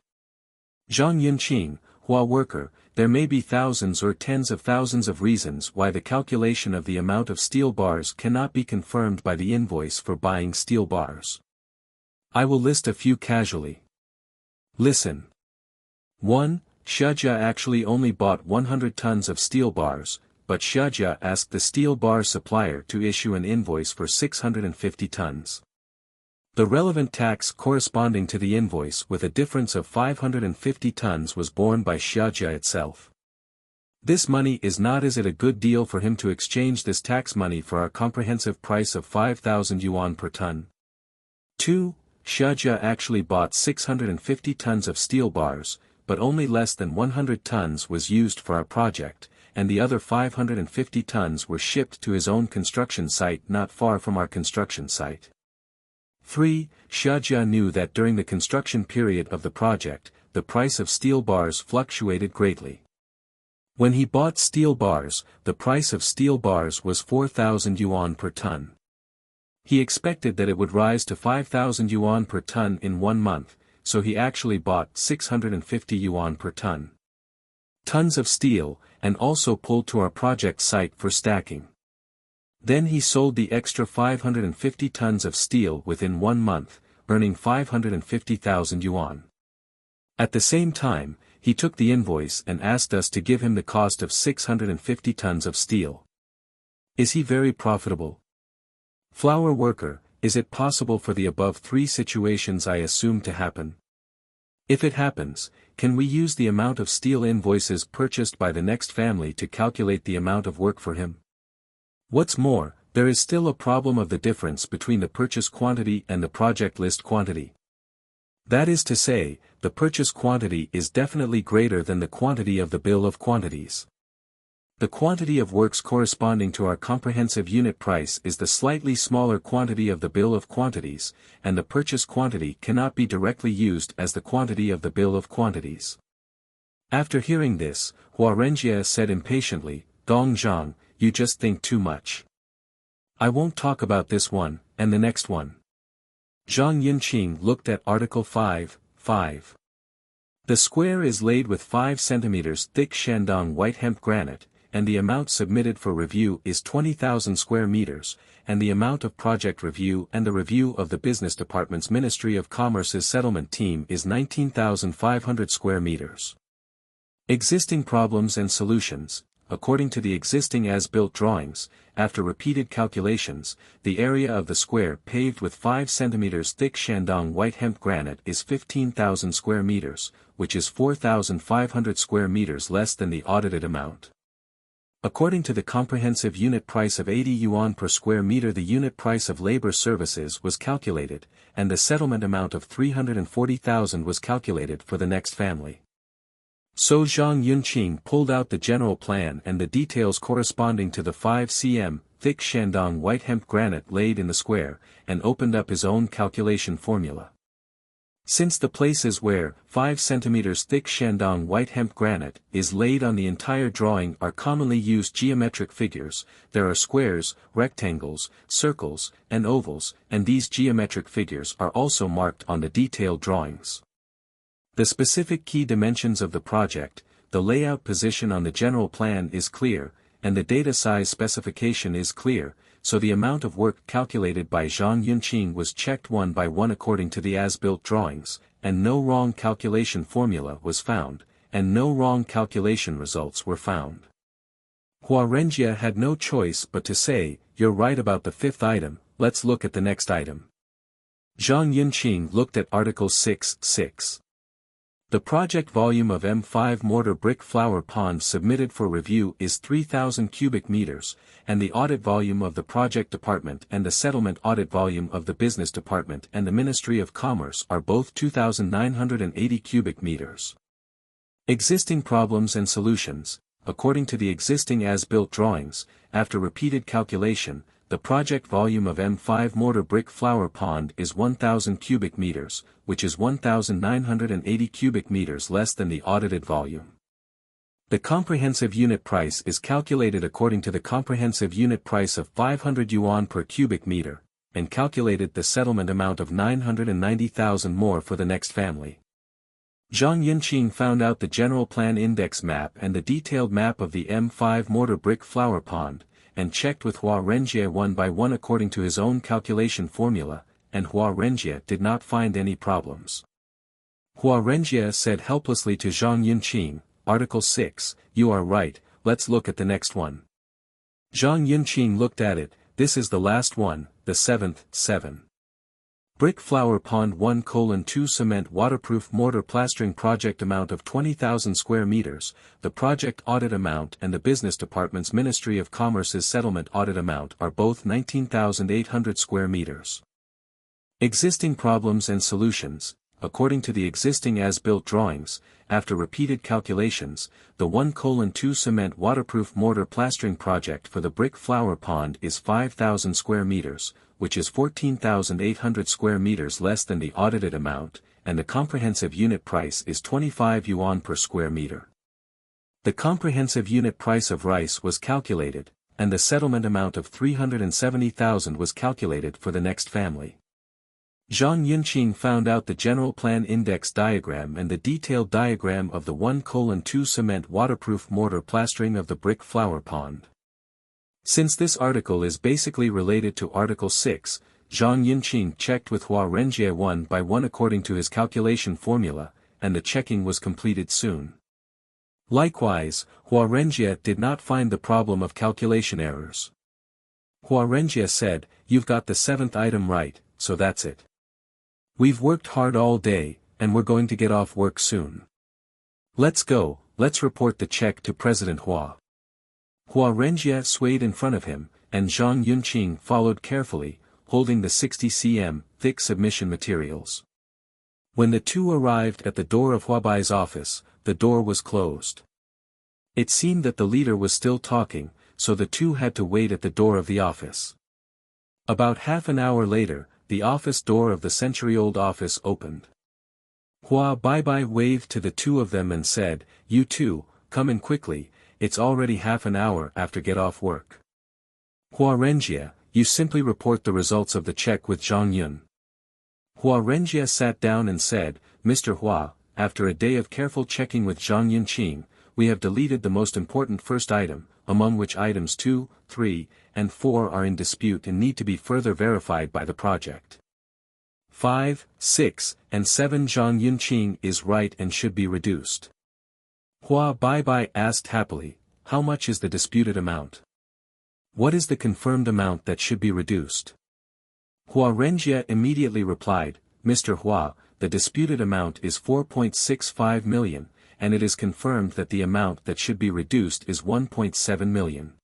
Zhang Yunqing, Hua worker, there may be thousands or tens of thousands of reasons why the calculation of the amount of steel bars cannot be confirmed by the invoice for buying steel bars. I will list a few casually. Listen. 1. Shijia actually only bought 100 tons of steel bars, but Shijia asked the steel bar supplier to issue an invoice for 650 tons. The relevant tax corresponding to the invoice with a difference of 550 tons was borne by Shijia itself. This money is not. Is it a good deal for him to exchange this tax money for our comprehensive price of 5,000 yuan per ton? 2. Shijia actually bought 650 tons of steel bars, but only less than 100 tons was used for our project, and the other 550 tons were shipped to his own construction site not far from our construction site. 3. Shijia knew that during the construction period of the project, the price of steel bars fluctuated greatly. When he bought steel bars, the price of steel bars was 4,000 yuan per ton. He expected that it would rise to 5,000 yuan per ton in 1 month, so he actually bought 650 yuan per ton. Tons of steel, and also pulled to our project site for stacking. Then he sold the extra 550 tons of steel within 1 month, earning 550,000 yuan. At the same time, he took the invoice and asked us to give him the cost of 650 tons of steel. Is he very profitable? Flower worker, is it possible for the above 3 situations I assume to happen? If it happens, can we use the amount of steel invoices purchased by the next family to calculate the amount of work for him? What's more, there is still a problem of the difference between the purchase quantity and the project list quantity. That is to say, the purchase quantity is definitely greater than the quantity of the bill of quantities. The quantity of works corresponding to our comprehensive unit price is the slightly smaller quantity of the bill of quantities, and the purchase quantity cannot be directly used as the quantity of the bill of quantities. After hearing this, Hua Renjie said impatiently, Dong Zhang, you just think too much. I won't talk about this one, and the next one. Zhang Yunqing looked at Article 5. The square is laid with 5 cm thick Shandong white hemp granite, and the amount submitted for review is 20,000 square meters, and the amount of project review and the review of the Business Department's Ministry of Commerce's settlement team is 19,500 square meters. Existing problems and solutions. According to the existing as-built drawings, after repeated calculations, the area of the square paved with 5 cm thick Shandong white hemp granite is 15,000 square meters, which is 4,500 square meters less than the audited amount. According to the comprehensive unit price of 80 yuan per square meter, the unit price of labor services was calculated, and the settlement amount of 340,000 was calculated for the next family. So Zhang Yunqing pulled out the general plan and the details corresponding to the 5 cm thick Shandong white hemp granite laid in the square, and opened up his own calculation formula. Since the places where 5 cm thick Shandong white hemp granite is laid on the entire drawing are commonly used geometric figures, there are squares, rectangles, circles, and ovals, and these geometric figures are also marked on the detailed drawings. The specific key dimensions of the project, the layout position on the general plan is clear, and the data size specification is clear, so the amount of work calculated by Zhang Yunqing was checked one by one according to the as-built drawings, and no wrong calculation formula was found, and no wrong calculation results were found. Hua Renjie had no choice but to say, "You're right about the fifth item, let's look at the next item." Zhang Yunqing looked at Article 6.6. The project volume of M5 mortar brick flower pond submitted for review is 3,000 cubic meters, and the audit volume of the project department and the settlement audit volume of the business department and the Ministry of Commerce are both 2,980 cubic meters. Existing problems and solutions. According to the existing as-built drawings, after repeated calculation, the project volume of M5 mortar brick flower pond is 1,000 cubic meters, which is 1,980 cubic meters less than the audited volume. The comprehensive unit price is calculated according to the comprehensive unit price of 500 yuan per cubic meter, and calculated the settlement amount of 990,000 more for the next family. Zhang Yunqing found out the general plan index map and the detailed map of the M5 mortar brick flower pond, and checked with Hua Renjie one by one according to his own calculation formula, and Hua Renjie did not find any problems. Hua Renjie said helplessly to Zhang Yunqing, "Article 6, you are right, let's look at the next one." Zhang Yunqing looked at it, "This is the last one, the seventh, 7. Brick flower pond 1:2 cement waterproof mortar plastering project amount of 20,000 square meters, the project audit amount and the business department's Ministry of Commerce's settlement audit amount are both 19,800 square meters. Existing problems and solutions. According to the existing as-built drawings, after repeated calculations, the 1:2 cement waterproof mortar plastering project for the brick flower pond is 5,000 square meters, which is 14,800 square meters less than the audited amount, and the comprehensive unit price is 25 yuan per square meter. The comprehensive unit price of rice was calculated, and the settlement amount of 370,000 was calculated for the next family. Zhang Yunqing found out the general plan index diagram and the detailed diagram of the 1:2 cement waterproof mortar plastering of the brick flower pond. Since this article is basically related to Article 6, Zhang Yunqing checked with Hua Renjie one by one according to his calculation formula, and the checking was completed soon. Likewise, Hua Renjie did not find the problem of calculation errors. Hua Renjie said, "You've got the seventh item right, so that's it. We've worked hard all day, and we're going to get off work soon. Let's go, let's report the check to President Hua." Hua Renjie swayed in front of him, and Zhang Yunqing followed carefully, holding the 60 cm thick submission materials. When the two arrived at the door of Huabai's office, the door was closed. It seemed that the leader was still talking, so the two had to wait at the door of the office. About half an hour later, the office door of the century-old office opened. Hua Baibai waved to the two of them and said, "You two, come in quickly, it's already half an hour after get off work. Hua Renjie, you simply report the results of the check with Zhang Yun." Hua Renjie sat down and said, "Mr. Hua, after a day of careful checking with Zhang Yunqing, we have deleted the most important first item, among which items 2, 3, and 4 are in dispute and need to be further verified by the project. 5, 6, and 7 Zhang Yunqing is right and should be reduced." Hua Baibai asked happily, "How much is the disputed amount? What is the confirmed amount that should be reduced?" Hua Renjie immediately replied, "Mr. Hua, the disputed amount is 4.65 million, and it is confirmed that the amount that should be reduced is 1.7 million.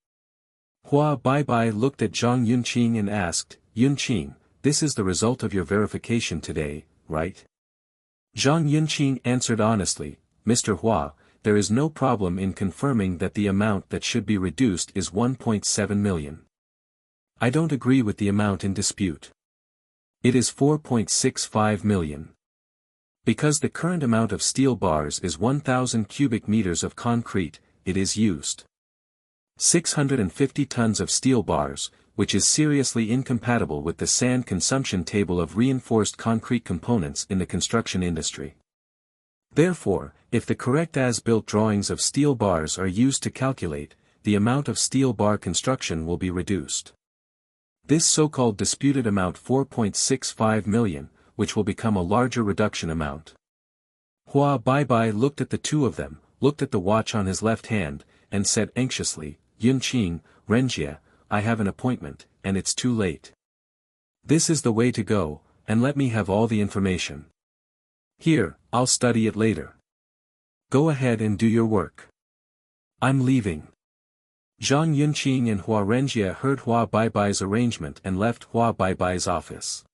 Hua Baibai looked at Zhang Yunqing and asked, "Yunqing, this is the result of your verification today, right?" Zhang Yunqing answered honestly, "Mr. Hua, there is no problem in confirming that the amount that should be reduced is 1.7 million. I don't agree with the amount in dispute. It is 4.65 million. Because the current amount of steel bars is 1,000 cubic meters of concrete, it is used 650 tons of steel bars, which is seriously incompatible with the sand consumption table of reinforced concrete components in the construction industry. Therefore, if the correct as-built drawings of steel bars are used to calculate, the amount of steel bar construction will be reduced. This so-called disputed amount 4.65 million, which will become a larger reduction amount. Hua Baibai looked at the two of them, looked at the watch on his left hand, and said anxiously, Yunqing, Renjie, I have an appointment, and it's too late. This is the way to go, and let me have all the information. Here, I'll study it later. Go ahead and do your work. I'm leaving. Zhang Yunqing and Hua Renjie heard Hua Baibai's arrangement and left Hua Baibai's office.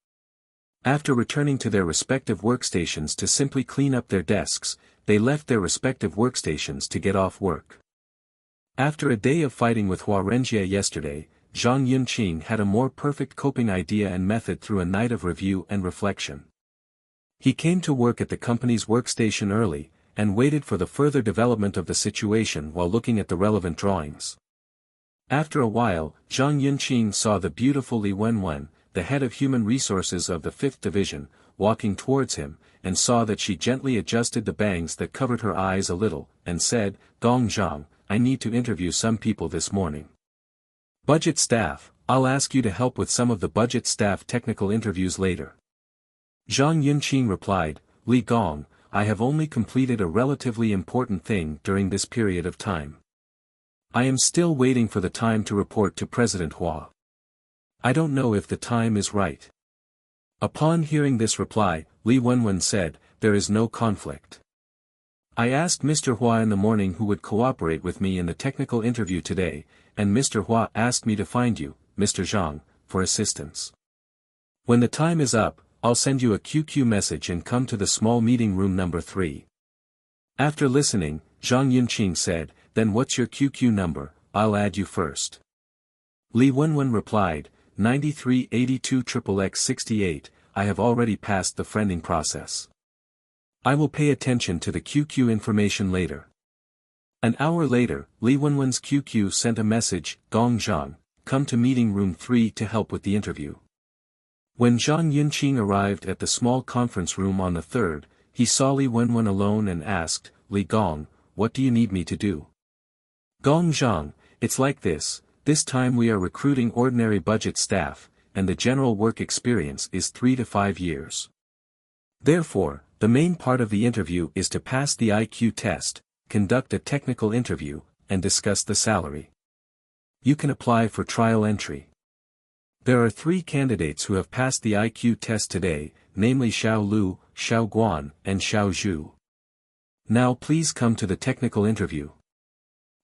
After returning to their respective workstations to simply clean up their desks, they left their respective workstations to get off work. After a day of fighting with Hua Renjie yesterday, Zhang Yunqing had a more perfect coping idea and method through a night of review and reflection. He came to work at the company's workstation early, and waited for the further development of the situation while looking at the relevant drawings. After a while, Zhang Yunqing saw the beautiful Li Wenwen, the head of human resources of the 5th Division, walking towards him, and saw that she gently adjusted the bangs that covered her eyes a little, and said, Gong Zhang, I need to interview some people this morning. Budget staff, I'll ask you to help with some of the budget staff technical interviews later. Zhang Yunqing replied, Li Gong, I have only completed a relatively important thing during this period of time. I am still waiting for the time to report to President Hua. I don't know if the time is right. Upon hearing this reply, Li Wenwen said, there is no conflict. I asked Mr. Hua in the morning who would cooperate with me in the technical interview today, and Mr. Hua asked me to find you, Mr. Zhang, for assistance. When the time is up, I'll send you a QQ message and come to the small meeting room number 3. After listening, Zhang Yunqing said, then what's your QQ number, I'll add you first. Li Wenwen replied, 9382XXX68, I have already passed the friending process. I will pay attention to the QQ information later. An hour later, Li Wenwen's QQ sent a message, Gong Zhang, come to meeting room 3 to help with the interview. When Zhang Yunqing arrived at the small conference room on the 3rd, he saw Li Wenwen alone and asked, Li Gong, what do you need me to do? Gong Zhang, it's like this time we are recruiting ordinary budget staff, and the general work experience is 3 to 5 years. Therefore, the main part of the interview is to pass the IQ test, conduct a technical interview, and discuss the salary. You can apply for trial entry. There are 3 candidates who have passed the IQ test today, namely Xiao Lu, Xiao Guan, and Xiao Zhu. Now please come to the technical interview.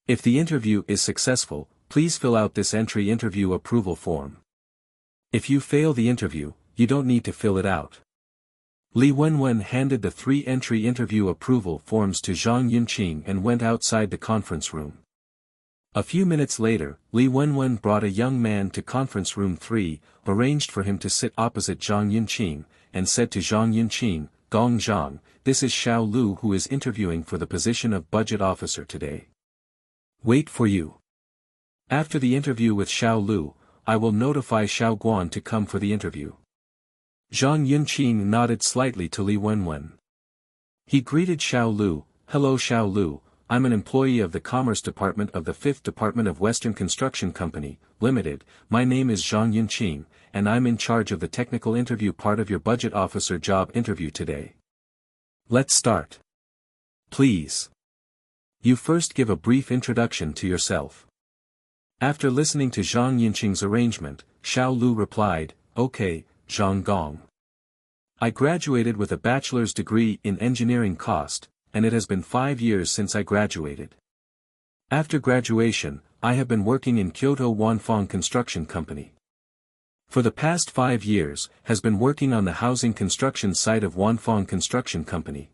If the interview is successful, please fill out this entry interview approval form. If you fail the interview, you don't need to fill it out. Li Wenwen handed the 3 entry interview approval forms to Zhang Yunqing and went outside the conference room. A few minutes later, Li Wenwen brought a young man to conference room 3, arranged for him to sit opposite Zhang Yunqing, and said to Zhang Yunqing, Gong Zhang, this is Xiao Lu who is interviewing for the position of budget officer today. Wait for you. After the interview with Xiao Lu, I will notify Xiao Guan to come for the interview. Zhang Yunqing nodded slightly to Li Wenwen. He greeted Xiao Lu, hello Xiao Lu, I'm an employee of the Commerce Department of the 5th Department of Western Construction Company, Limited, my name is Zhang Yunqing, and I'm in charge of the technical interview part of your budget officer job interview today. Let's start. Please. You first give a brief introduction to yourself. After listening to Zhang Yunqing's arrangement, Xiao Lu replied, okay, Zhang Gong. I graduated with a bachelor's degree in engineering cost, and it has been 5 years since I graduated. After graduation, I have been working in Kyoto Wanfang Construction Company. For the past 5 years, has been working on the housing construction site of Wanfang Construction Company.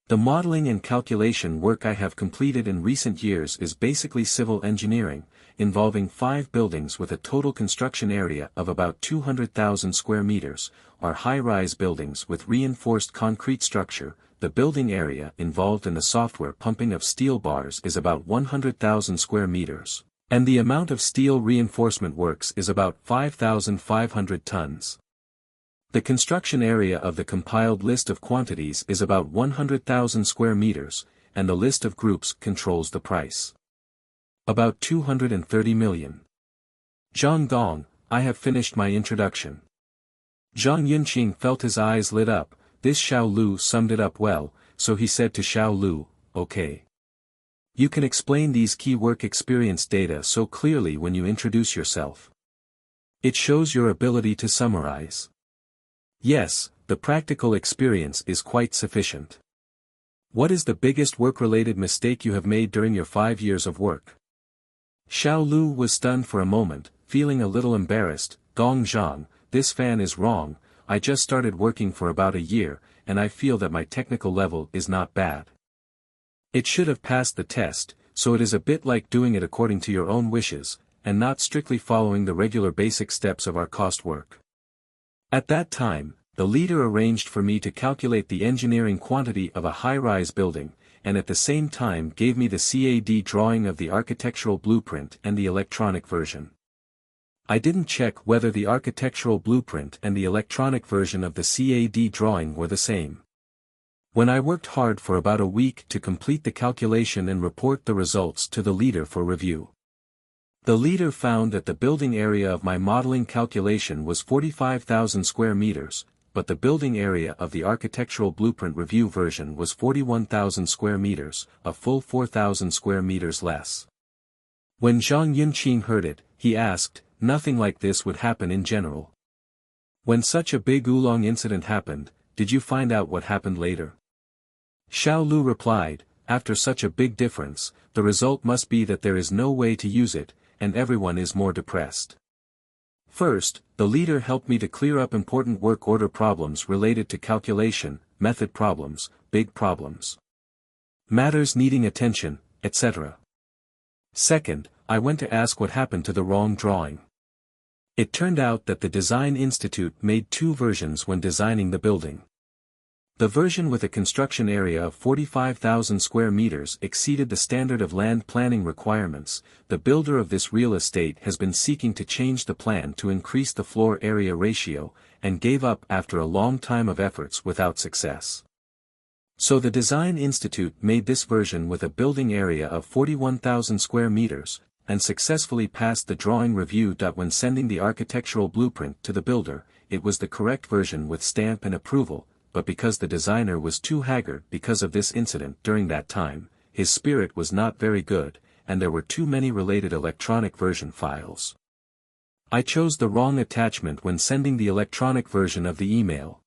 The modeling and calculation work I have completed in recent years is basically civil engineering, involving 5 buildings with a total construction area of about 200,000 square meters, are high-rise buildings with reinforced concrete structure. The building area involved in the software pumping of steel bars is about 100,000 square meters, and the amount of steel reinforcement works is about 5,500 tons. The construction area of the compiled list of quantities is about 100,000 square meters, and the list of groups controls the price. About 230 million. Zhang Gong, I have finished my introduction. Zhang Yunqing felt his eyes lit up. This Xiao Lu summed it up well, so he said to Xiao Lu, okay. You can explain these key work experience data so clearly when you introduce yourself. It shows your ability to summarize. Yes, the practical experience is quite sufficient. What is the biggest work-related mistake you have made during your 5 years of work? Xiao Lu was stunned for a moment, feeling a little embarrassed. Gong Zhang, this fan is wrong. I just started working for about a year, and I feel that my technical level is not bad. It should have passed the test, so it is a bit like doing it according to your own wishes, and not strictly following the regular basic steps of our cost work. At that time, the leader arranged for me to calculate the engineering quantity of a high-rise building, and at the same time gave me the CAD drawing of the architectural blueprint and the electronic version. I didn't check whether the architectural blueprint and the electronic version of the CAD drawing were the same. When I worked hard for about a week to complete the calculation and report the results to the leader for review. The leader found that the building area of my modeling calculation was 45,000 square meters, but the building area of the architectural blueprint review version was 41,000 square meters, a full 4,000 square meters less. When Zhang Yunqing heard it, he asked, nothing like this would happen in general. When such a big oolong incident happened, did you find out what happened later? Xiao Lu replied, after such a big difference, the result must be that there is no way to use it, and everyone is more depressed. First, the leader helped me to clear up important work order problems related to calculation, method problems, big problems, matters needing attention, etc. Second, I went to ask what happened to the wrong drawing. It turned out that the Design Institute made 2 versions when designing the building. The version with a construction area of 45,000 square meters exceeded the standard of land planning requirements. The builder of this real estate has been seeking to change the plan to increase the floor area ratio, and gave up after a long time of efforts without success. So the Design Institute made this version with a building area of 41,000 square meters, and successfully passed the drawing review. When sending the architectural blueprint to the builder, it was the correct version with stamp and approval. But because the designer was too haggard because of this incident during that time, his spirit was not very good, and there were too many related electronic version files. I chose the wrong attachment when sending the electronic version of the email.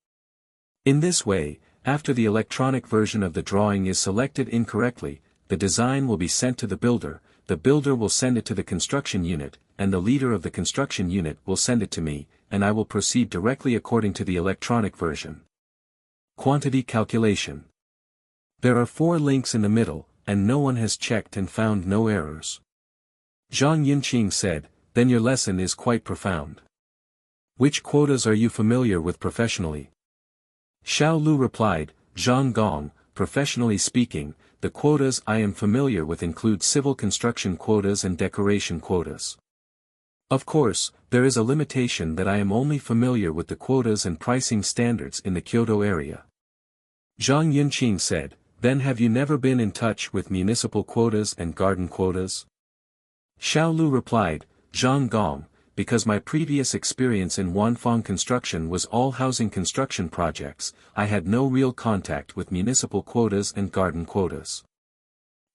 In this way, after the electronic version of the drawing is selected incorrectly, the design will be sent to the builder will send it to the construction unit, and the leader of the construction unit will send it to me, and I will proceed directly according to the electronic version. Quantity calculation. There are 4 links in the middle, and no one has checked and found no errors. Zhang Yunqing said, then your lesson is quite profound. Which quotas are you familiar with professionally? Xiao Lu replied, Zhang Gong, professionally speaking, the quotas I am familiar with include civil construction quotas and decoration quotas. Of course, there is a limitation that I am only familiar with the quotas and pricing standards in the Kyoto area. Zhang Yunqing said, then have you never been in touch with municipal quotas and garden quotas? Xiao Lu replied, Zhang Gong, because my previous experience in Wanfang construction was all housing construction projects, I had no real contact with municipal quotas and garden quotas.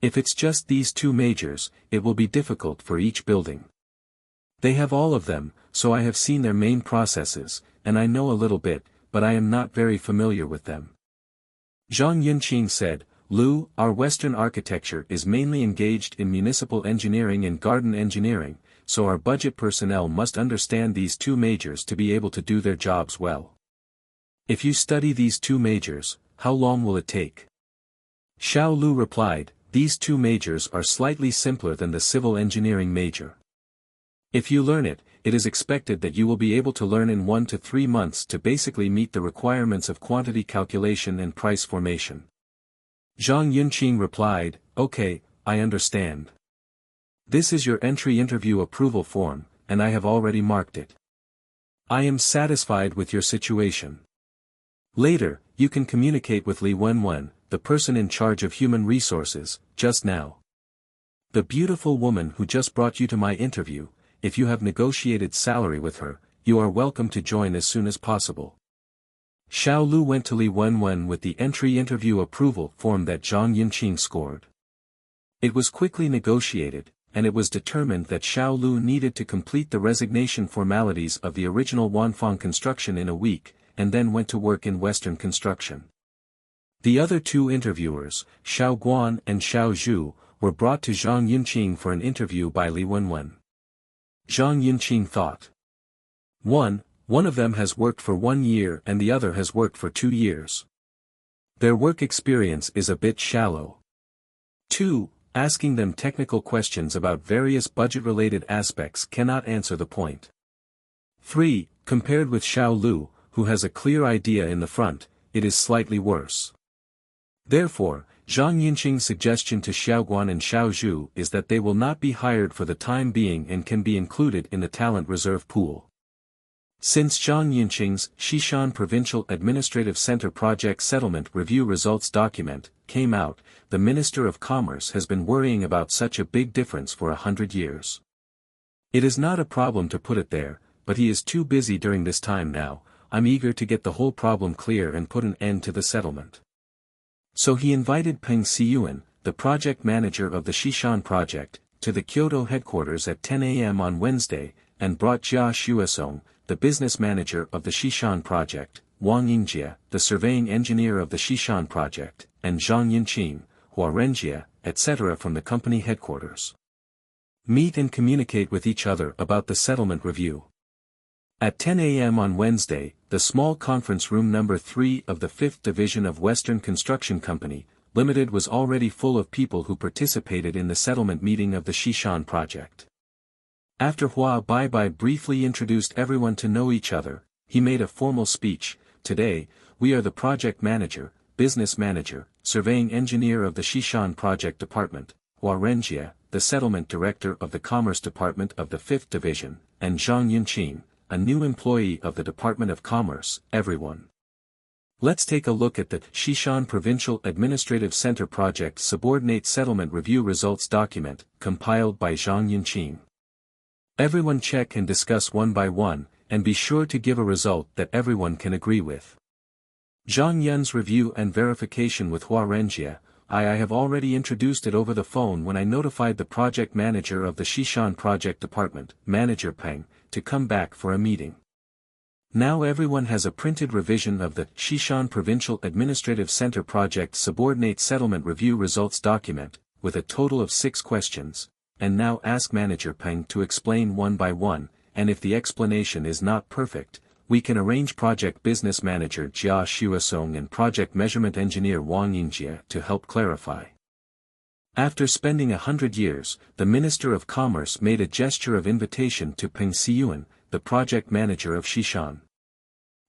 If it's just these 2 majors, it will be difficult for each building. They have all of them, so I have seen their main processes, and I know a little bit, but I am not very familiar with them. Zhang Yunqing said, Lu, our Western architecture is mainly engaged in municipal engineering and garden engineering, so our budget personnel must understand these 2 majors to be able to do their jobs well. If you study these 2 majors, how long will it take? Xiao Lu replied, these 2 majors are slightly simpler than the civil engineering major. If you learn it, it is expected that you will be able to learn in 1 to 3 months to basically meet the requirements of quantity calculation and price formation. Zhang Yunqing replied, okay, I understand. This is your entry interview approval form, and I have already marked it. I am satisfied with your situation. Later, you can communicate with Li Wenwen, the person in charge of human resources, just now. The beautiful woman who just brought you to my interview, if you have negotiated salary with her, you are welcome to join as soon as possible. Xiao Lu went to Li Wenwen with the entry interview approval form that Zhang Yunqing scored. It was quickly negotiated, and it was determined that Xiao Lu needed to complete the resignation formalities of the original Wanfang construction in a week, and then went to work in Western construction. The other two interviewers, Xiao Guan and Xiao Zhu, were brought to Zhang Yunqing for an interview by Li Wenwen. Zhang Yunqing thought. One of them has worked for 1 year and the other has worked for 2 years. Their work experience is a bit shallow. 2. Asking them technical questions about various budget-related aspects cannot answer the point. 3. Compared with Xiao Lu, who has a clear idea in the front, it is slightly worse. Therefore, Zhang Yunqing's suggestion to Xiaoguan and Xiao Zhu is that they will not be hired for the time being and can be included in the talent reserve pool. Since Zhang Yunqing's Xishan Provincial Administrative Center Project Settlement Review Results document came out, the Minister of Commerce has been worrying about such a big difference for 100 years. It is not a problem to put it there, but he is too busy during this time now. I'm eager to get the whole problem clear and put an end to the settlement. So he invited Peng Xiyuan, the project manager of the Xishan project, to the Kyoto headquarters at 10 a.m. on Wednesday, and brought Jia Xuesong, the business manager of the Xishan project, Wang Yingjie, the surveying engineer of the Xishan project, and Zhang Yunqing, Hua Renjie, etc. from the company headquarters. Meet and communicate with each other about the settlement review. At 10 a.m. on Wednesday, the small conference room number 3 of the 5th Division of Western Construction Company, Limited was already full of people who participated in the settlement meeting of the Xishan project. After Hua Baibai briefly introduced everyone to know each other, he made a formal speech. Today, we are the project manager, business manager, surveying engineer of the Xishan project department, Hua Renjie, the settlement director of the Commerce Department of the 5th Division, and Zhang Yunqing, a new employee of the Department of Commerce, everyone. Let's take a look at the Xishan Provincial Administrative Center Project Subordinate Settlement Review Results document, compiled by Zhang Yunqing. Everyone check and discuss one by one, and be sure to give a result that everyone can agree with. Zhang Yun's review and verification with Hua Renjie. I have already introduced it over the phone when I notified the project manager of the Xishan project department, Manager Peng, to come back for a meeting. Now everyone has a printed revision of the Xishan Provincial Administrative Center Project Subordinate Settlement Review Results document, with a total of 6 questions, and now ask Manager Peng to explain one by one, and if the explanation is not perfect, we can arrange Project Business Manager Jia Xuesong and Project Measurement Engineer Wang Yingjie to help clarify. After spending 100 years, the Minister of Commerce made a gesture of invitation to Peng Xiyuan, the project manager of Xishan.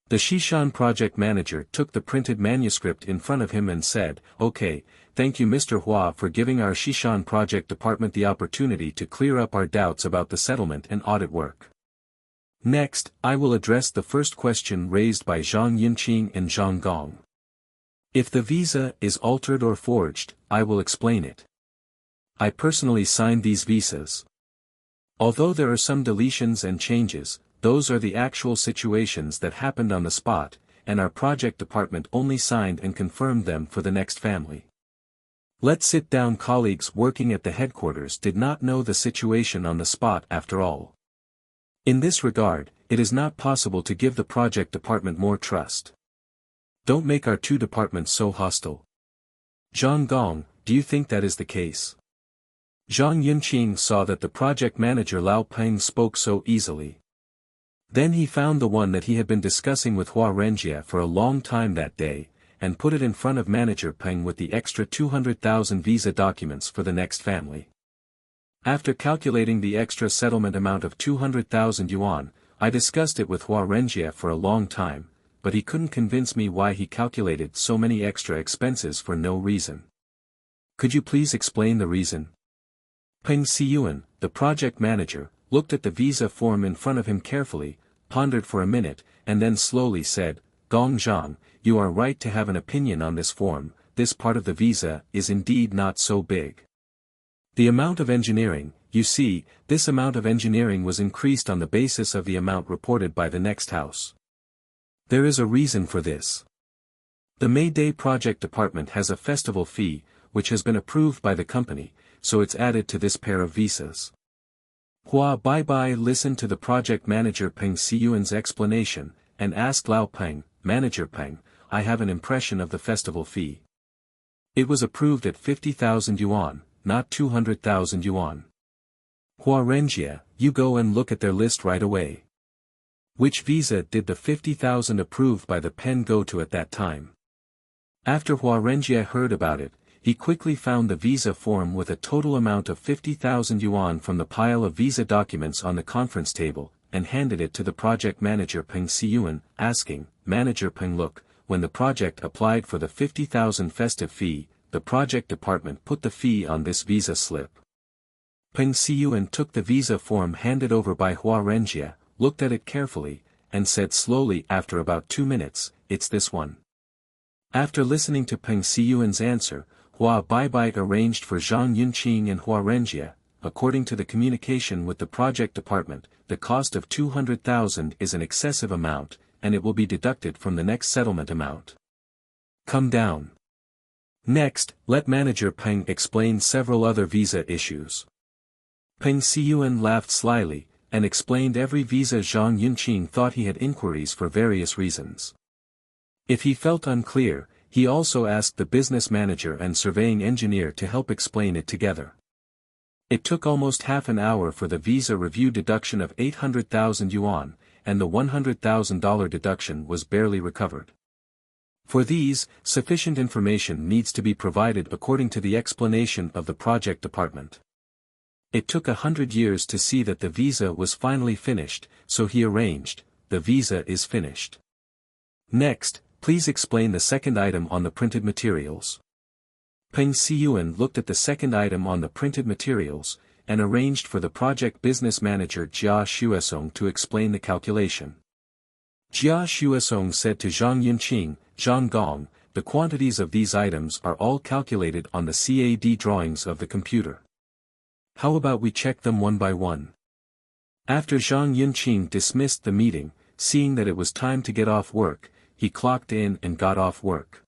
The Xishan project manager took the printed manuscript in front of him and said, "Okay, thank you Mr. Hua for giving our Xishan project department the opportunity to clear up our doubts about the settlement and audit work. Next, I will address the first question raised by Zhang Yunqing and Zhang Gong. If the visa is altered or forged, I will explain it. I personally signed these visas. Although there are some deletions and changes, those are the actual situations that happened on the spot, and our project department only signed and confirmed them for the next family. Let's sit down. Colleagues working at the headquarters did not know the situation on the spot after all. In this regard, it is not possible to give the project department more trust. Don't make our two departments so hostile. Zhang Gong, do you think that is the case?" Zhang Yunqing saw that the project manager Lao Peng spoke so easily. Then he found the one that he had been discussing with Hua Renjie for a long time that day, and put it in front of Manager Peng with the extra 200,000 visa documents for the next family. After calculating the extra settlement amount of 200,000 yuan, I discussed it with Hua Renjie for a long time, but he couldn't convince me why he calculated so many extra expenses for no reason. Could you please explain the reason? Peng Xiyuan, the project manager, looked at the visa form in front of him carefully. pondered for a minute, and then slowly said, Gong Zhang, you are right to have an opinion on this form. This part of the visa is indeed not so big. The amount of engineering, you see, this amount of engineering was increased on the basis of the amount reported by the next house. There is a reason for this. The May Day project department has a festival fee, which has been approved by the company, so it's added to this pair of visas. Hua Baibai listened to the project manager Peng Siyuan's explanation, and asked Lao Peng, Manager Peng, I have an impression of the festival fee. It was approved at 50,000 yuan, not 200,000 yuan. Hua Renjie, you go and look at their list right away. Which visa did the 50,000 approved by the pen go to at that time? After Hua Renjie heard about it, he quickly found the visa form with a total amount of 50,000 yuan from the pile of visa documents on the conference table, and handed it to the project manager Peng Siyuan, asking, Manager Peng, look, when the project applied for the 50,000 festive fee, the project department put the fee on this visa slip. Peng Siyuan took the visa form handed over by Hua Renjie, looked at it carefully, and said slowly after about 2 minutes, it's this one. After listening to Peng Siyuan's answer, Hua Baibai arranged for Zhang Yunqing and Hua Renjie. According to the communication with the project department, the cost of 200,000 is an excessive amount, and it will be deducted from the next settlement amount. Come down. Next, let Manager Peng explain several other visa issues. Peng Siyuan laughed slyly, and explained every visa. Zhang Yunqing thought he had inquiries for various reasons. If he felt unclear, he also asked the business manager and surveying engineer to help explain it together. It took almost half an hour for the visa review deduction of 800,000 yuan, and the $100,000 deduction was barely recovered. For these, sufficient information needs to be provided according to the explanation of the project department. It took 100 years to see that the visa was finally finished, so he arranged, the visa is finished. Next, please explain the second item on the printed materials. Peng Siyuan looked at the second item on the printed materials, and arranged for the project business manager Jia Xuesong to explain the calculation. Jia Xuesong said to Zhang Yunqing, Zhang Gong, the quantities of these items are all calculated on the CAD drawings of the computer. How about we check them one by one? After Zhang Yunqing dismissed the meeting, seeing that it was time to get off work, he clocked in and got off work.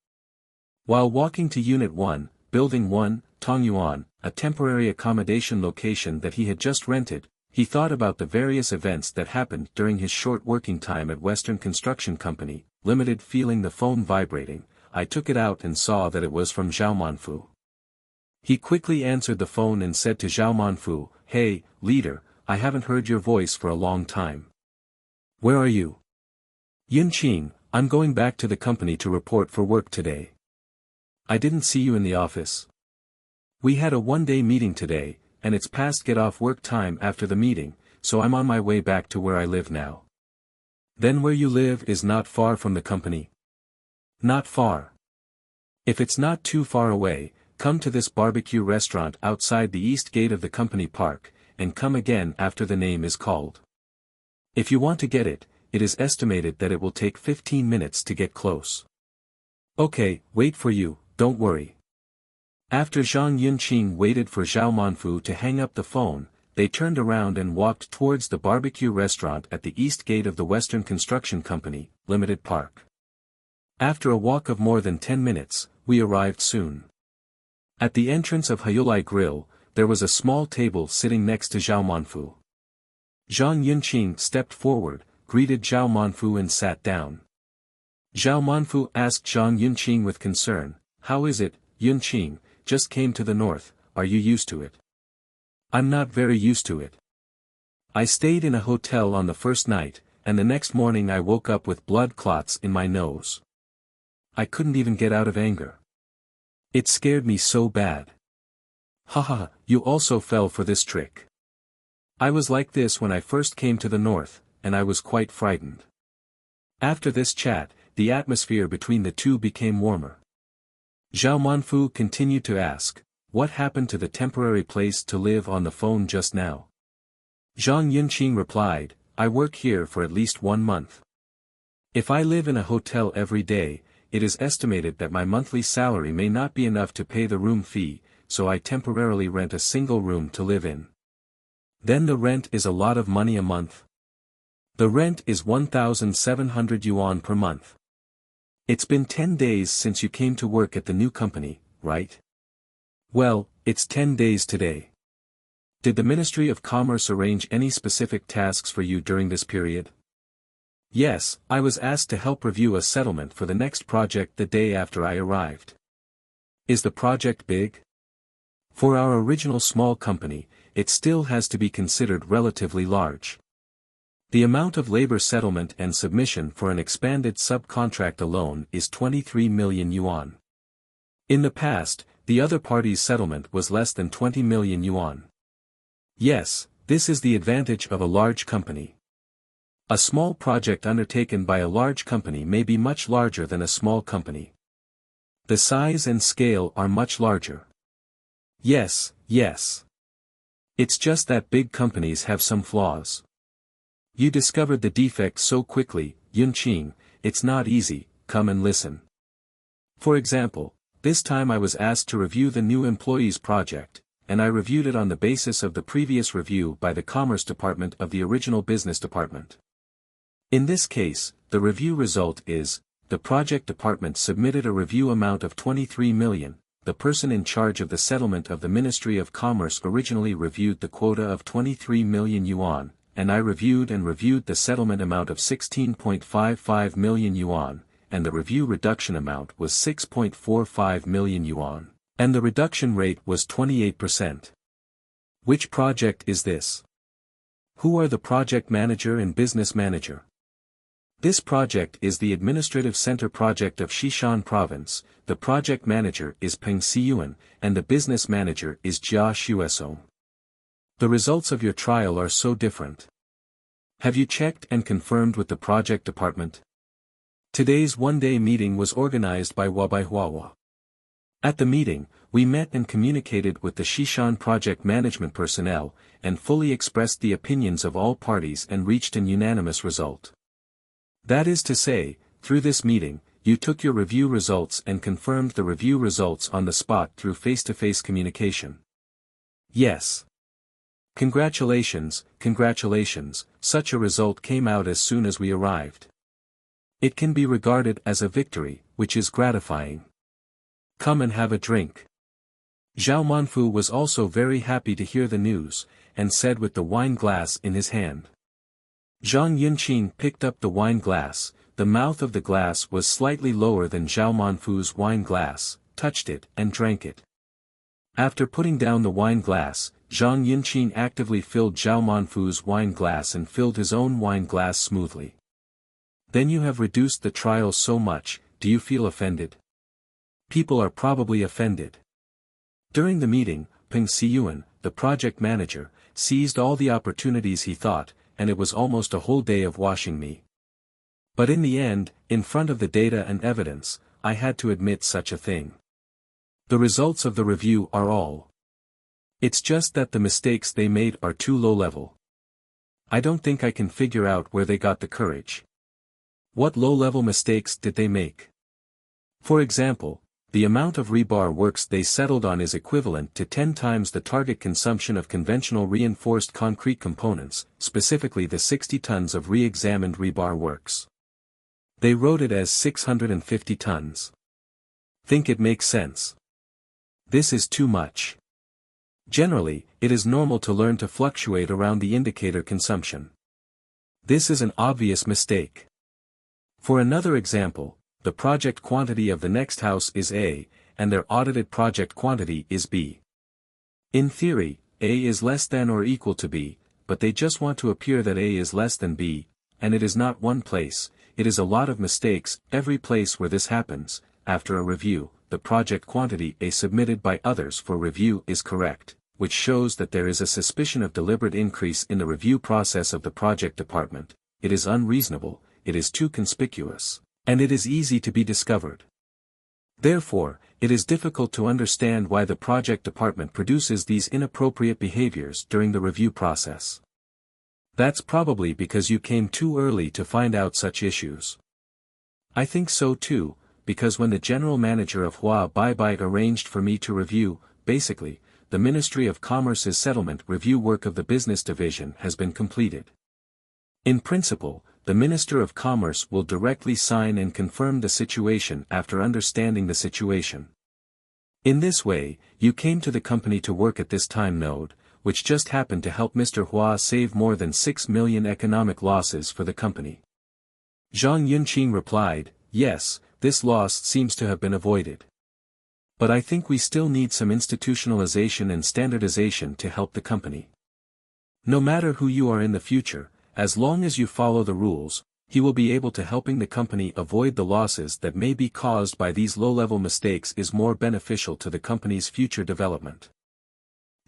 While walking to Unit 1, Building 1, Tongyuan, a temporary accommodation location that he had just rented, he thought about the various events that happened during his short working time at Western Construction Company, Limited. Feeling the phone vibrating, I took it out and saw that it was from Zhao Manfu. He quickly answered the phone and said to Zhao Manfu, Hey, leader, I haven't heard your voice for a long time. Where are you? Yunqing, I'm going back to the company to report for work today. I didn't see you in the office. We had a one-day meeting today, and it's past get-off-work time after the meeting, so I'm on my way back to where I live now. Then where you live is not far from the company? Not far. If it's not too far away, come to this barbecue restaurant outside the east gate of the company park, and come again after the name is called. If you want to get it, it is estimated that it will take 15 minutes to get close. Okay, wait for you, don't worry. After Zhang Yunqing waited for Zhao Manfu to hang up the phone, they turned around and walked towards the barbecue restaurant at the east gate of the Western Construction Company, Limited Park. After a walk of more than 10 minutes, we arrived soon. At the entrance of Hyulai Grill, there was a small table sitting next to Zhao Manfu. Zhang Yunqing stepped forward, greeted Zhao Manfu and sat down. Zhao Manfu asked Zhang Yunqing with concern, How is it, Yunqing, just came to the north, are you used to it? I'm not very used to it. I stayed in a hotel on the first night, and the next morning I woke up with blood clots in my nose. I couldn't even get out of anger. It scared me so bad. Haha, you also fell for this trick. I was like this when I first came to the north, and I was quite frightened. After this chat, the atmosphere between the two became warmer. Zhao Manfu continued to ask, what happened to the temporary place to live on the phone just now? Zhang Yunqing replied, I work here for at least 1 month. If I live in a hotel every day, it is estimated that my monthly salary may not be enough to pay the room fee, so I temporarily rent a single room to live in. Then the rent is a lot of money a month. The rent is 1,700 yuan per month. It's been 10 days since you came to work at the new company, right? Well, it's 10 days today. Did the Ministry of Commerce arrange any specific tasks for you during this period? Yes, I was asked to help review a settlement for the next project the day after I arrived. Is the project big? For our original small company, it still has to be considered relatively large. The amount of labor settlement and submission for an expanded subcontract alone is 23 million yuan. In the past, the other party's settlement was less than 20 million yuan. Yes, this is the advantage of a large company. A small project undertaken by a large company may be much larger than a small company. The size and scale are much larger. Yes. It's just that big companies have some flaws. You discovered the defect so quickly, Yunqing, it's not easy, come and listen. For example, this time I was asked to review the new employees project, and I reviewed it on the basis of the previous review by the Commerce Department of the original Business Department. In this case, the review result is, the project department submitted a review amount of 23 million, the person in charge of the settlement of the Ministry of Commerce originally reviewed the quota of 23 million yuan, and I reviewed the settlement amount of 16.55 million yuan, and the review reduction amount was 6.45 million yuan, and the reduction rate was 28%. Which project is this? Who are the project manager and business manager? This project is the administrative center project of Xishan Province, the project manager is Peng Xiyuan, and the business manager is Jia Xuesong. The results of your trial are so different. Have you checked and confirmed with the project department? Today's one-day meeting was organized by Huahua. At the meeting, we met and communicated with the Xishan project management personnel, and fully expressed the opinions of all parties and reached an unanimous result. That is to say, through this meeting, you took your review results and confirmed the review results on the spot through face-to-face communication. Yes. Congratulations, such a result came out as soon as we arrived. It can be regarded as a victory, which is gratifying. Come and have a drink. Zhao Manfu was also very happy to hear the news, and said with the wine glass in his hand. Zhang Yunqing picked up the wine glass, the mouth of the glass was slightly lower than Zhao Manfu's wine glass, touched it and drank it. After putting down the wine glass, Zhang Yunqing actively filled Zhao Manfu's wine glass and filled his own wine glass smoothly. Then you have reduced the trial so much, do you feel offended? People are probably offended. During the meeting, Peng Xiyuan, the project manager, seized all the opportunities he thought, and it was almost a whole day of washing me. But in the end, in front of the data and evidence, I had to admit such a thing. The results of the review are all. It's just that the mistakes they made are too low level. I don't think I can figure out where they got the courage. What low-level mistakes did they make? For example, the amount of rebar works they settled on is equivalent to 10 times the target consumption of conventional reinforced concrete components, specifically the 60 tons of re-examined rebar works. They wrote it as 650 tons. Think it makes sense? This is too much. Generally, it is normal to learn to fluctuate around the indicator consumption. This is an obvious mistake. For another example, the project quantity of the next house is A, and their audited project quantity is B. In theory, A is less than or equal to B, but they just want to appear that A is less than B, and it is not one place, it is a lot of mistakes. Every place where this happens, after a review, the project quantity A submitted by others for review is correct, which shows that there is a suspicion of deliberate increase in the review process of the project department. It is unreasonable, it is too conspicuous, and it is easy to be discovered. Therefore, it is difficult to understand why the project department produces these inappropriate behaviors during the review process. That's probably because you came too early to find out such issues. I think so too, because when the general manager of Hua Baibai arranged for me to review, basically, the Ministry of Commerce's settlement review work of the business division has been completed. In principle, the Minister of Commerce will directly sign and confirm the situation after understanding the situation. In this way, you came to the company to work at this time node, which just happened to help Mr. Hua save more than 6 million economic losses for the company. Zhang Yunqing replied, yes, this loss seems to have been avoided. But I think we still need some institutionalization and standardization to help the company. No matter who you are in the future, as long as you follow the rules, he will be able to helping the company avoid the losses that may be caused by these low-level mistakes is more beneficial to the company's future development.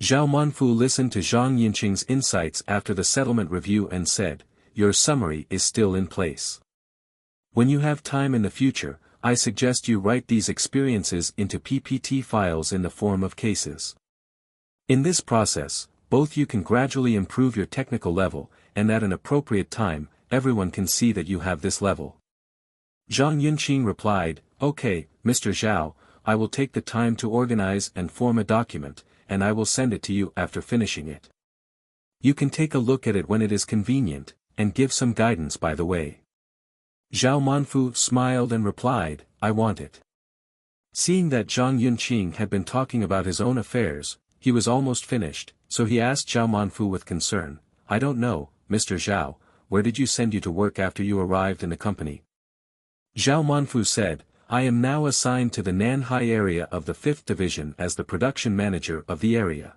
Zhao Manfu listened to Zhang Yunqing's insights after the settlement review and said, your summary is still in place. When you have time in the future, I suggest you write these experiences into PPT files in the form of cases. In this process, both you can gradually improve your technical level, and at an appropriate time, everyone can see that you have this level. Zhang Yunqing replied, okay, Mr. Zhao, I will take the time to organize and form a document, and I will send it to you after finishing it. You can take a look at it when it is convenient, and give some guidance by the way. Zhao Manfu smiled and replied, I want it. Seeing that Zhang Yunqing had been talking about his own affairs, he was almost finished, so he asked Zhao Manfu with concern, I don't know, Mr. Zhao, where did you send you to work after you arrived in the company? Zhao Manfu said, I am now assigned to the Nanhai area of the 5th Division as the production manager of the area.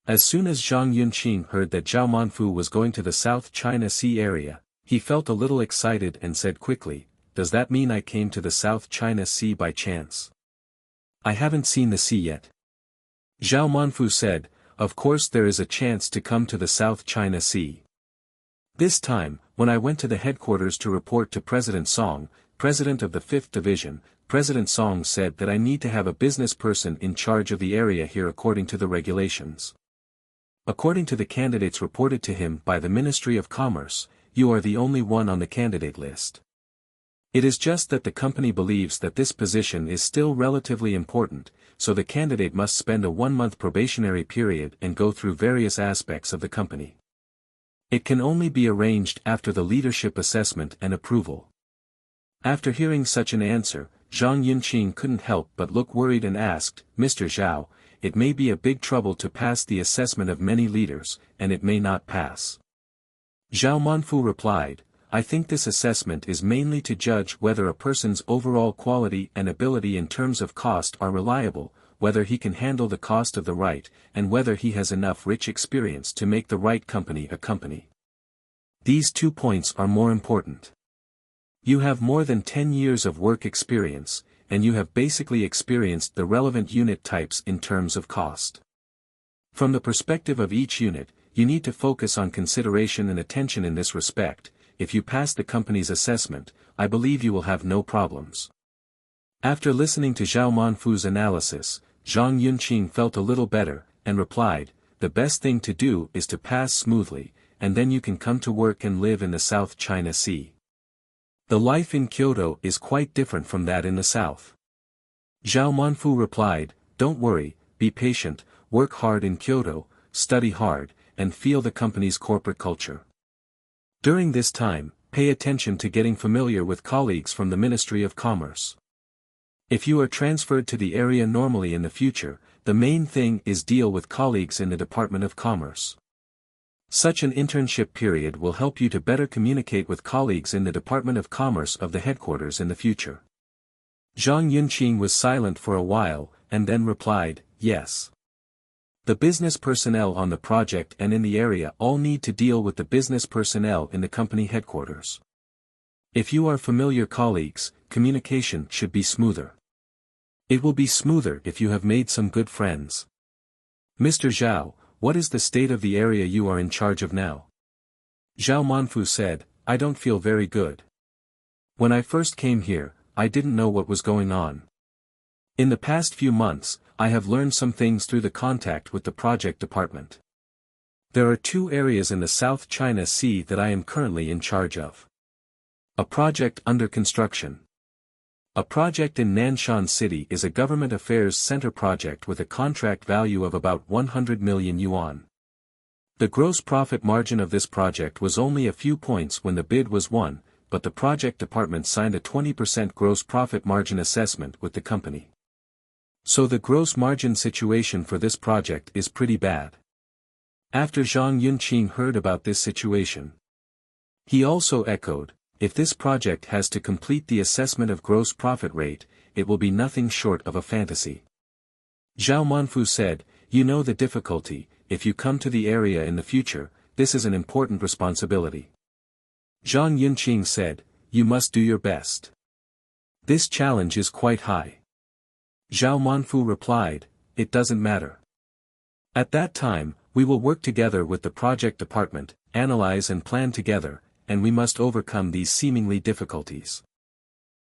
As soon as Zhang Yunqing heard that Zhao Manfu was going to the South China Sea area, he felt a little excited and said quickly, does that mean I came to the South China Sea by chance? I haven't seen the sea yet. Zhao Manfu said, of course there is a chance to come to the South China Sea. This time, when I went to the headquarters to report to President Song, President of the 5th Division, President Song said that I need to have a business person in charge of the area here according to the regulations. According to the candidates reported to him by the Ministry of Commerce, you are the only one on the candidate list. It is just that the company believes that this position is still relatively important, so the candidate must spend a 1-month probationary period and go through various aspects of the company. It can only be arranged after the leadership assessment and approval. After hearing such an answer, Zhang Yunqing couldn't help but look worried and asked, Mr. Zhao, it may be a big trouble to pass the assessment of many leaders, and it may not pass. Zhao Manfu replied, I think this assessment is mainly to judge whether a person's overall quality and ability in terms of cost are reliable, whether he can handle the cost of the right, and whether he has enough rich experience to make the right company a company. These 2 points are more important. You have more than 10 years of work experience, and you have basically experienced the relevant unit types in terms of cost. From the perspective of each unit, you need to focus on consideration and attention in this respect. If you pass the company's assessment, I believe you will have no problems. After listening to Zhao Manfu's analysis, Zhang Yunqing felt a little better, and replied, the best thing to do is to pass smoothly, and then you can come to work and live in the South China Sea. The life in Kyoto is quite different from that in the south. Zhao Manfu replied, don't worry, be patient, work hard in Kyoto, study hard, and feel the company's corporate culture. During this time, pay attention to getting familiar with colleagues from the Ministry of Commerce. If you are transferred to the area normally in the future, the main thing is deal with colleagues in the Department of Commerce. Such an internship period will help you to better communicate with colleagues in the Department of Commerce of the headquarters in the future. Zhang Yunqing was silent for a while, and then replied, yes. The business personnel on the project and in the area all need to deal with the business personnel in the company headquarters. If you are familiar colleagues, communication should be smoother. It will be smoother if you have made some good friends. Mr. Zhao, what is the state of the area you are in charge of now? Zhao Manfu said, I don't feel very good. When I first came here, I didn't know what was going on. In the past few months, I have learned some things through the contact with the project department. There are 2 areas in the South China Sea that I am currently in charge of. A project under construction. A project in Nanshan City is a government affairs center project with a contract value of about 100 million yuan. The gross profit margin of this project was only a few points when the bid was won, but the project department signed a 20% gross profit margin assessment with the company. So the gross margin situation for this project is pretty bad. After Zhang Yunqing heard about this situation, he also echoed, if this project has to complete the assessment of gross profit rate, it will be nothing short of a fantasy. Zhao Manfu said, you know the difficulty, if you come to the area in the future, this is an important responsibility. Zhang Yunqing said, you must do your best. This challenge is quite high. Zhao Manfu replied, it doesn't matter. At that time, we will work together with the project department, analyze and plan together, and we must overcome these seemingly difficulties.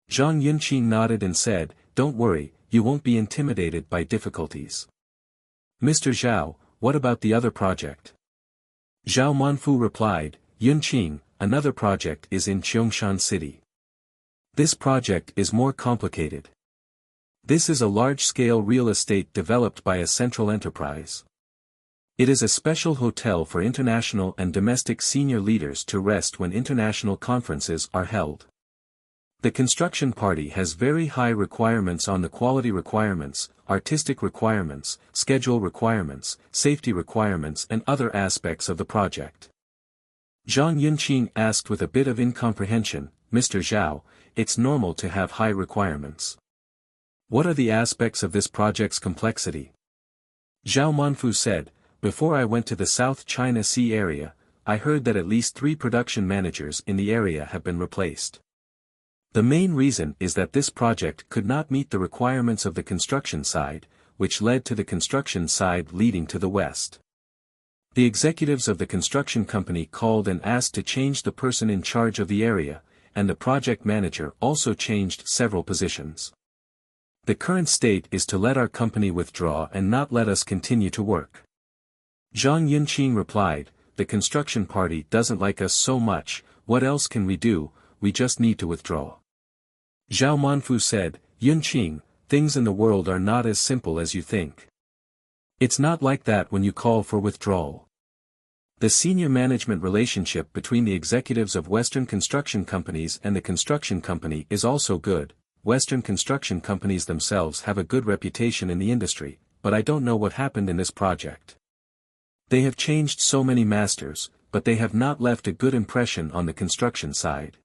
Zhang Yunqing nodded and said, don't worry, you won't be intimidated by difficulties. Mr. Zhao, what about the other project? Zhao Manfu replied, Yunqing, another project is in Chongshan City. This project is more complicated. This is a large-scale real estate developed by a central enterprise. It is a special hotel for international and domestic senior leaders to rest when international conferences are held. The construction party has very high requirements on the quality requirements, artistic requirements, schedule requirements, safety requirements and other aspects of the project. Zhang Yunqing asked with a bit of incomprehension, Mr. Zhao, it's normal to have high requirements. What are the aspects of this project's complexity? Zhao Manfu said, before I went to the South China Sea area, I heard that at least 3 production managers in the area have been replaced. The main reason is that this project could not meet the requirements of the construction side, which led to the construction side leading to the west. The executives of the construction company called and asked to change the person in charge of the area, and the project manager also changed several positions. The current state is to let our company withdraw and not let us continue to work. Zhang Yunqing replied, the construction party doesn't like us so much, what else can we do, we just need to withdraw. Zhao Manfu said, Yunqing, things in the world are not as simple as you think. It's not like that when you call for withdrawal. The senior management relationship between the executives of Western construction companies and the construction company is also good. Western construction companies themselves have a good reputation in the industry, but I don't know what happened in this project. They have changed so many masters, but they have not left a good impression on the construction side.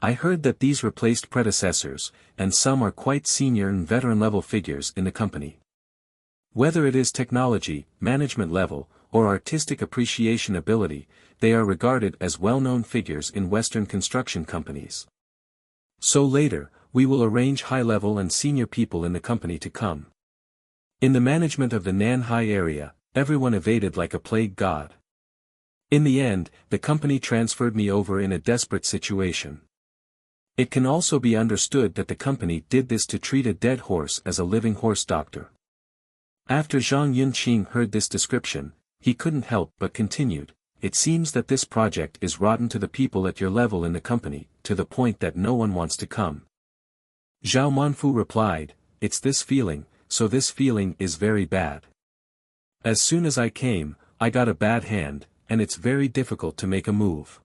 I heard that these replaced predecessors, and some are quite senior and veteran-level figures in the company. Whether it is technology, management level, or artistic appreciation ability, they are regarded as well-known figures in Western construction companies. So later, we will arrange high-level and senior people in the company to come. In the management of the Nanhai area, everyone evaded like a plague god. In the end, the company transferred me over in a desperate situation. It can also be understood that the company did this to treat a dead horse as a living horse doctor. After Zhang Yunqing heard this description, he couldn't help but continued, it seems that this project is rotten to the people at your level in the company, to the point that no one wants to come. Zhao Manfu replied, it's this feeling, so this feeling is very bad. As soon as I came, I got a bad hand, and it's very difficult to make a move.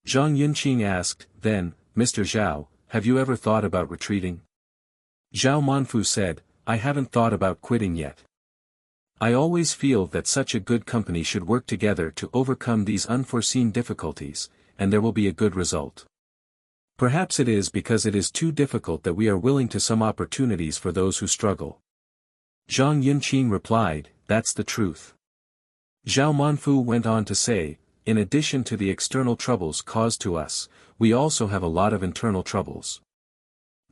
Zhang Yunqing asked, then, Mr. Zhao, have you ever thought about retreating? Zhao Manfu said, I haven't thought about quitting yet. I always feel that such a good company should work together to overcome these unforeseen difficulties, and there will be a good result. Perhaps it is because it is too difficult that we are willing to some opportunities for those who struggle. Zhang Yunqing replied, that's the truth. Zhao Manfu went on to say, in addition to the external troubles caused to us, we also have a lot of internal troubles.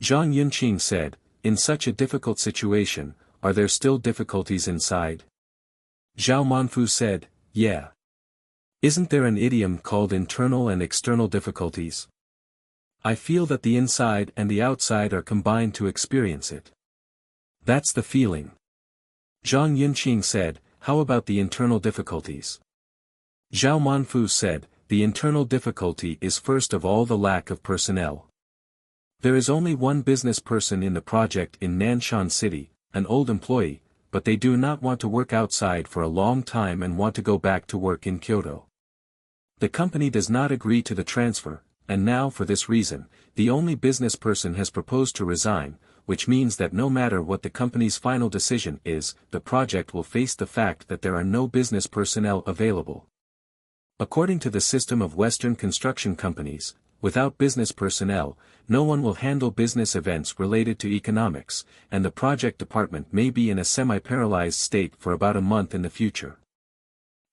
Zhang Yunqing said, in such a difficult situation, are there still difficulties inside? Zhao Manfu said, yeah. Isn't there an idiom called internal and external difficulties? I feel that the inside and the outside are combined to experience it. That's the feeling. Zhang Yunqing said, how about the internal difficulties? Zhao Manfu said, the internal difficulty is first of all the lack of personnel. There is only one business person in the project in Nanshan City, an old employee, but they do not want to work outside for a long time and want to go back to work in Kyoto. The company does not agree to the transfer, and now for this reason, the only business person has proposed to resign, which means that no matter what the company's final decision is, the project will face the fact that there are no business personnel available. According to the system of Western construction companies, without business personnel, no one will handle business events related to economics, and the project department may be in a semi-paralyzed state for about a month in the future.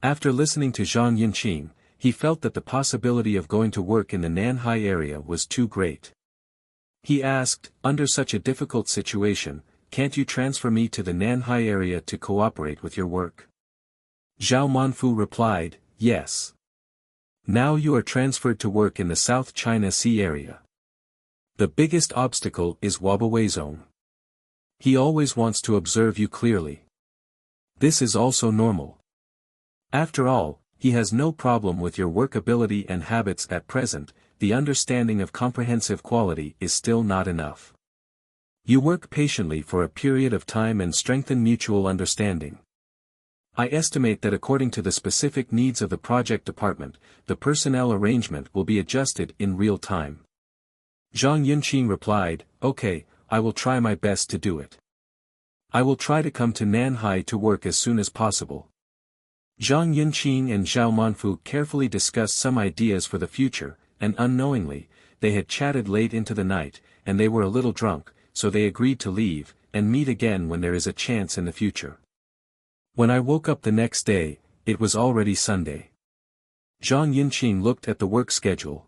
After listening to Zhang Yunqing, he felt that the possibility of going to work in the Nanhai area was too great. He asked, under such a difficult situation, can't you transfer me to the Nanhai area to cooperate with your work? Zhao Manfu replied, yes. Now you are transferred to work in the South China Sea area. The biggest obstacle is Wabawei Zone. He always wants to observe you clearly. This is also normal. After all, he has no problem with your work ability and habits at present, the understanding of comprehensive quality is still not enough. You work patiently for a period of time and strengthen mutual understanding. I estimate that according to the specific needs of the project department, the personnel arrangement will be adjusted in real time. Zhang Yunqing replied, okay, I will try my best to do it. I will try to come to Nanhai to work as soon as possible. Zhang Yunqing and Zhao Manfu carefully discussed some ideas for the future, and unknowingly, they had chatted late into the night, and they were a little drunk, so they agreed to leave, and meet again when there is a chance in the future. When I woke up the next day, it was already Sunday. Zhang Yunqing looked at the work schedule.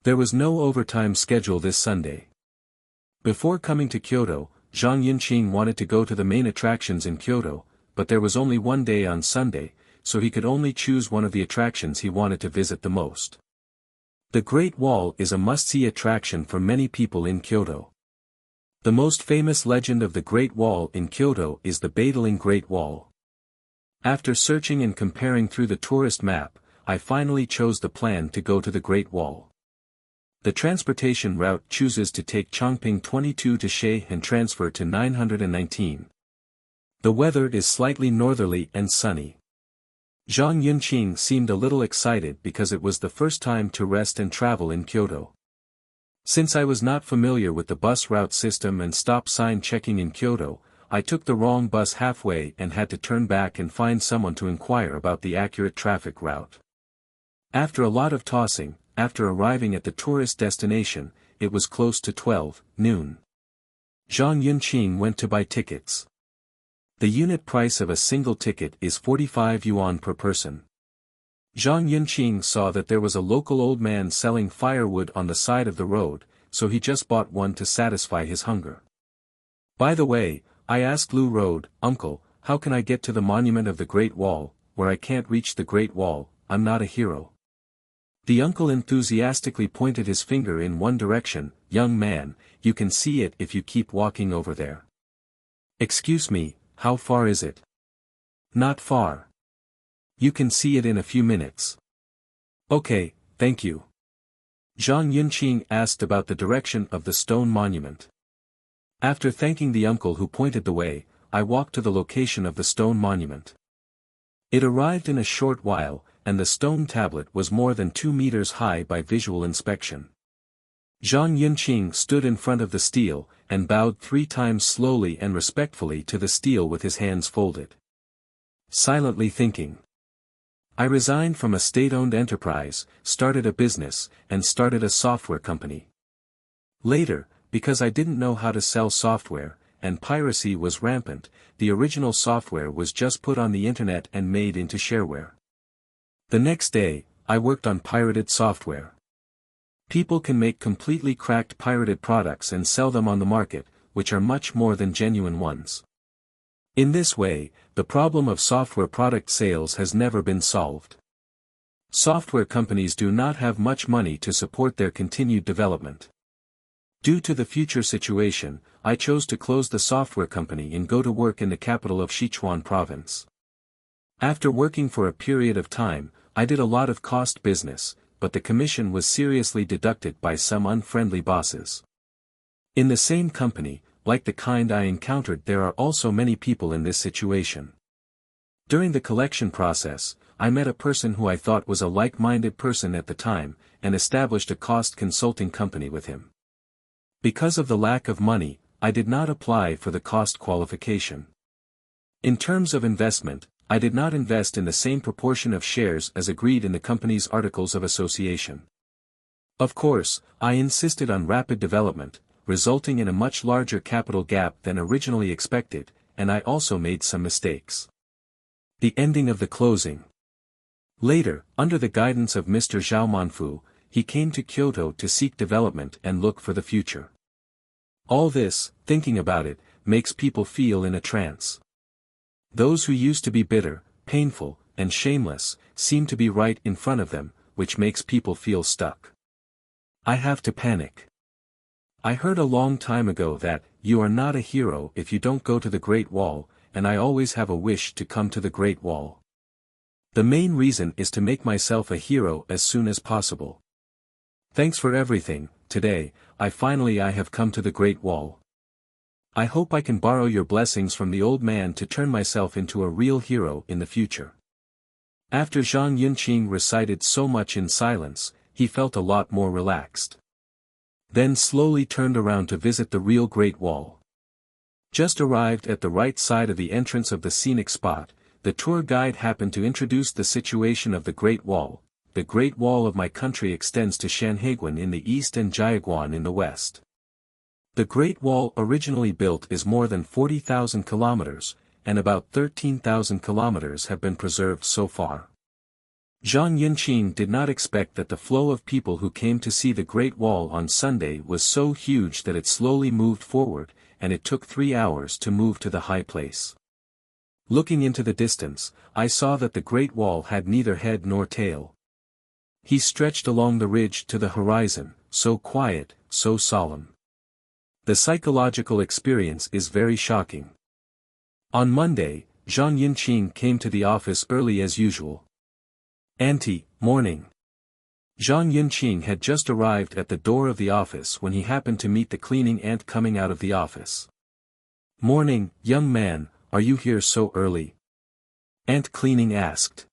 There was no overtime schedule this Sunday. Before coming to Kyoto, Zhang Yunqing wanted to go to the main attractions in Kyoto, but there was only one day on Sunday, so he could only choose one of the attractions he wanted to visit the most. The Great Wall is a must-see attraction for many people in Kyoto. The most famous legend of the Great Wall in Kyoto is the Bottlenecks Great Wall. After searching and comparing through the tourist map, I finally chose the plan to go to the Great Wall. The transportation route chooses to take Chongping 22 to She and transfer to 919. The weather is slightly northerly and sunny. Zhang Yunqing seemed a little excited because it was the first time to rest and travel in Kyoto. Since I was not familiar with the bus route system and stop sign checking in Kyoto, I took the wrong bus halfway and had to turn back and find someone to inquire about the accurate traffic route. After a lot of tossing, after arriving at the tourist destination, it was close to 12 noon. Zhang Yunqing went to buy tickets. The unit price of a single ticket is 45 yuan per person. Zhang Yunqing saw that there was a local old man selling firewood on the side of the road, so he just bought one to satisfy his hunger. By the way, I asked Lu Road, Uncle, how can I get to the monument of the Great Wall, where I can't reach the Great Wall, I'm not a hero. The uncle enthusiastically pointed his finger in one direction, young man, you can see it if you keep walking over there. Excuse me, how far is it? Not far. You can see it in a few minutes. Okay, thank you. Zhang Yunqing asked about the direction of the stone monument. After thanking the uncle who pointed the way, I walked to the location of the stone monument. It arrived in a short while, and the stone tablet was more than 2 meters high by visual inspection. Zhang Yunqing stood in front of the stele, and bowed 3 times slowly and respectfully to the stele with his hands folded. Silently thinking. I resigned from a state-owned enterprise, started a business, and started a software company. Later, because I didn't know how to sell software, and piracy was rampant, the original software was just put on the internet and made into shareware. The next day, I worked on pirated software. People can make completely cracked pirated products and sell them on the market, which are much more than genuine ones. In this way, the problem of software product sales has never been solved. Software companies do not have much money to support their continued development. Due to the future situation, I chose to close the software company and go to work in the capital of Sichuan province. After working for a period of time, I did a lot of cost business, but the commission was seriously deducted by some unfriendly bosses. In the same company, like the kind I encountered, there are also many people in this situation. During the collection process, I met a person who I thought was a like-minded person at the time, and established a cost consulting company with him. Because of the lack of money, I did not apply for the cost qualification. In terms of investment, I did not invest in the same proportion of shares as agreed in the company's articles of association. Of course, I insisted on rapid development, resulting in a much larger capital gap than originally expected, and I also made some mistakes. The ending of the closing. Later, under the guidance of Mr. Zhao Manfu, he came to Kyoto to seek development and look for the future. All this, thinking about it, makes people feel in a trance. Those who used to be bitter, painful, and shameless, seem to be right in front of them, which makes people feel stuck. I have to panic. I heard a long time ago that, you are not a hero if you don't go to the Great Wall, and I always have a wish to come to the Great Wall. The main reason is to make myself a hero as soon as possible. Thanks for everything. Today, I have come to the Great Wall. I hope I can borrow your blessings from the old man to turn myself into a real hero in the future. After Zhang Yunqing recited so much in silence, he felt a lot more relaxed. Then slowly turned around to visit the real Great Wall. Just arrived at the right side of the entrance of the scenic spot, the tour guide happened to introduce the situation of the Great Wall. The Great Wall of my country extends to Shanhaiguan in the east and Jiaguan in the west. The Great Wall originally built is more than 40,000 kilometers, and about 13,000 kilometers have been preserved so far. Zhang Yunqing did not expect that the flow of people who came to see the Great Wall on Sunday was so huge that it slowly moved forward, and it took 3 hours to move to the high place. Looking into the distance, I saw that the Great Wall had neither head nor tail. He stretched along the ridge to the horizon, so quiet, so solemn. The psychological experience is very shocking. On Monday, Zhang Yunqing came to the office early as usual. Morning. Zhang Yunqing had just arrived at the door of the office when he happened to meet the cleaning ant coming out of the office. Morning, young man, are you here so early? Ant cleaning asked.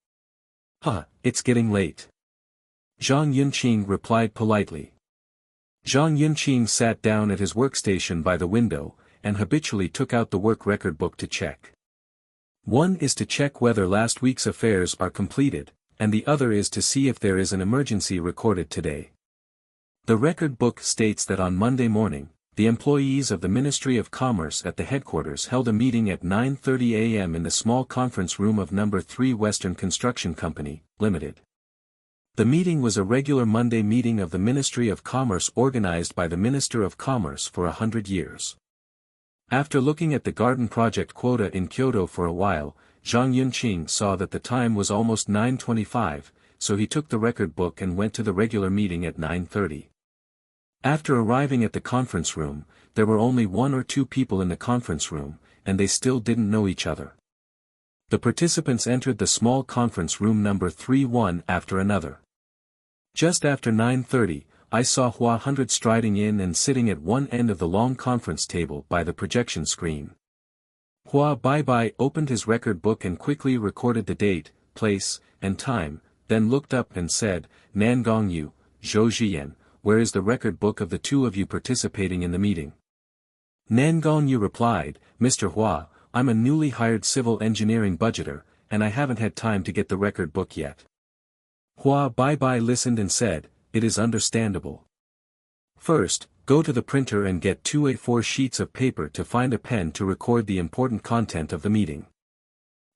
It's getting late. Zhang Yunqing replied politely. Zhang Yunqing sat down at his workstation by the window, and habitually took out the work record book to check. One is to check whether last week's affairs are completed, and the other is to see if there is an emergency recorded today. The record book states that on Monday morning, the employees of the Ministry of Commerce at the headquarters held a meeting at 9:30 a.m. in the small conference room of No. 3 Western Construction Company, Limited. The meeting was a regular Monday meeting of the Ministry of Commerce organized by the Minister of Commerce for 100 years. After looking at the garden project quota in Kyoto for a while, Zhang Yunqing saw that the time was almost 9:25, so he took the record book and went to the regular meeting at 9:30. After arriving at the conference room, there were only 1 or 2 people in the conference room, and they still didn't know each other. The participants entered the small conference room number 3 one after another. Just after 9:30, I saw Hua Hundred striding in and sitting at one end of the long conference table by the projection screen. Hua Baibai opened his record book and quickly recorded the date, place, and time, then looked up and said, Nangong Yu, Zhou Jiyan, where is the record book of the 2 of you participating in the meeting? Nangong Yu replied, Mr. Hua, I'm a newly hired civil engineering budgeter, and I haven't had time to get the record book yet. Hua Baibai listened and said, it is understandable. First, go to the printer and get 2 A4 sheets of paper to find a pen to record the important content of the meeting.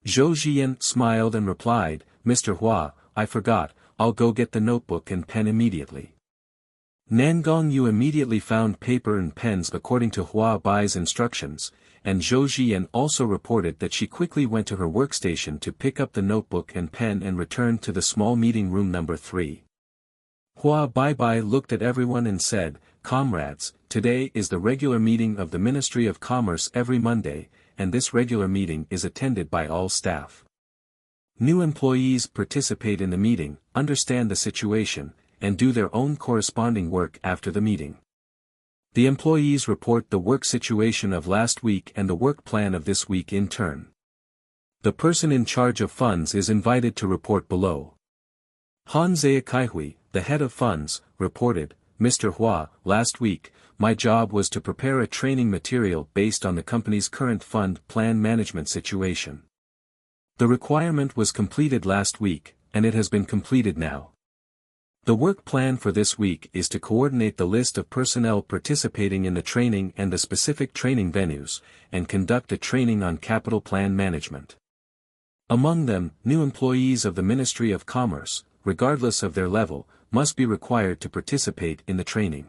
Zhou Jiyan smiled and replied, Mr. Hua, I forgot, I'll go get the notebook and pen immediately. Nangong Yu immediately found paper and pens according to Hua Bai's instructions, and Zhou Jiyan also reported that she quickly went to her workstation to pick up the notebook and pen and returned to the small meeting room number 3. Hua Baibai looked at everyone and said, Comrades, today is the regular meeting of the Ministry of Commerce every Monday, and this regular meeting is attended by all staff. New employees participate in the meeting, understand the situation, and do their own corresponding work after the meeting. The employees report the work situation of last week and the work plan of this week in turn. The person in charge of funds is invited to report below. Han Zayakaihui, the head of funds, reported, Mr. Hua, last week, my job was to prepare a training material based on the company's current fund plan management situation. The requirement was completed last week, and it has been completed now. The work plan for this week is to coordinate the list of personnel participating in the training and the specific training venues, and conduct a training on capital plan management. Among them, new employees of the Ministry of Commerce, regardless of their level, must be required to participate in the training.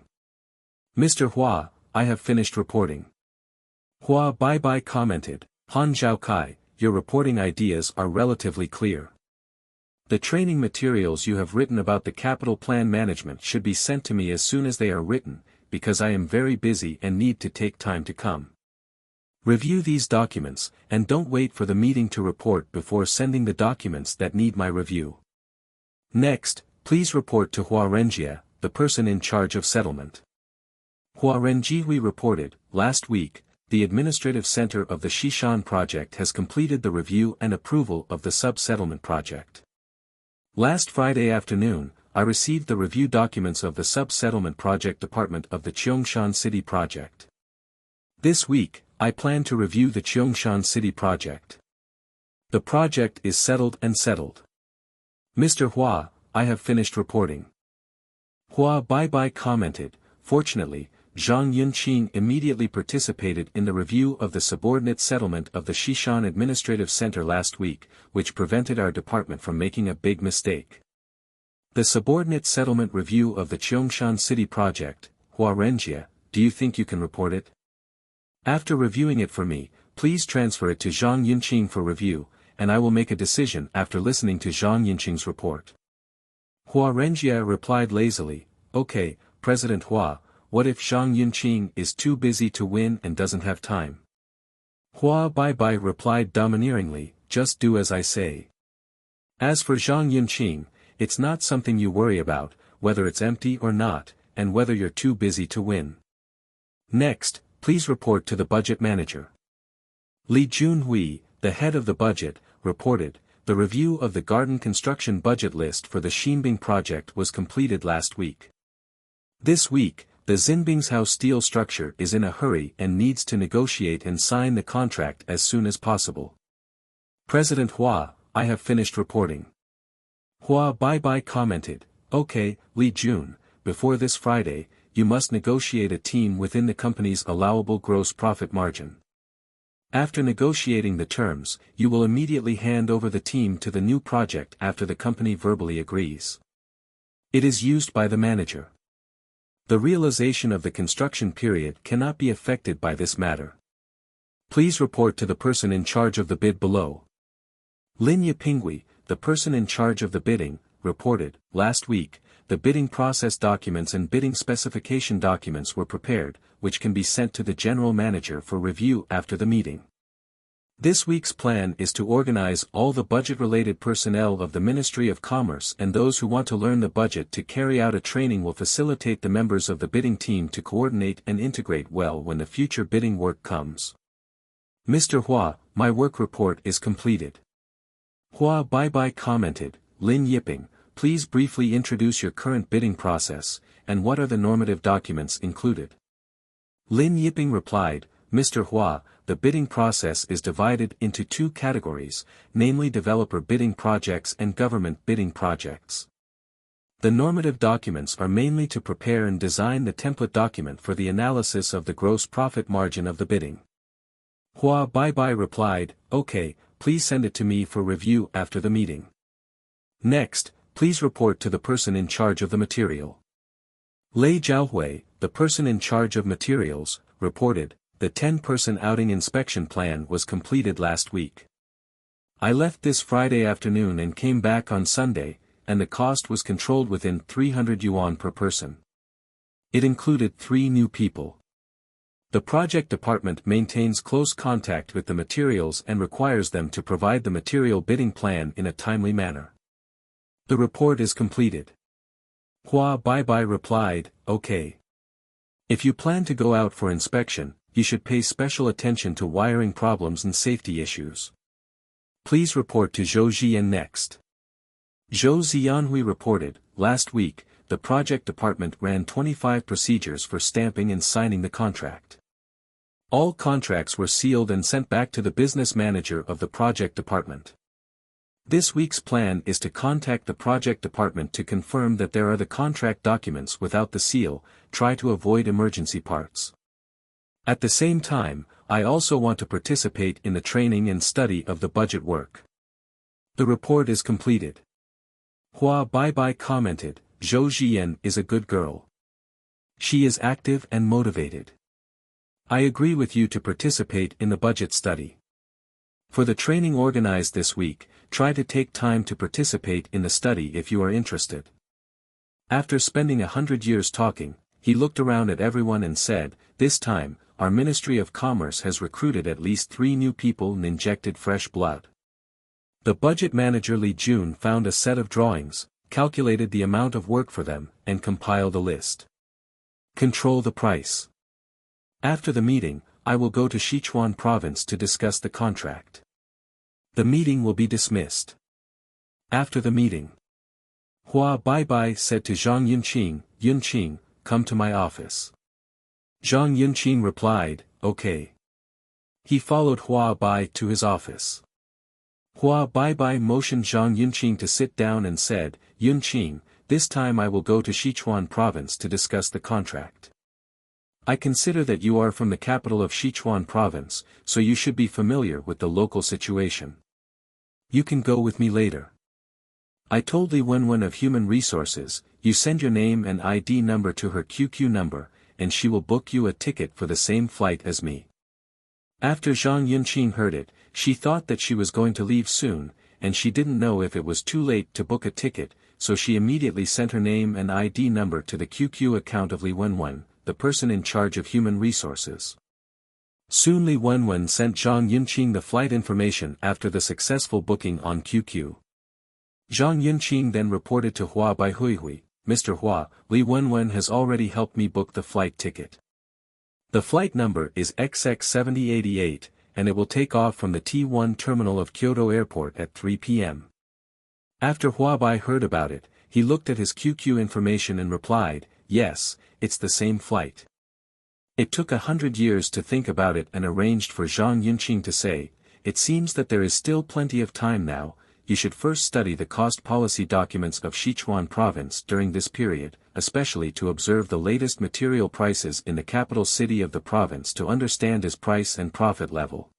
Mr. Hua, I have finished reporting. Hua Bye commented, Han Zhaokai, your reporting ideas are relatively clear. The training materials you have written about the capital plan management should be sent to me as soon as they are written, because I am very busy and need to take time to come. Review these documents, and don't wait for the meeting to report before sending the documents that need my review. Next, please report to Hua Renjia, the person in charge of settlement. Hua Renjihui reported, last week, the administrative center of the Shishan project has completed the review and approval of the sub-settlement project. Last Friday afternoon, I received the review documents of the sub-settlement project department of the Cheongshan City project. This week, I plan to review the Cheongshan City project. The project is settled and settled. Mr. Hua, I have finished reporting. Hua Bye commented, fortunately, Zhang Yunqing immediately participated in the review of the subordinate settlement of the Shishan Administrative Center last week, which prevented our department from making a big mistake. The subordinate settlement review of the Cheongshan City project, Hua Renjia, do you think you can report it? After reviewing it for me, please transfer it to Zhang Yunqing for review, and I will make a decision after listening to Zhang Yunqing's report. Hua Renjia replied lazily, okay, President Hua, what if Zhang Yunqing is too busy to win and doesn't have time? Hua Bye replied domineeringly, just do as I say. As for Zhang Yunqing, it's not something you worry about, whether it's empty or not, and whether you're too busy to win. Next, please report to the budget manager. Li Junhui, the head of the budget, reported, the review of the garden construction budget list for the Xinbing project was completed last week. This week, the Xinbingshouse steel structure is in a hurry and needs to negotiate and sign the contract as soon as possible. President Hua, I have finished reporting. Hua Bye commented, okay, Li Jun, before this Friday, you must negotiate a team within the company's allowable gross profit margin. After negotiating the terms, you will immediately hand over the team to the new project after the company verbally agrees. It is used by the manager. The realization of the construction period cannot be affected by this matter. Please report to the person in charge of the bid below. Lin Yipingui, the person in charge of the bidding, reported, last week, the bidding process documents and bidding specification documents were prepared, which can be sent to the general manager for review after the meeting. This week's plan is to organize all the budget-related personnel of the Ministry of Commerce, and those who want to learn the budget to carry out a training will facilitate the members of the bidding team to coordinate and integrate well when the future bidding work comes. Mr. Hua, my work report is completed. Hua Bye commented, Lin Yiping, please briefly introduce your current bidding process, and what are the normative documents included. Lin Yiping replied, Mr. Hua, the bidding process is divided into two categories, namely developer bidding projects and government bidding projects. The normative documents are mainly to prepare and design the template document for the analysis of the gross profit margin of the bidding. Hua Bye replied, okay, please send it to me for review after the meeting. Next, please report to the person in charge of the material. Lei Zhaohui, the person in charge of materials, reported, the 10-person outing inspection plan was completed last week. I left this Friday afternoon and came back on Sunday, and the cost was controlled within 300 yuan per person. It included 3 new people. The project department maintains close contact with the materials and requires them to provide the material bidding plan in a timely manner. The report is completed. Hua Bai replied, "Okay. If you plan to go out for inspection, you should pay special attention to wiring problems and safety issues. Please report to Zhou Ziyan next." Zhou Ziyanhui reported, "Last week, the project department ran 25 procedures for stamping and signing the contract. All contracts were sealed and sent back to the business manager of the project department. This week's plan is to contact the project department to confirm that there are the contract documents without the seal, try to avoid emergency parts. At the same time, I also want to participate in the training and study of the budget work." The report is completed. Hua Bai commented, "Zhou Ziyan is a good girl. She is active and motivated. I agree with you to participate in the budget study. For the training organized this week, try to take time to participate in the study if you are interested." After spending 100 years talking, he looked around at everyone and said, "This time, our Ministry of Commerce has recruited at least 3 new people and injected fresh blood." The budget manager Li Jun found a set of drawings, calculated the amount of work for them, and compiled a list. Control the price. After the meeting, I will go to Sichuan province to discuss the contract. The meeting will be dismissed. After the meeting, Hua Bai said to Zhang Yunqing, "Come to my office." Zhang Yunqing replied, "Okay." He followed Hua Bai to his office. Hua Bai motioned Zhang Yunqing to sit down and said, "Yunqing, this time I will go to Sichuan province to discuss the contract. I consider that you are from the capital of Sichuan province, so you should be familiar with the local situation. You can go with me later. I told Li Wenwen of Human Resources, you send your name and ID number to her QQ number, and she will book you a ticket for the same flight as me." After Zhang Yunqing heard it, she thought that she was going to leave soon, and she didn't know if it was too late to book a ticket, so she immediately sent her name and ID number to the QQ account of Li Wenwen, the person in charge of Human Resources. Soon Li Wenwen sent Zhang Yunqing the flight information after the successful booking on QQ. Zhang Yunqing then reported to Hua Baihui, "Mr. Hua, Li Wenwen has already helped me book the flight ticket. The flight number is XX7088, and it will take off from the T1 terminal of Kyoto Airport at 3 p.m. After Hua Bai heard about it, he looked at his QQ information and replied, "Yes, it's the same flight." It took 100 years to think about it and arranged for Zhang Yunqing to say, "It seems that there is still plenty of time now, you should first study the cost policy documents of Sichuan province during this period, especially to observe the latest material prices in the capital city of the province to understand its price and profit level.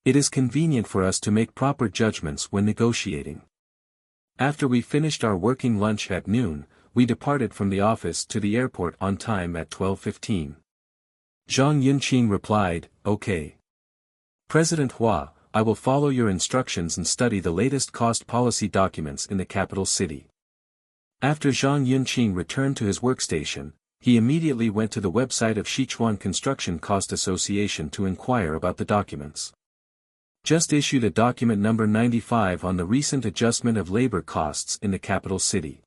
It is convenient for us to make proper judgments when negotiating." After we finished our working lunch at noon, we departed from the office to the airport on time at 12:15. Zhang Yunqing replied, "Okay. President Hua, I will follow your instructions and study the latest cost policy documents in the capital city." After Zhang Yunqing returned to his workstation, he immediately went to the website of Sichuan Construction Cost Association to inquire about the documents. Just issued a document number 95 on the recent adjustment of labor costs in the capital city.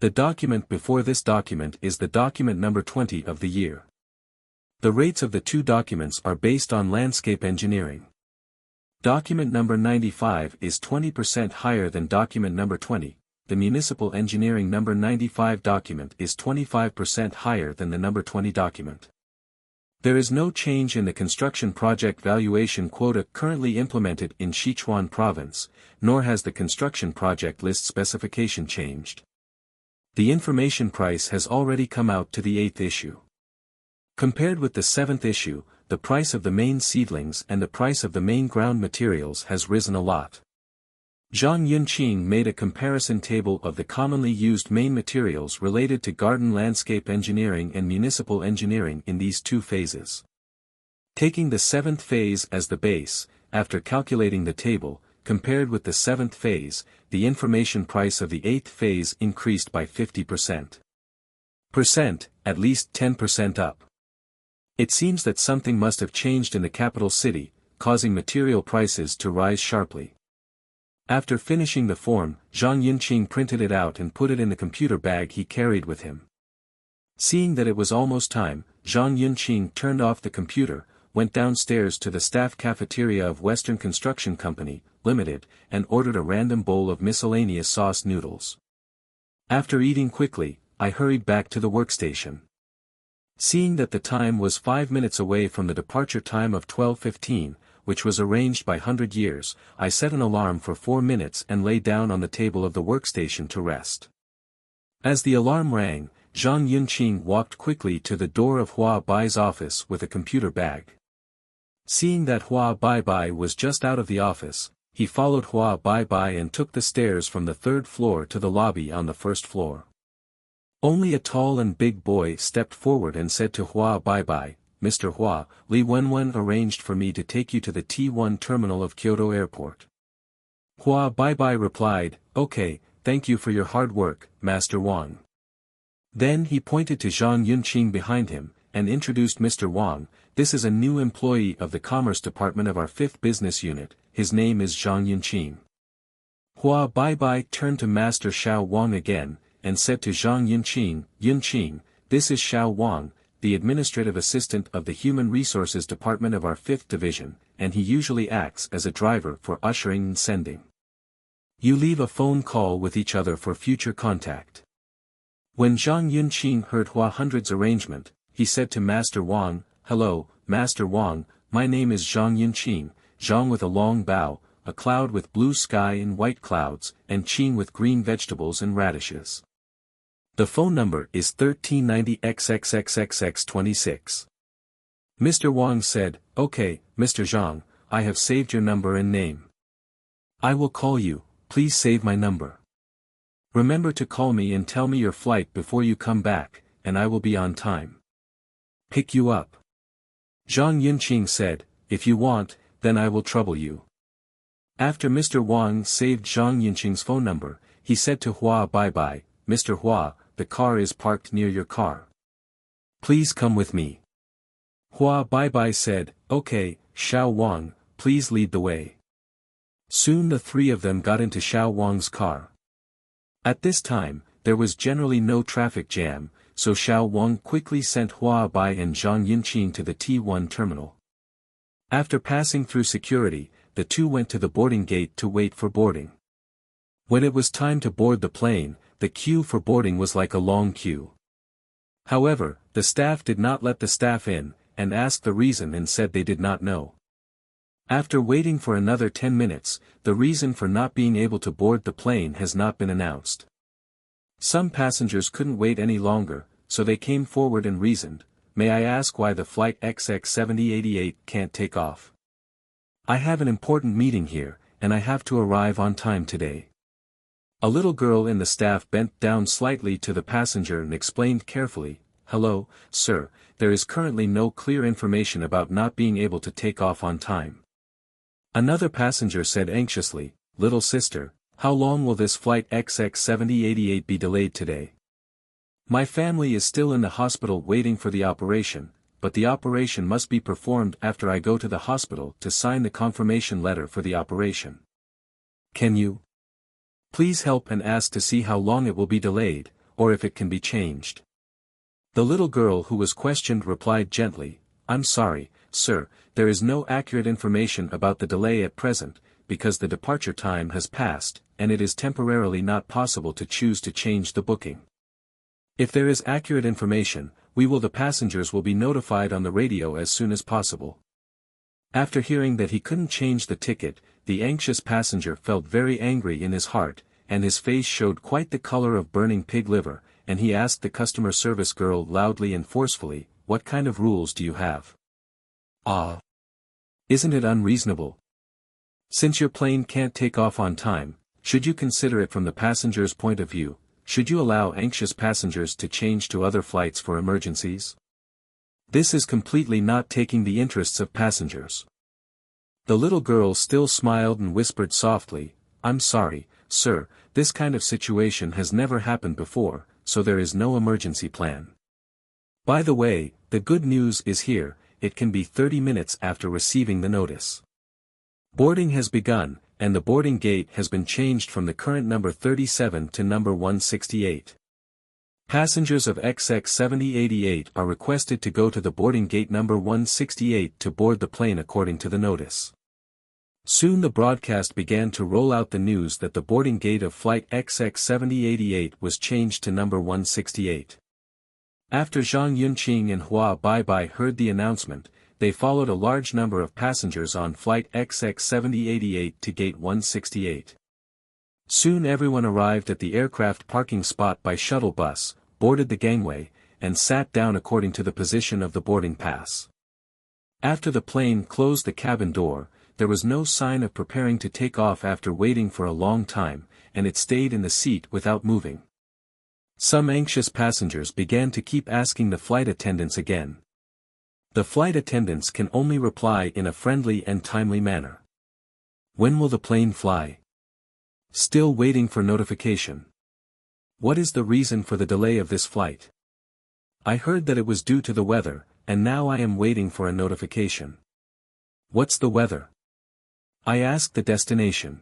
The document before this document is the document number 20 of the year. The rates of the two documents are based on landscape engineering. Document number 95 is 20% higher than document number 20, the municipal engineering number 95 document is 25% higher than the number 20 document. There is no change in the construction project valuation quota currently implemented in Sichuan province, nor has the construction project list specification changed. The information price has already come out to the 8th issue. Compared with the 7th issue, the price of the main seedlings and the price of the main ground materials has risen a lot. Zhang Yunqing made a comparison table of the commonly used main materials related to garden landscape engineering and municipal engineering in these two phases. Taking the 7th phase as the base, after calculating the table, compared with the 7th phase, the information price of the 8th phase increased by 50%. At least 10% up. It seems that something must have changed in the capital city, causing material prices to rise sharply. After finishing the form, Zhang Yunqing printed it out and put it in the computer bag he carried with him. Seeing that it was almost time, Zhang Yunqing turned off the computer, went downstairs to the staff cafeteria of Western Construction Company, Limited, and ordered a random bowl of miscellaneous sauce noodles. After eating quickly, I hurried back to the workstation. Seeing that the time was 5 minutes away from the departure time of 12:15, which was arranged by 100 years, I set an alarm for 4 minutes and lay down on the table of the workstation to rest. As the alarm rang, Zhang Yunqing walked quickly to the door of Hua Bai's office with a computer bag. Seeing that Hua Bai was just out of the office, he followed Hua Bai and took the stairs from the 3rd floor to the lobby on the 1st floor. Only a tall and big boy stepped forward and said to Hua Bai, "Mr. Hua, Li Wenwen arranged for me to take you to the T1 terminal of Kyoto Airport." Hua Bai replied, "Okay, thank you for your hard work, Master Wang." Then he pointed to Zhang Yunqing behind him, and introduced Mr. Wang. "This is a new employee of the Commerce Department of our 5th business unit, his name is Zhang Yunqing." Hua Bai turned to Master Xiao Wang again, and said to Zhang Yunqing, "This is Xiao Wang, the administrative assistant of the Human Resources Department of our 5th Division, and he usually acts as a driver for ushering and sending. You leave a phone call with each other for future contact." When Zhang Yunqing heard Hua Hundred's arrangement, he said to Master Wang, "Hello, Master Wang, my name is Zhang Yunqing, Zhang with a long bow, a cloud with blue sky and white clouds, and Qing with green vegetables and radishes. The phone number is 1390XXXXX26. Mr. Wang said, "Okay, Mr. Zhang, I have saved your number and name. I will call you, please save my number. Remember to call me and tell me your flight before you come back, and I will be on time. Pick you up." Zhang Yunqing said, "If you want, then I will trouble you." After Mr. Wang saved Zhang Yunqing's phone number, he said to Hua Bai, "Mr. Hua, the car is parked near your car. Please come with me." Hua Bai said, "Okay, Xiao Wang, please lead the way." Soon the 3 of them got into Xiao Wang's car. At this time, there was generally no traffic jam, so Xiao Wang quickly sent Hua Bai and Zhang Yunqing to the T1 terminal. After passing through security, the 2 went to the boarding gate to wait for boarding. When it was time to board the plane, the queue for boarding was like a long queue. However, the staff did not let the staff in, and asked the reason and said they did not know. After waiting for another 10 minutes, the reason for not being able to board the plane has not been announced. Some passengers couldn't wait any longer, so they came forward and reasoned, "May I ask why the flight XX7088 can't take off? I have an important meeting here, and I have to arrive on time today." A little girl in the staff bent down slightly to the passenger and explained carefully, "Hello, sir, there is currently no clear information about not being able to take off on time." Another passenger said anxiously, "Little sister, how long will this flight XX7088 be delayed today? My family is still in the hospital waiting for the operation, but the operation must be performed after I go to the hospital to sign the confirmation letter for the operation. Can you please help and ask to see how long it will be delayed, or if it can be changed?" The little girl who was questioned replied gently, "I'm sorry, sir, there is no accurate information about the delay at present, because the departure time has passed, and it is temporarily not possible to choose to change the booking. If there is accurate information, the passengers will be notified on the radio as soon as possible." After hearing that he couldn't change the ticket, the anxious passenger felt very angry in his heart, and his face showed quite the color of burning pig liver, and he asked the customer service girl loudly and forcefully, "What kind of rules do you have? Isn't it unreasonable? Since your plane can't take off on time, should you consider it from the passenger's point of view? Should you allow anxious passengers to change to other flights for emergencies? This is completely not taking the interests of passengers." The little girl still smiled and whispered softly, "I'm sorry, sir, this kind of situation has never happened before, so there is no emergency plan. By the way, The good news is here, it can be 30 minutes after receiving the notice. Boarding has begun, and the boarding gate has been changed from the current number 37 to number 168. Passengers of XX 7088 are requested to go to the boarding gate number 168 to board the plane according to the notice. Soon the broadcast began to roll out the news that the boarding gate of flight XX 7088 was changed to number 168. After Zhang Yunqing and Hua Baibai heard the announcement, they followed a large number of passengers on flight XX 7088 to gate 168. Soon everyone arrived at the aircraft parking spot by shuttle bus, boarded the gangway, and sat down according to the position of the boarding pass. After the plane closed the cabin door, there was no sign of preparing to take off after waiting for a long time, and it stayed in the seat without moving. Some anxious passengers began to keep asking the flight attendants again. The flight attendants can only reply in a friendly and timely manner. When will the plane fly? Still waiting for notification. What is the reason for the delay of this flight? I heard that it was due to the weather, and now I am waiting for a notification. What's the weather? I asked the destination.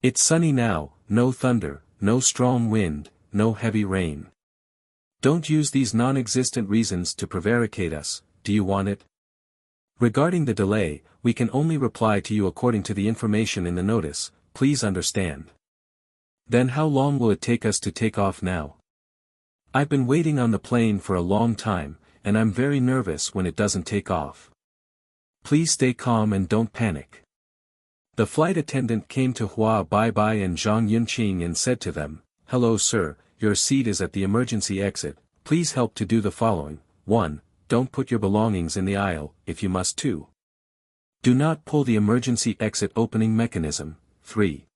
It's sunny now, no thunder, no strong wind, no heavy rain. Don't use these non-existent reasons to prevaricate us, do you want it? Regarding the delay, we can only reply to you according to the information in the notice, please understand. Then how long will it take us to take off now? I've been waiting on the plane for a long time, and I'm very nervous when it doesn't take off. Please stay calm and don't panic. The flight attendant came to Hua Baibai and Zhang Yunqing and said to them, "Hello sir, your seat is at the emergency exit, please help to do the following. 1. Don't put your belongings in the aisle, if you must. 2. Do not pull the emergency exit opening mechanism. 3.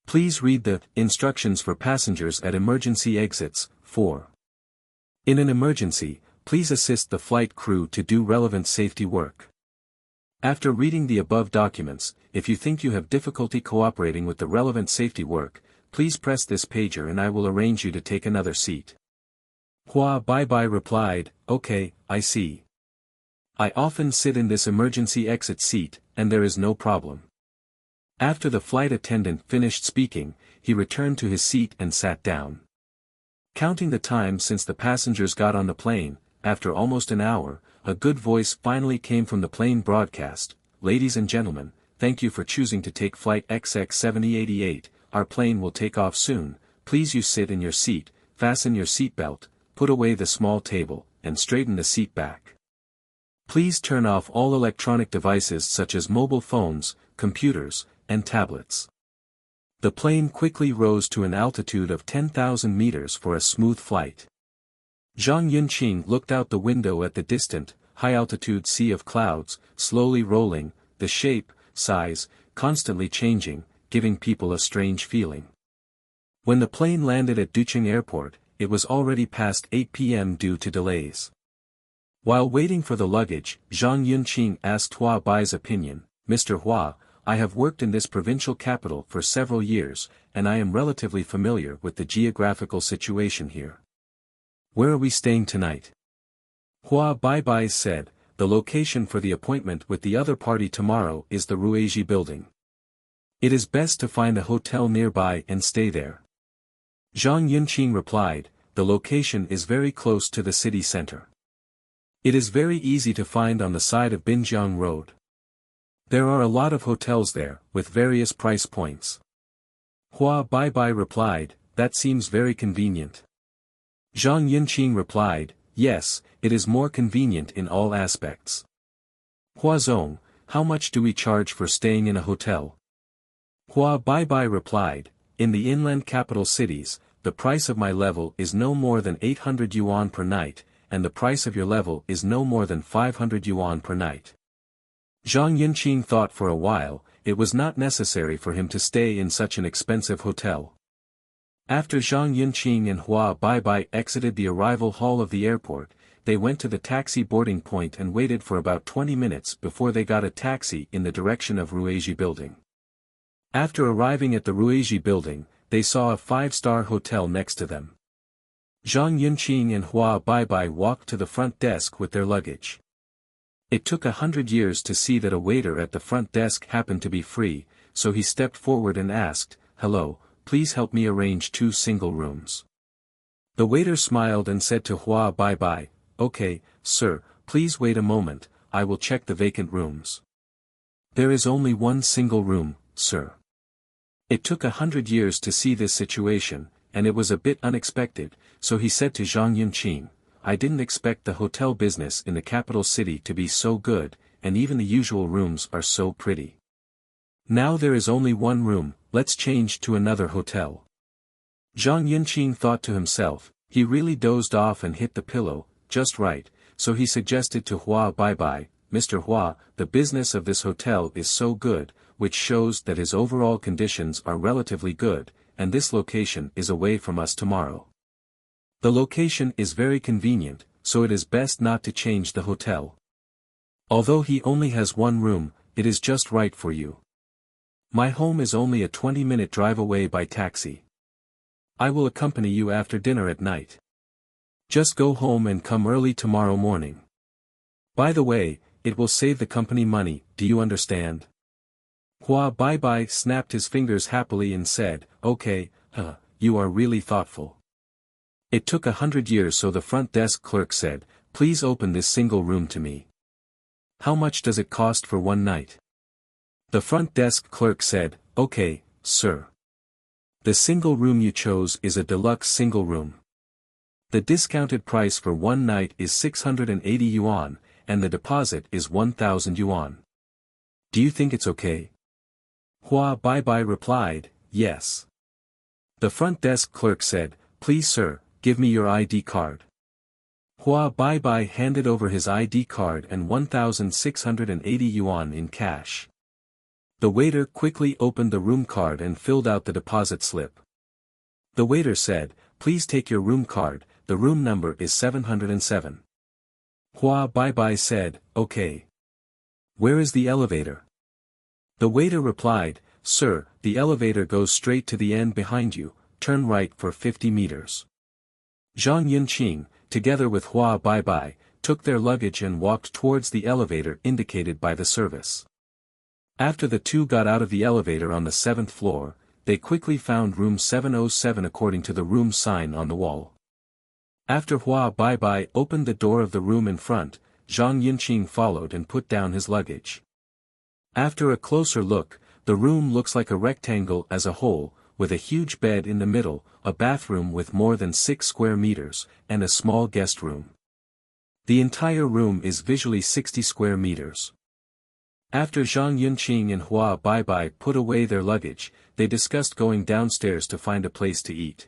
Please read the instructions for passengers at emergency exits. 4. In an emergency, please assist the flight crew to do relevant safety work." After reading the above documents, if you think you have difficulty cooperating with the relevant safety work, please press this pager and I will arrange you to take another seat. Hua Baibai replied, "Okay, I see. I often sit in this emergency exit seat, and there is no problem." After the flight attendant finished speaking, he returned to his seat and sat down. Counting the time since the passengers got on the plane, after almost an hour, a good voice finally came from the plane broadcast. "Ladies and gentlemen, thank you for choosing to take flight XX 7088, our plane will take off soon, please you sit in your seat, fasten your seatbelt, put away the small table, and straighten the seat back. Please turn off all electronic devices such as mobile phones, computers, and tablets." The plane quickly rose to an altitude of 10,000 meters for a smooth flight. Zhang Yunqing looked out the window at the distant, high-altitude sea of clouds, slowly rolling, the shape, size, constantly changing, giving people a strange feeling. When the plane landed at Ducheng Airport, it was already past 8 p.m. due to delays. While waiting for the luggage, Zhang Yunqing asked Hua Bai's opinion. "Mr. Hua, I have worked in this provincial capital for several years, and I am relatively familiar with the geographical situation here. Where are we staying tonight?" Hua Baibai said, "The location for the appointment with the other party tomorrow is the Ruiji building. It is best to find a hotel nearby and stay there." Zhang Yunqing replied, "The location is very close to the city center. It is very easy to find on the side of Binjiang Road. There are a lot of hotels there, with various price points." Hua Baibai replied, "That seems very convenient." Zhang Yunqing replied, "Yes, it is more convenient in all aspects." "Huazong, how much do we charge for staying in a hotel?" Hua Baibai replied, "In the inland capital cities, the price of my level is no more than 800 yuan per night, and the price of your level is no more than 500 yuan per night." Zhang Yunqing thought for a while, it was not necessary for him to stay in such an expensive hotel. After Zhang Yunqing and Hua Baibai exited the arrival hall of the airport, they went to the taxi boarding point and waited for about 20 minutes before they got a taxi in the direction of Ruiji building. After arriving at the Ruiji building, they saw a 5-star hotel next to them. Zhang Yunqing and Hua Baibai walked to the front desk with their luggage. It took 100 years to see that a waiter at the front desk happened to be free, so he stepped forward and asked, "Hello, please help me arrange 2 single rooms." The waiter smiled and said to Hua Baibai, "Okay, sir, please wait a moment, I will check the vacant rooms." "There is only 1 single room, sir." It took 100 years to see this situation, and it was a bit unexpected, so he said to Zhang Yunqing, "I didn't expect the hotel business in the capital city to be so good, and even the usual rooms are so pretty. Now there is only 1 room, let's change to another hotel." Zhang Yunqing thought to himself, he really dozed off and hit the pillow, just right, so he suggested to Hua Baibai, "Mr. Hua, the business of this hotel is so good, which shows that his overall conditions are relatively good, and this location is away from us tomorrow. The location is very convenient, so it is best not to change the hotel. Although he only has 1 room, it is just right for you. My home is only a 20-minute drive away by taxi. I will accompany you after dinner at night. Just go home and come early tomorrow morning. By the way, it will save the company money, do you understand?" Hua Baibai snapped his fingers happily and said, "Okay, you are really thoughtful." It took 100 years, so the front desk clerk said, "Please open this single room to me. How much does it cost for 1 night?" The front desk clerk said, "Okay, sir. The single room you chose is a deluxe single room. The discounted price for 1 night is 680 yuan, and the deposit is 1,000 yuan. Do you think it's okay?" Hua Baibai replied, "Yes." The front desk clerk said, "Please sir, give me your ID card." Hua Baibai handed over his ID card and 1,680 yuan in cash. The waiter quickly opened the room card and filled out the deposit slip. The waiter said, "Please take your room card, the room number is 707. Hua Baibai said, "Okay. Where is the elevator?" The waiter replied, "Sir, the elevator goes straight to the end behind you, turn right for 50 meters. Zhang Yunqing, together with Hua Baibai, took their luggage and walked towards the elevator indicated by the service. After the 2 got out of the elevator on the 7th floor, they quickly found room 707 according to the room sign on the wall. After Hua Baibai opened the door of the room in front, Zhang Yunqing followed and put down his luggage. After a closer look, the room looks like a rectangle as a whole, with a huge bed in the middle, a bathroom with more than 6 square meters, and a small guest room. The entire room is visually 60 square meters. After Zhang Yunqing and Hua Baibai put away their luggage, they discussed going downstairs to find a place to eat.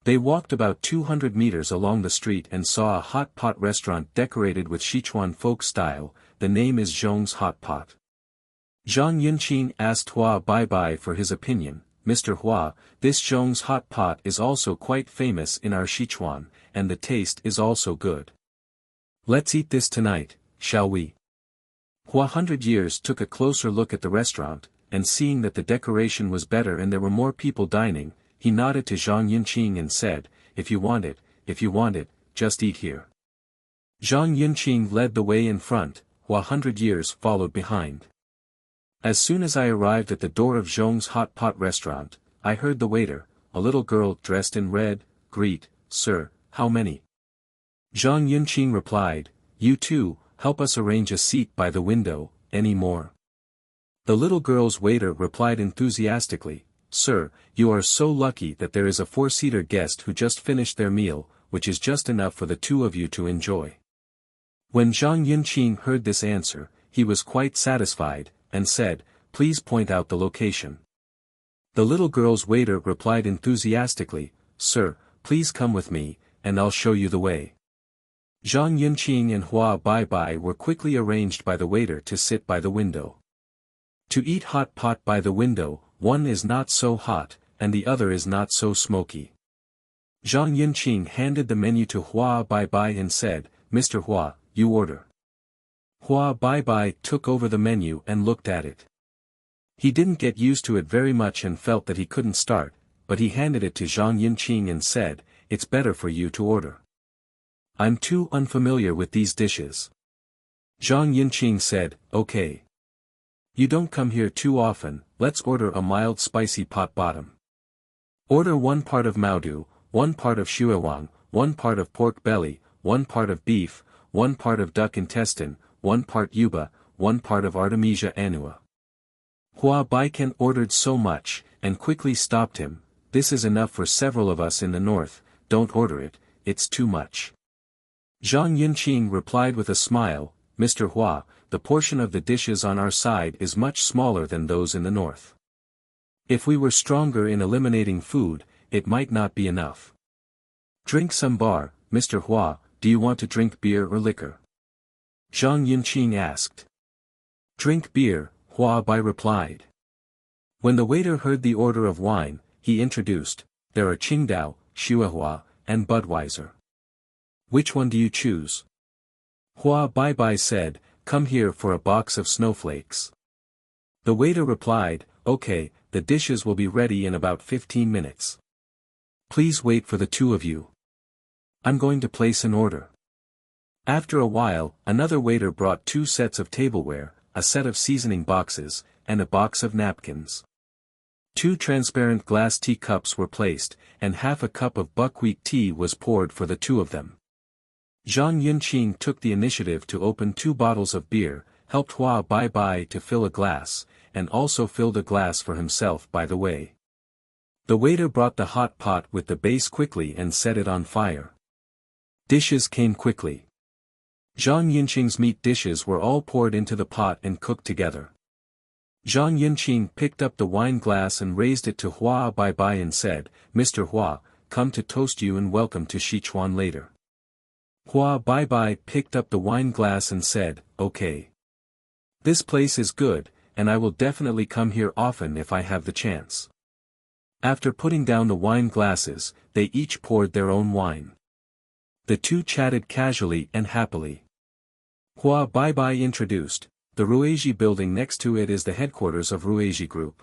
They walked about 200 meters along the street and saw a hot pot restaurant decorated with Sichuan folk style. The name is Zhong's Hot Pot. Zhang Yunqing asked Hua Baibai for his opinion. "Mr. Hua, this Zhong's Hot Pot is also quite famous in our Sichuan, and the taste is also good. Let's eat this tonight, shall we?" Hua 100 Years took a closer look at the restaurant, and seeing that the decoration was better and there were more people dining, he nodded to Zhang Yunqing and said, if you want it, just eat here." Zhang Yunqing led the way in front, Hua 100 Years followed behind. As soon as I arrived at the door of Zhong's Hot Pot restaurant, I heard the waiter, a little girl dressed in red, greet, "Sir, how many?" Zhang Yunqing replied, "You too, help us arrange a seat by the window, any more?" The little girl's waiter replied enthusiastically, "Sir, you are so lucky that there is a 4-seater guest who just finished their meal, which is just enough for the 2 of you to enjoy." When Zhang Yunqing heard this answer, he was quite satisfied, and said, "Please point out the location." The little girl's waiter replied enthusiastically, "Sir, please come with me, and I'll show you the way." Zhang Yunqing and Hua Baibai were quickly arranged by the waiter to sit by the window. To eat hot pot by the window, one is not so hot, and the other is not so smoky. Zhang Yunqing handed the menu to Hua Baibai and said, "Mr. Hua, you order." Hua Baibai took over the menu and looked at it. He didn't get used to it very much and felt that he couldn't start, but he handed it to Zhang Yunqing and said, it's better for you to order. I'm too unfamiliar with these dishes. Zhang Yunqing said, okay. You don't come here too often, let's order a mild spicy pot bottom. Order 1 part of Maodu, 1 part of shuewang, 1 part of pork belly, 1 part of beef, 1 part of duck intestine, 1 part yuba, 1 part of Artemisia annua. Hua Baiken ordered so much, and quickly stopped him. This is enough for several of us in the north, don't order it, it's too much. Zhang Yunqing replied with a smile, Mr. Hua, the portion of the dishes on our side is much smaller than those in the north. If we were stronger in eliminating food, it might not be enough. Drink some bar, Mr. Hua, do you want to drink beer or liquor? Zhang Yunqing asked. Drink beer, Hua Bai replied. When the waiter heard the order of wine, he introduced, there are Qingdao, Shuehua, and Budweiser. Which one do you choose? Hua Bai said, come here for a box of snowflakes. The waiter replied, okay, the dishes will be ready in about 15 minutes. Please wait for the 2 of you. I'm going to place an order. After a while, another waiter brought 2 sets of tableware, a set of seasoning boxes, and a box of napkins. 2 transparent glass teacups were placed, and half a cup of buckwheat tea was poured for the 2 of them. Zhang Yunqing took the initiative to open 2 bottles of beer, helped Hua Bai to fill a glass, and also filled a glass for himself by the way. The waiter brought the hot pot with the base quickly and set it on fire. Dishes came quickly. Zhang Yunqing's meat dishes were all poured into the pot and cooked together. Zhang Yunqing picked up the wine glass and raised it to Hua Bai and said, Mr. Hua, come to toast you and welcome to Sichuan later. Hua Bai picked up the wine glass and said, okay. This place is good, and I will definitely come here often if I have the chance. After putting down the wine glasses, they each poured their own wine. The 2 chatted casually and happily. Hua Bai introduced, the Rueji building next to it is the headquarters of Rueji Group.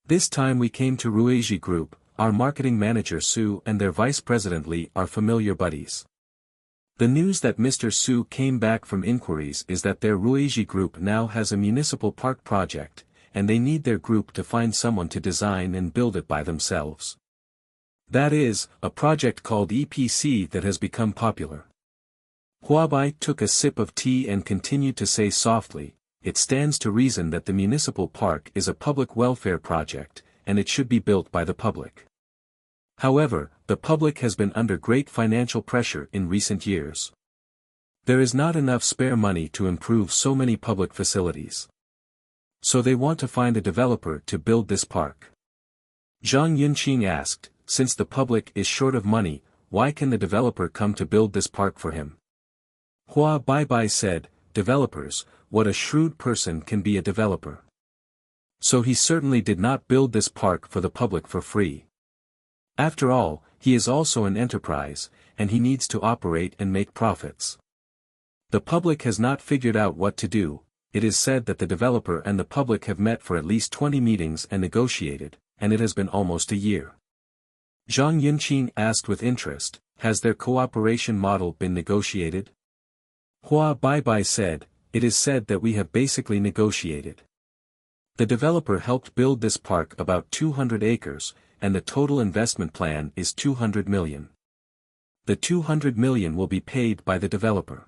This time we came to Rueji Group, our marketing manager Su and their vice president Li are familiar buddies. The news that Mr. Su came back from inquiries is that their Rueji Group now has a municipal park project, and they need their group to find someone to design and build it by themselves. That is, a project called EPC that has become popular. Huabai took a sip of tea and continued to say softly, it stands to reason that the municipal park is a public welfare project, and it should be built by the public. However, the public has been under great financial pressure in recent years. There is not enough spare money to improve so many public facilities. So they want to find a developer to build this park. Zhang Yunqing asked, since the public is short of money, why can the developer come to build this park for him? Hua Bai said, developers, what a shrewd person can be a developer. So he certainly did not build this park for the public for free. After all, he is also an enterprise, and he needs to operate and make profits. The public has not figured out what to do. It is said that the developer and the public have met for at least 20 meetings and negotiated, and it has been almost a year. Zhang Yunqing asked with interest, has their cooperation model been negotiated? Hua Bai said, it is said that we have basically negotiated. The developer helped build this park about 200 acres, and the total investment plan is 200 million. The 200 million will be paid by the developer.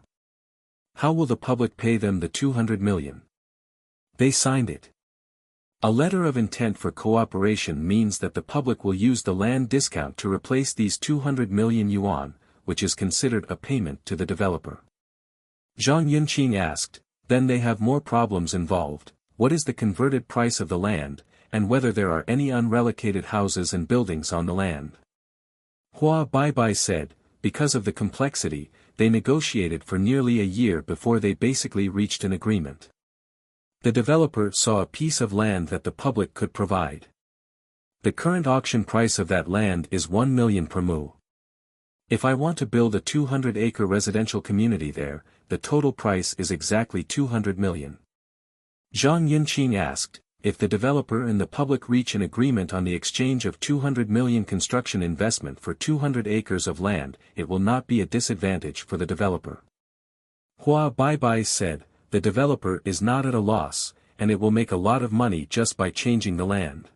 How will the public pay them the 200 million? They signed it. A letter of intent for cooperation means that the public will use the land discount to replace these 200 million yuan, which is considered a payment to the developer. Zhang Yunqing asked, then they have more problems involved, what is the converted price of the land, and whether there are any unrelocated houses and buildings on the land. Hua Bai said, because of the complexity, they negotiated for nearly a year before they basically reached an agreement. The developer saw a piece of land that the public could provide. The current auction price of that land is 1 million per mu. If I want to build a 200-acre residential community there, the total price is exactly 200 million. Zhang Yunqing asked, if the developer and the public reach an agreement on the exchange of 200 million construction investment for 200 acres of land, it will not be a disadvantage for the developer. Hua Baibai said, the developer is not at a loss, and it will make a lot of money just by changing the land.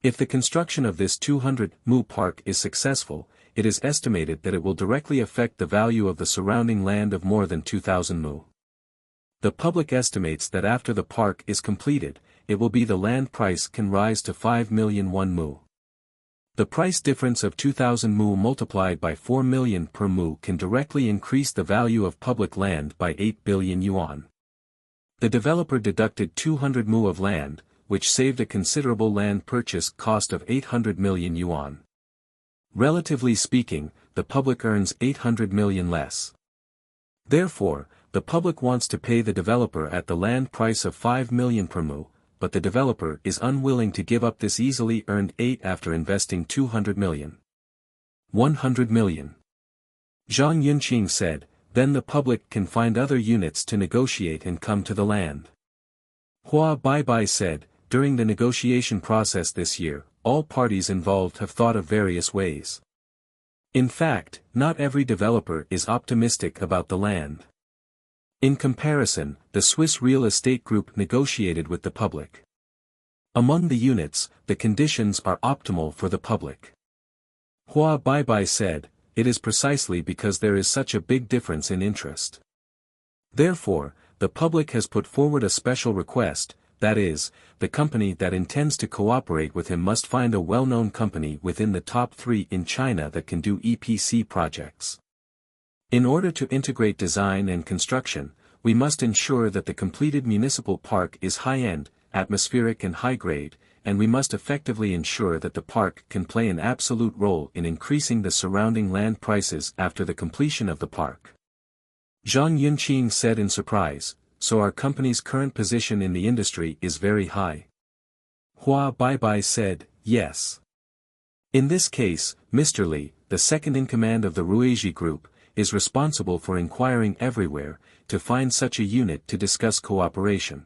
If the construction of this 200 mu park is successful, it is estimated that it will directly affect the value of the surrounding land of more than 2,000 mu. The public estimates that after the park is completed, it will be the land price can rise to 5 million won mu. The price difference of 2,000 mu multiplied by 4 million per mu can directly increase the value of public land by 8 billion yuan. The developer deducted 200 mu of land, which saved a considerable land purchase cost of 800 million yuan. Relatively speaking, the public earns 800 million less. Therefore, the public wants to pay the developer at the land price of 5 million per mu, but the developer is unwilling to give up this easily earned 8 after investing 200 million. 100 million. Zhang Yunqing said, then the public can find other units to negotiate and come to the land. Hua Baibai said, during the negotiation process this year, all parties involved have thought of various ways. In fact, not every developer is optimistic about the land. In comparison, the Swiss real estate group negotiated with the public. Among the units, the conditions are optimal for the public. Hua Baibai said, it is precisely because there is such a big difference in interest. Therefore, the public has put forward a special request, that is, the company that intends to cooperate with him must find a well-known company within the top 3 in China that can do EPC projects. In order to integrate design and construction, we must ensure that the completed municipal park is high-end, atmospheric and high-grade, and we must effectively ensure that the park can play an absolute role in increasing the surrounding land prices after the completion of the park. Zhang Yunqing said in surprise, so our company's current position in the industry is very high. Hua Baibai said, yes. In this case, Mr. Li, the second in command of the Ruiji Group, is responsible for inquiring everywhere, to find such a unit to discuss cooperation.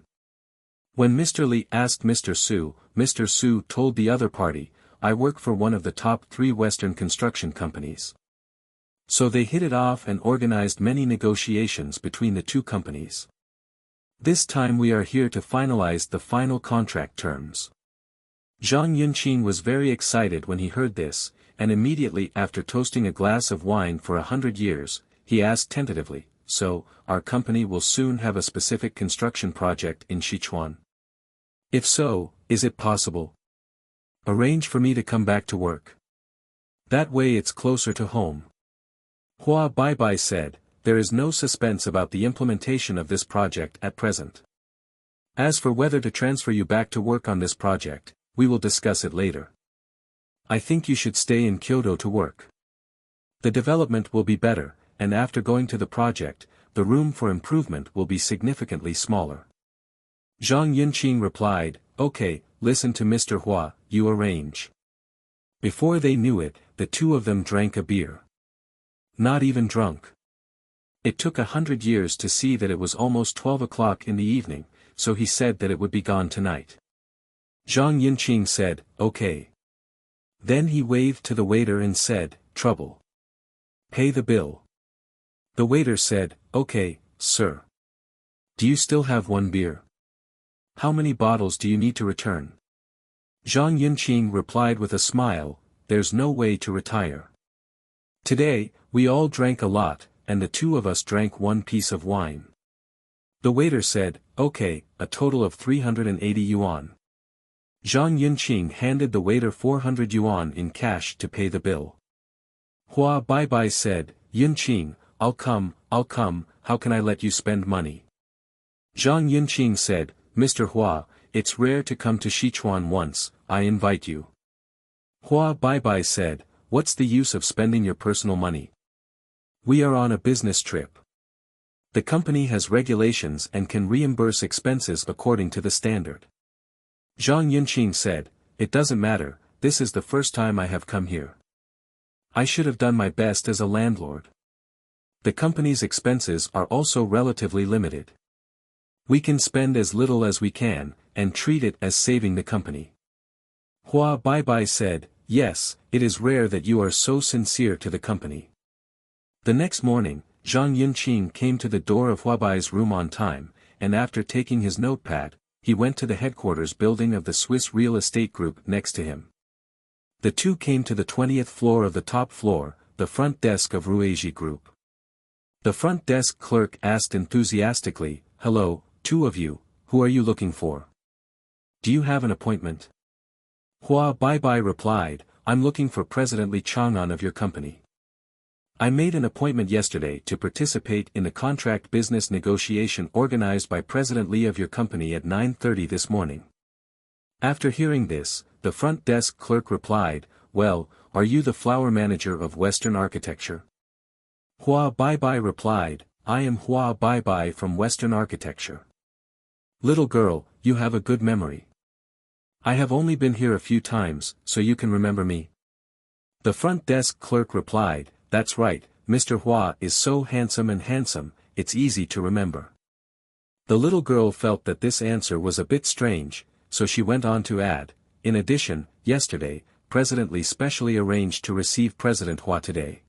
When Mr. Li asked Mr. Su told the other party, I work for one of the top 3 Western construction companies. So they hit it off and organized many negotiations between the two companies. This time we are here to finalize the final contract terms. Zhang Yunqing was very excited when he heard this, and immediately after toasting a glass of wine for 100 years, he asked tentatively, so, our company will soon have a specific construction project in Sichuan? If so, is it possible? Arrange for me to come back to work. That way it's closer to home. Hua Baibai said, there is no suspense about the implementation of this project at present. As for whether to transfer you back to work on this project, we will discuss it later. I think you should stay in Kyoto to work. The development will be better, and after going to the project, the room for improvement will be significantly smaller. Zhang Yunqing replied, okay, listen to Mr. Hua, you arrange. Before they knew it, the two of them drank a beer. Not even drunk. It took 100 years to see that it was almost 12 o'clock in the evening, so he said that it would be gone tonight. Zhang Yunqing said, okay. Then he waved to the waiter and said, trouble. Pay the bill. The waiter said, okay, sir. Do you still have 1 beer? How many bottles do you need to return? Zhang Yunqing replied with a smile, there's no way to retire. Today, we all drank a lot, and the two of us drank 1 piece of wine. The waiter said, okay, a total of 380 yuan. Zhang Yunqing handed the waiter 400 yuan in cash to pay the bill. Hua Baibai said, Yunqing, I'll come, how can I let you spend money? Zhang Yunqing said, Mr. Hua, it's rare to come to Sichuan once, I invite you. Hua Baibai said, what's the use of spending your personal money? We are on a business trip. The company has regulations and can reimburse expenses according to the standard. Zhang Yunqing said, it doesn't matter, this is the first time I have come here. I should have done my best as a landlord. The company's expenses are also relatively limited. We can spend as little as we can, and treat it as saving the company. Hua Baibai said, yes, it is rare that you are so sincere to the company. The next morning, Zhang Yunqing came to the door of Huabai's room on time, and after taking his notepad, he went to the headquarters building of the Swiss real estate group next to him. The two came to the 20th floor of the top floor, the front desk of Rueji Group. The front desk clerk asked enthusiastically, hello, two of you, who are you looking for? Do you have an appointment? Hua Baibai replied, I'm looking for President Li Chang'an of your company. I made an appointment yesterday to participate in the contract business negotiation organized by President Li of your company at 9:30 this morning. After hearing this, the front desk clerk replied, well, are you the flower manager of Western architecture? Hua Baibai replied, I am Hua Baibai from Western architecture. Little girl, you have a good memory. I have only been here a few times, so you can remember me. The front desk clerk replied, that's right, Mr. Hua is so handsome, it's easy to remember. The little girl felt that this answer was a bit strange, so she went on to add, in addition, yesterday, President Li specially arranged to receive President Hua today.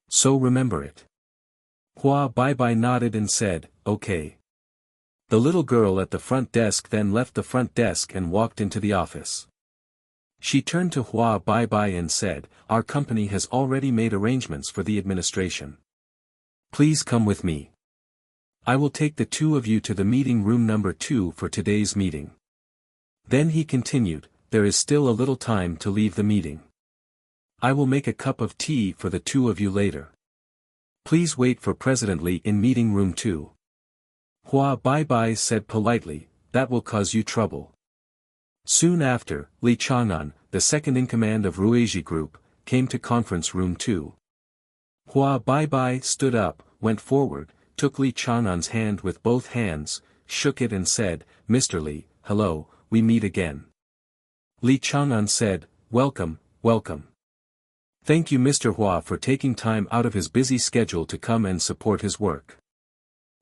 So remember it. Hua Baibai nodded and said, okay. The little girl at the front desk then left the front desk and walked into the office. She turned to Hua Baibai and said, our company has already made arrangements for the administration. Please come with me. I will take the two of you to the meeting room number 2 for today's meeting. Then he continued, there is still a little time to leave the meeting. I will make a cup of tea for the two of you later. Please wait for President Li in meeting room 2. Hua Baibai said politely, that will cause you trouble. Soon after, Li Chang'an, the second-in-command of Rueji Group, came to conference room 2. Hua Baibai stood up, went forward, took Li Chang'an's hand with both hands, shook it and said, Mr. Li, hello, we meet again. Li Chang'an said, welcome, welcome. Thank you Mr. Hua for taking time out of his busy schedule to come and support his work.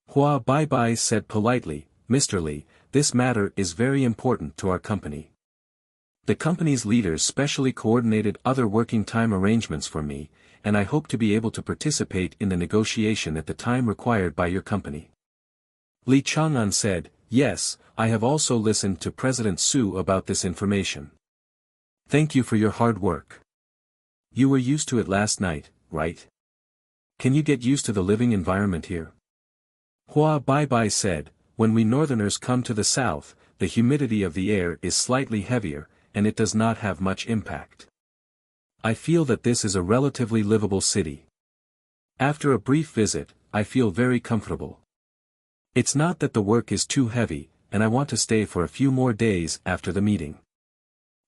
Hua Baibai said politely, Mr. Li, this matter is very important to our company. The company's leaders specially coordinated other working time arrangements for me, and I hope to be able to participate in the negotiation at the time required by your company. Li Chang'an said, yes, I have also listened to President Su about this information. Thank you for your hard work. You were used to it last night, right? Can you get used to the living environment here? Hua Baibai said, when we northerners come to the south, the humidity of the air is slightly heavier, and it does not have much impact. I feel that this is a relatively livable city. After a brief visit, I feel very comfortable. It's not that the work is too heavy, and I want to stay for a few more days after the meeting.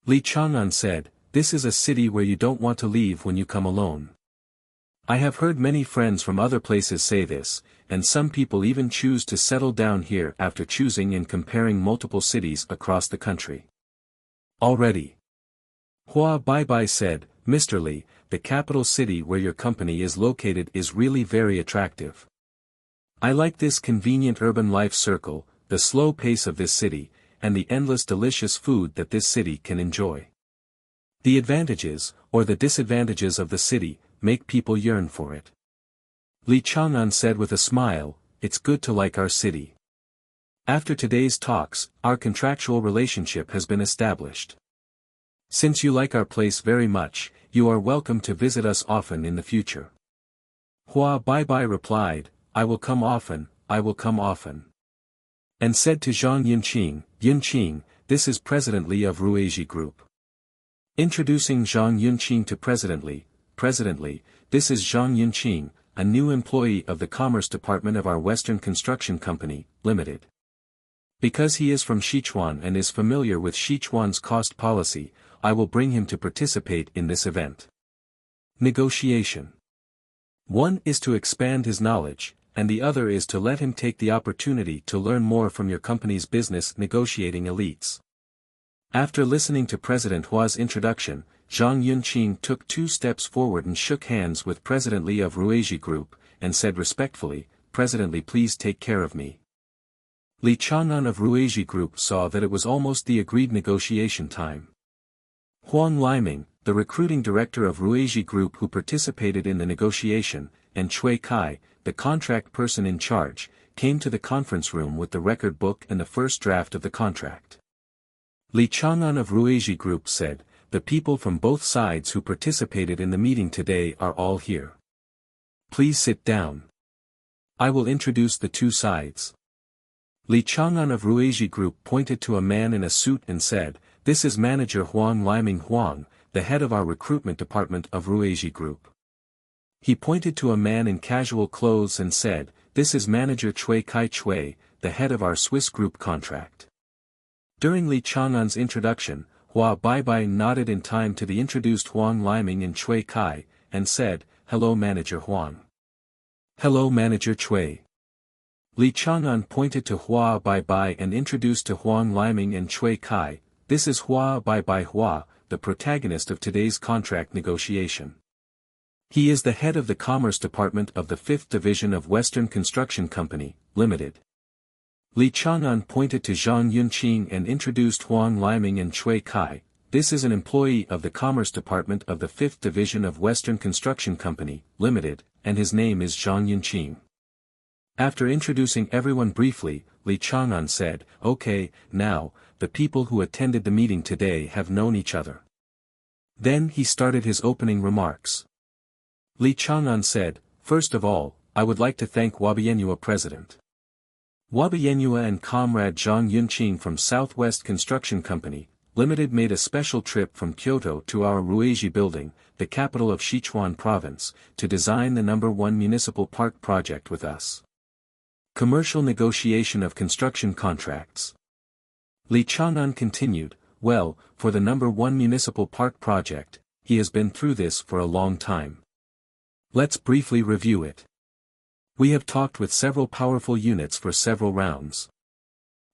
Li Chang'an said, this is a city where you don't want to leave when you come alone. I have heard many friends from other places say this, and some people even choose to settle down here after choosing and comparing multiple cities across the country. Already. Hua Baibai said, Mr. Li, the capital city where your company is located is really very attractive. I like this convenient urban life circle, the slow pace of this city, and the endless delicious food that this city can enjoy. The advantages, or the disadvantages of the city, make people yearn for it. Li Chang'an said with a smile, it's good to like our city. After today's talks, our contractual relationship has been established. Since you like our place very much, you are welcome to visit us often in the future. Hua Baibai replied, I will come often, I will come often. And said to Zhang Yunqing, this is President Li of Rueji Group. Introducing Zhang Yunqing to President Li, this is Zhang Yunqing, a new employee of the Commerce Department of our Western Construction Company, Limited. Because he is from Sichuan and is familiar with Sichuan's cost policy, I will bring him to participate in this event. Negotiation. One is to expand his knowledge, and the other is to let him take the opportunity to learn more from your company's business negotiating elites. After listening to President Hua's introduction, Zhang Yunqing took 2 steps forward and shook hands with President Li of Rueji Group, and said respectfully, President Li, please take care of me. Li Chang'an of Ruiji Group saw that it was almost the agreed negotiation time. Huang Liming, the recruiting director of Ruiji Group who participated in the negotiation, and Cui Kai, the contract person in charge, came to the conference room with the record book and the first draft of the contract. Li Chang'an of Ruiji Group said, "The people from both sides who participated in the meeting today are all here. Please sit down. I will introduce the two sides." Li Chang'an of Ruiji Group pointed to a man in a suit and said, "This is Manager Huang Liming Huang, the head of our recruitment department of Ruiji Group." He pointed to a man in casual clothes and said, "This is Manager Cui Kai Cui, the head of our Swiss Group contract." During Li Chang'an's introduction, Hua Baibai nodded in time to the introduced Huang Liming and Cui Kai, and said, "Hello Manager Huang." "Hello Manager Cui." Li Chang'an pointed to Hua Baibai and introduced to Huang Liming and Cui Kai, "This is Hua Baibai Hua, the protagonist of today's contract negotiation. He is the head of the Commerce Department of the 5th Division of Western Construction Company, Limited." Li Chang'an pointed to Zhang Yunqing and introduced Huang Liming and Cui Kai, "This is an employee of the Commerce Department of the 5th Division of Western Construction Company, Limited, and his name is Zhang Yunqing." After introducing everyone briefly, Li Chang'an said, "Okay, now, the people who attended the meeting today have known each other." Then he started his opening remarks. Li Chang'an said, "First of all, I would like to thank Wabiyenua President Wabiyenua and Comrade Zhang Yunqing from Southwest Construction Company, Limited made a special trip from Kyoto to our Rueiji building, the capital of Sichuan Province, to design the number 1 municipal park project with us. Commercial negotiation of construction contracts." Li Chang'an continued, "Well, for the number 1 municipal park project, he has been through this for a long time. Let's briefly review it. We have talked with several powerful units for several rounds.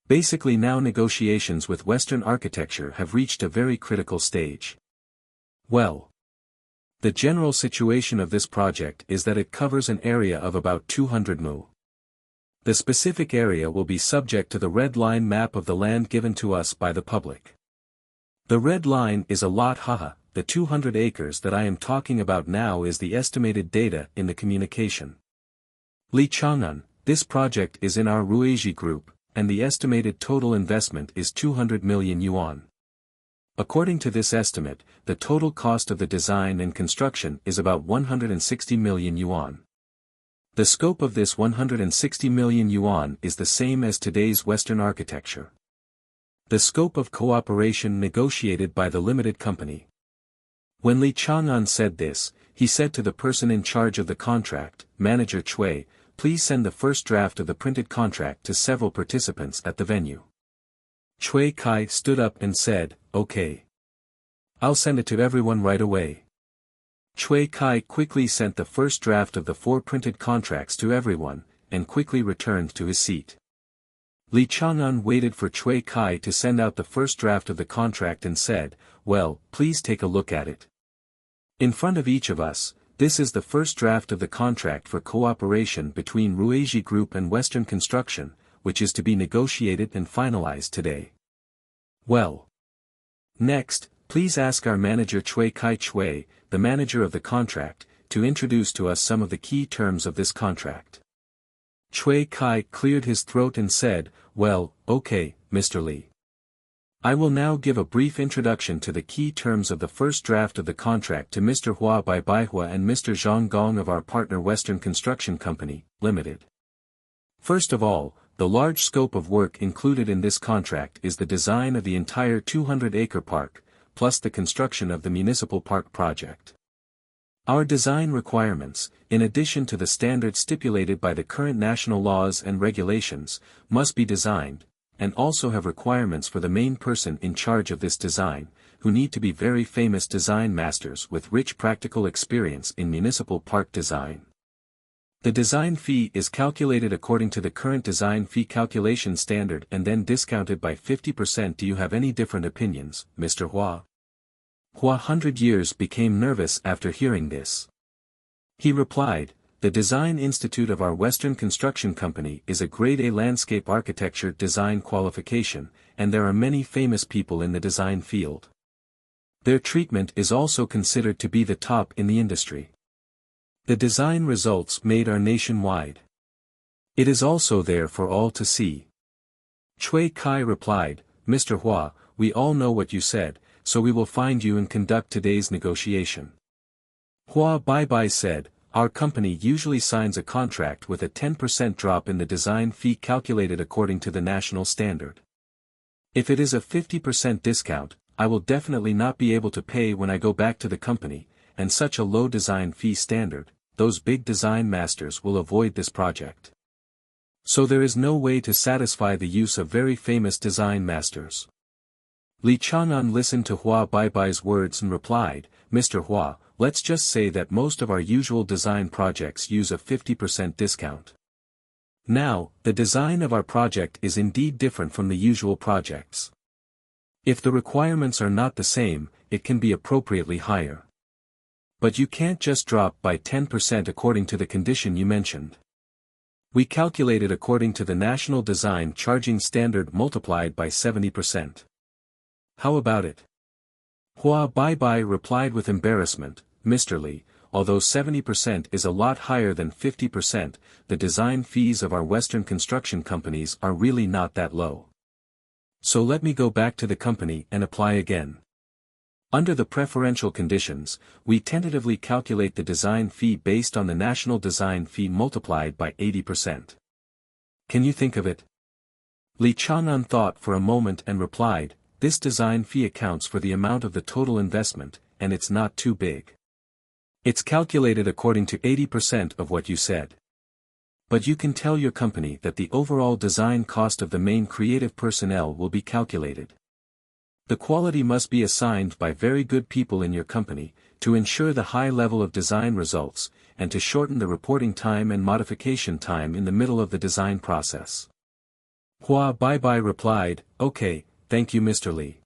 Basically now negotiations with Western architecture have reached a very critical stage. Well, the general situation of this project is that it covers an area of about 200 mu. The specific area will be subject to the red line map of the land given to us by the public. The red line is a lot haha, the 200 acres that I am talking about now is the estimated data in the communication. Li Chang'an, this project is in our Rueiji Group, and the estimated total investment is 200 million yuan. According to this estimate, the total cost of the design and construction is about 160 million yuan. The scope of this 160 million yuan is the same as today's Western architecture. The scope of cooperation negotiated by the limited company. When Li Chang'an said this, he said to the person in charge of the contract, Manager Cui, "Please send the first draft of the printed contract to several participants at the venue." Cui Kai stood up and said, "Okay. I'll send it to everyone right away." Cui Kai quickly sent the first draft of the 4 printed contracts to everyone, and quickly returned to his seat. Li Chang'an waited for Cui Kai to send out the first draft of the contract and said, "Well, please take a look at it. In front of each of us, this is the first draft of the contract for cooperation between Rueiji Group and Western Construction, which is to be negotiated and finalized today. Well. Next, please ask our manager Cui Kai Cui, the manager of the contract, to introduce to us some of the key terms of this contract." Cui Kai cleared his throat and said, "Well, okay, Mr. Li. I will now give a brief introduction to the key terms of the first draft of the contract to Mr. Hua Baihua and Mr. Zhang Gong of our partner Western Construction Company, Limited. First of all, the large scope of work included in this contract is the design of the entire 200-acre park, plus the construction of the municipal park project. Our design requirements, in addition to the standards stipulated by the current national laws and regulations, must be designed, and also have requirements for the main person in charge of this design, who need to be very famous design masters with rich practical experience in municipal park design. The design fee is calculated according to the current design fee calculation standard and then discounted by 50%. Do you have any different opinions, Mr. Hua? Hua 100 Years became nervous after hearing this. He replied, The Design Institute of our Western Construction Company is a Grade A landscape architecture design qualification, and there are many famous people in the design field. Their treatment is also considered to be the top in the industry. The design results made are nationwide. It is also there for all to see. Chui Kai replied, Mr. Hua, we all know what you said, so we will find you and conduct today's negotiation. Hua Bai said, our company usually signs a contract with a 10% drop in the design fee calculated according to the national standard. If it is a 50% discount, I will definitely not be able to pay when I go back to the company, and such a low design fee standard, those big design masters will avoid this project. So there is no way to satisfy the use of very famous design masters. Li Chang'an listened to Hua Bai's words and replied, Mr. Hua, let's just say that most of our usual design projects use a 50% discount. Now, the design of our project is indeed different from the usual projects. If the requirements are not the same, it can be appropriately higher. But you can't just drop by 10% according to the condition you mentioned. We calculated according to the National Design Charging Standard multiplied by 70%. How about it? Hua Bai replied with embarrassment, Mr. Li, although 70% is a lot higher than 50%, the design fees of our Western construction companies are really not that low. So let me go back to the company and apply again. Under the preferential conditions, we tentatively calculate the design fee based on the national design fee multiplied by 80%. Can you think of it? Li Chang'an thought for a moment and replied, this design fee accounts for the amount of the total investment, and it's not too big. It's calculated according to 80% of what you said. But you can tell your company that the overall design cost of the main creative personnel will be calculated. The quality must be assigned by very good people in your company, to ensure the high level of design results, and to shorten the reporting time and modification time in the middle of the design process. Hua Bai replied, okay, thank you Mr. Li.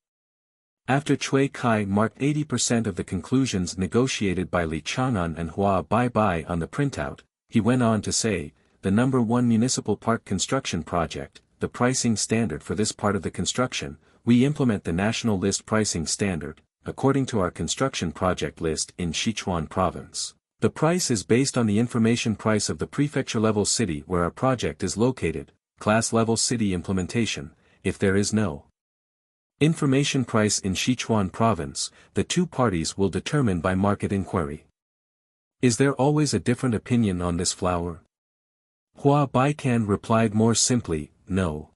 After Chui Kai marked 80% of the conclusions negotiated by Li Chang'an and Hua Bai on the printout, he went on to say, the number 1 municipal park construction project, the pricing standard for this part of the construction, we implement the national list pricing standard, according to our construction project list in Sichuan province. The price is based on the information price of the prefecture-level city where our project is located, class-level city implementation, if there is no information price in Sichuan province, the two parties will determine by market inquiry. Is there always a different opinion on this flower? Hua Baikan replied more simply, no.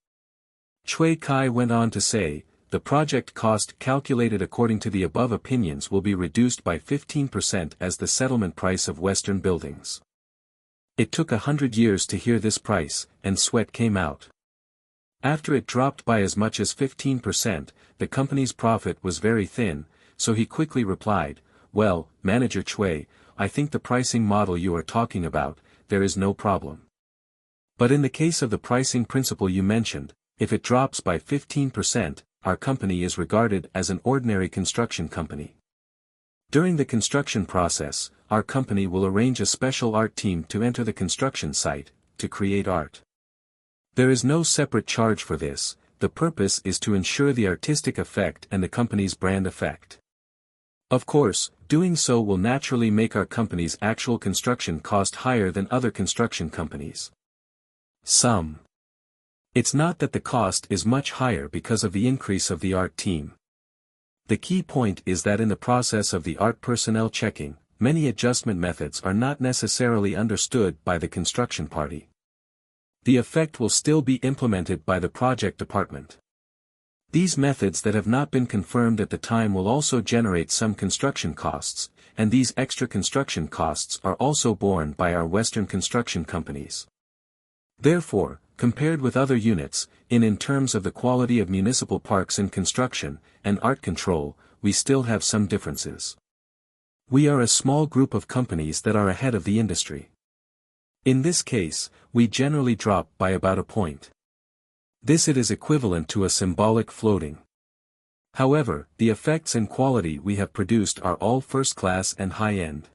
Chui Kai went on to say, the project cost calculated according to the above opinions will be reduced by 15% as the settlement price of Western buildings. It took 100 years to hear this price, and sweat came out. After it dropped by as much as 15%, the company's profit was very thin, so he quickly replied, well, Manager Chui, I think the pricing model you are talking about, there is no problem. But in the case of the pricing principle you mentioned, if it drops by 15%, our company is regarded as an ordinary construction company. During the construction process, our company will arrange a special art team to enter the construction site, to create art. There is no separate charge for this, the purpose is to ensure the artistic effect and the company's brand effect. Of course, doing so will naturally make our company's actual construction cost higher than other construction companies. It's not that the cost is much higher because of the increase of the art team. The key point is that in the process of the art personnel checking, many adjustment methods are not necessarily understood by the construction party. The effect will still be implemented by the project department. These methods that have not been confirmed at the time will also generate some construction costs, and these extra construction costs are also borne by our Western construction companies. Therefore, compared with other units, in terms of the quality of municipal parks and construction, and art control, we still have some differences. We are a small group of companies that are ahead of the industry. In this case, we generally drop by about a point. This it is equivalent to a symbolic floating. However, the effects and quality we have produced are all first-class and high-end.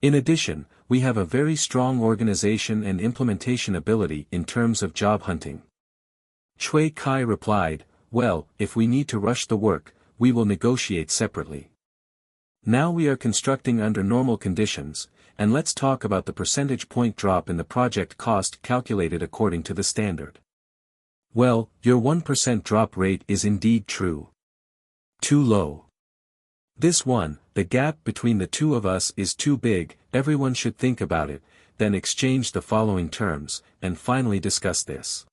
In addition, we have a very strong organization and implementation ability in terms of job hunting. Chui Kai replied, well, if we need to rush the work, we will negotiate separately. Now we are constructing under normal conditions, and let's talk about the percentage point drop in the project cost calculated according to the standard. Well, your 1% drop rate is indeed true. Too low. This one, the gap between the two of us is too big, everyone should think about it, then exchange the following terms, and finally discuss this.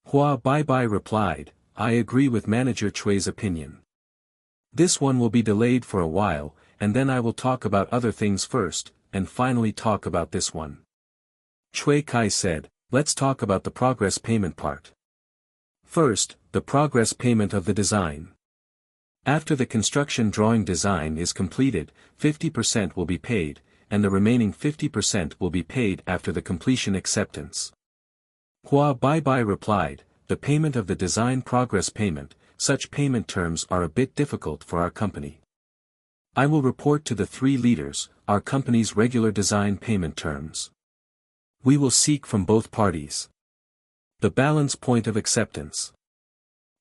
Hua Baibai replied, I agree with Manager Chui's opinion. This one will be delayed for a while, and then I will talk about other things first, and finally talk about this one. Chui Kai said, let's talk about the progress payment part. First, the progress payment of the design. After the construction drawing design is completed, 50% will be paid, and the remaining 50% will be paid after the completion acceptance. Hua Baibai replied, the payment of the design progress payment, such payment terms are a bit difficult for our company. I will report to the 3 leaders, our company's regular design payment terms. We will seek from both parties. The balance point of acceptance.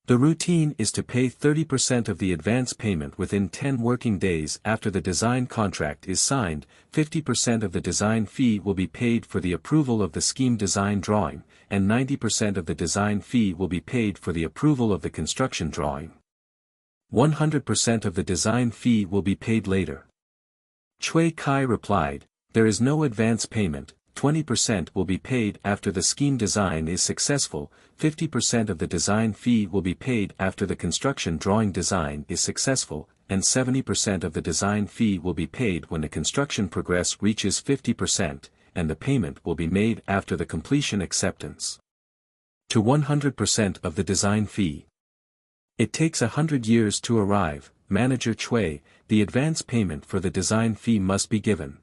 The routine is to pay 30% of the advance payment within 10 working days after the design contract is signed, 50% of the design fee will be paid for the approval of the scheme design drawing, and 90% of the design fee will be paid for the approval of the construction drawing. 100% of the design fee will be paid later. Chui Kai replied, there is no advance payment. 20% will be paid after the scheme design is successful, 50% of the design fee will be paid after the construction drawing design is successful, and 70% of the design fee will be paid when the construction progress reaches 50%, and the payment will be made after the completion acceptance. To 100% of the design fee. It takes 100 years to arrive, Manager Chui, the advance payment for the design fee must be given.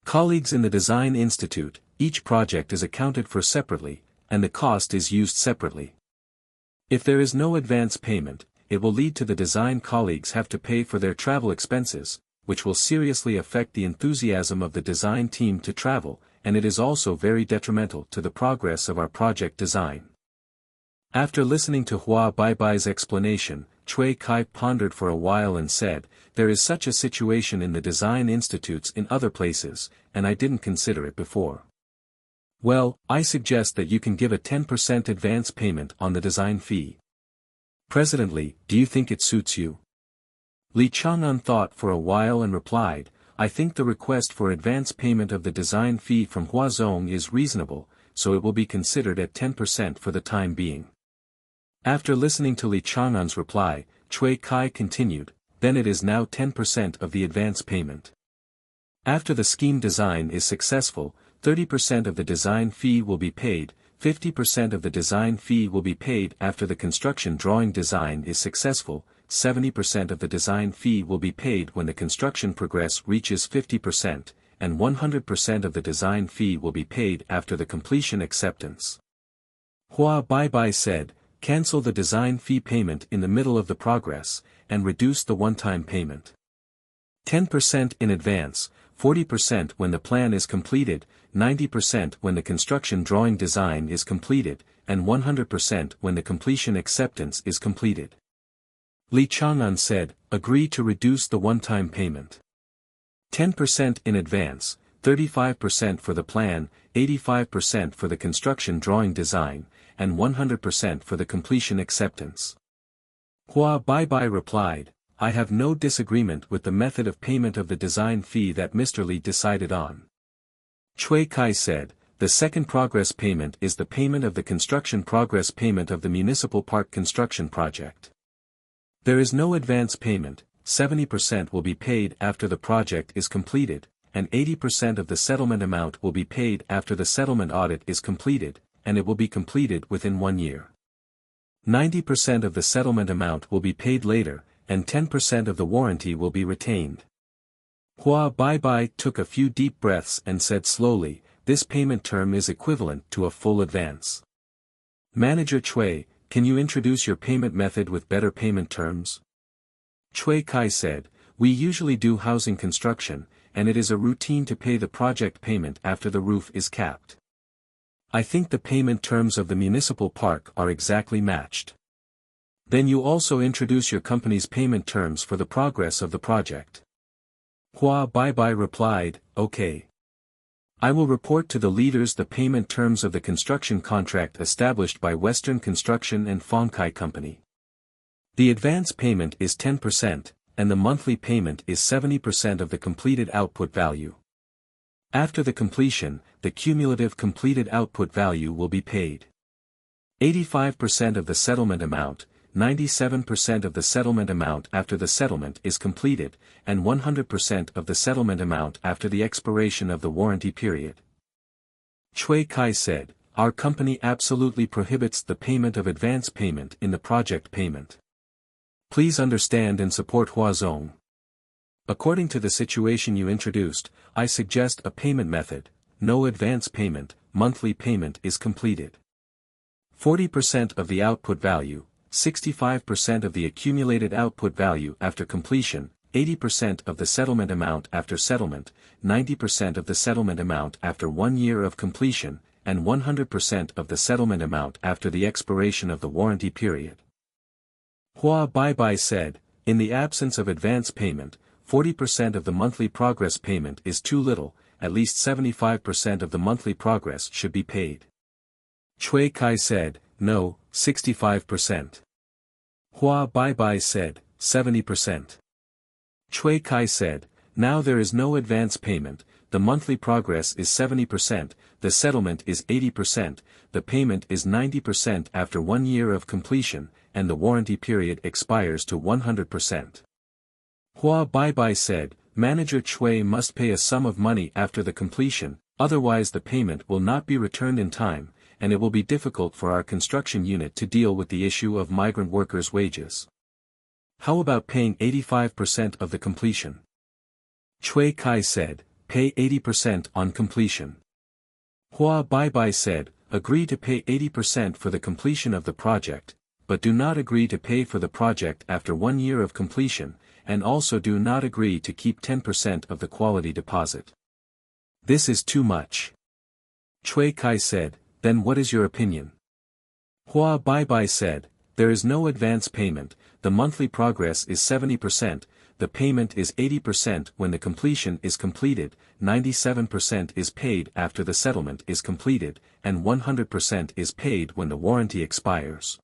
Colleagues in the Design Institute, each project is accounted for separately, and the cost is used separately. If there is no advance payment, it will lead to the design colleagues have to pay for their travel expenses, which will seriously affect the enthusiasm of the design team to travel, and it is also very detrimental to the progress of our project design. After listening to Hua Baibai's explanation, Chui Kai pondered for a while and said, there is such a situation in the design institutes in other places, and I didn't consider it before. Well, I suggest that you can give a 10% advance payment on the design fee. President Li, do you think it suits you? Li Chang'an thought for a while and replied, I think the request for advance payment of the design fee from Huazong is reasonable, so it will be considered at 10% for the time being. After listening to Li Chang'an's reply, Chui Kai continued, then it is now 10% of the advance payment. After the scheme design is successful, 30% of the design fee will be paid, 50% of the design fee will be paid after the construction drawing design is successful, 70% of the design fee will be paid when the construction progress reaches 50%, and 100% of the design fee will be paid after the completion acceptance. Hua Baibai said, cancel the design fee payment in the middle of the progress, and reduce the one-time payment. 10% in advance, 40% when the plan is completed, 90% when the construction drawing design is completed, and 100% when the completion acceptance is completed. Li Chang'an said, agree to reduce the one-time payment. 10% in advance, 35% for the plan, 85% for the construction drawing design, and 100% for the completion acceptance. Hua Baibai replied, I have no disagreement with the method of payment of the design fee that Mr. Li decided on. Chui Kai said, the second progress payment is the payment of the construction progress payment of the municipal park construction project. There is no advance payment, 70% will be paid after the project is completed, and 80% of the settlement amount will be paid after the settlement audit is completed, and it will be completed within 1 year. 90% of the settlement amount will be paid later, and 10% of the warranty will be retained. Hua Baibai took a few deep breaths and said slowly, this payment term is equivalent to a full advance. Manager Chui, can you introduce your payment method with better payment terms? Chui Kai said, we usually do housing construction, and it is a routine to pay the project payment after the roof is capped. I think the payment terms of the municipal park are exactly matched. Then you also introduce your company's payment terms for the progress of the project. Hua Baibai replied, okay. I will report to the leaders the payment terms of the construction contract established by Western Construction and Fongkai Company. The advance payment is 10%, and the monthly payment is 70% of the completed output value. After the completion, the cumulative completed output value will be paid. 85% of the settlement amount, 97% of the settlement amount after the settlement is completed, and 100% of the settlement amount after the expiration of the warranty period. Chui Kai said, our company absolutely prohibits the payment of advance payment in the project payment. Please understand and support Huazong. According to the situation you introduced, I suggest a payment method, no advance payment, monthly payment is completed. 40% of the output value, 65% of the accumulated output value after completion, 80% of the settlement amount after settlement, 90% of the settlement amount after 1 year of completion, and 100% of the settlement amount after the expiration of the warranty period. Hua Baibai said, in the absence of advance payment, 40% of the monthly progress payment is too little, at least 75% of the monthly progress should be paid. Chui Kai said, no, 65%. Hua Baibai said, 70%. Chui Kai said, now there is no advance payment, the monthly progress is 70%, the settlement is 80%, the payment is 90% after 1 year of completion, and the warranty period expires to 100%. Hua Baibai said, Manager Chui must pay a sum of money after the completion, otherwise the payment will not be returned in time, and it will be difficult for our construction unit to deal with the issue of migrant workers' wages. How about paying 85% of the completion? Chui Kai said, pay 80% on completion. Hua Baibai said, agree to pay 80% for the completion of the project, but do not agree to pay for the project after 1 year of completion, and also do not agree to keep 10% of the quality deposit. This is too much. Chui Kai said, then what is your opinion? Hua Baibai said, there is no advance payment, the monthly progress is 70%, the payment is 80% when the completion is completed, 97% is paid after the settlement is completed, and 100% is paid when the warranty expires.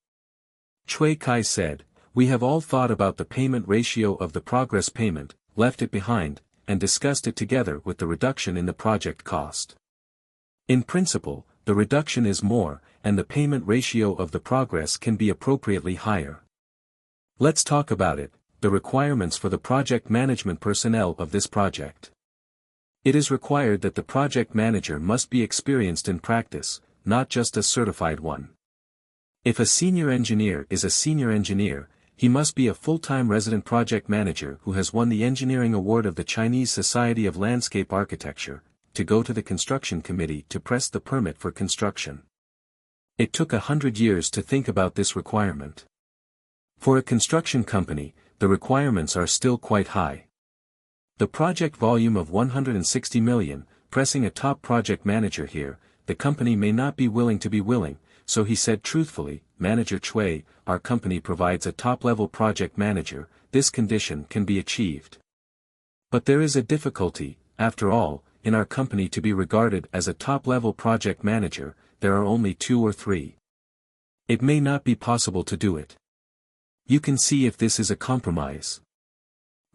Chui Kai said, we have all thought about the payment ratio of the progress payment, left it behind, and discussed it together with the reduction in the project cost. In principle, the reduction is more, and the payment ratio of the progress can be appropriately higher. Let's talk about it, the requirements for the project management personnel of this project. It is required that the project manager must be experienced in practice, not just a certified one. If a senior engineer is a senior engineer, he must be a full-time resident project manager who has won the engineering award of the Chinese Society of Landscape Architecture, to go to the construction committee to press the permit for construction. It took 100 years to think about this requirement. For a construction company, the requirements are still quite high. The project volume of 160 million, pressing a top project manager here, the company may not be willing to be willing, so he said truthfully, Manager Chui, our company provides a top-level project manager, this condition can be achieved. But there is a difficulty, after all, in our company to be regarded as a top-level project manager, there are only 2 or 3. It may not be possible to do it. You can see if this is a compromise.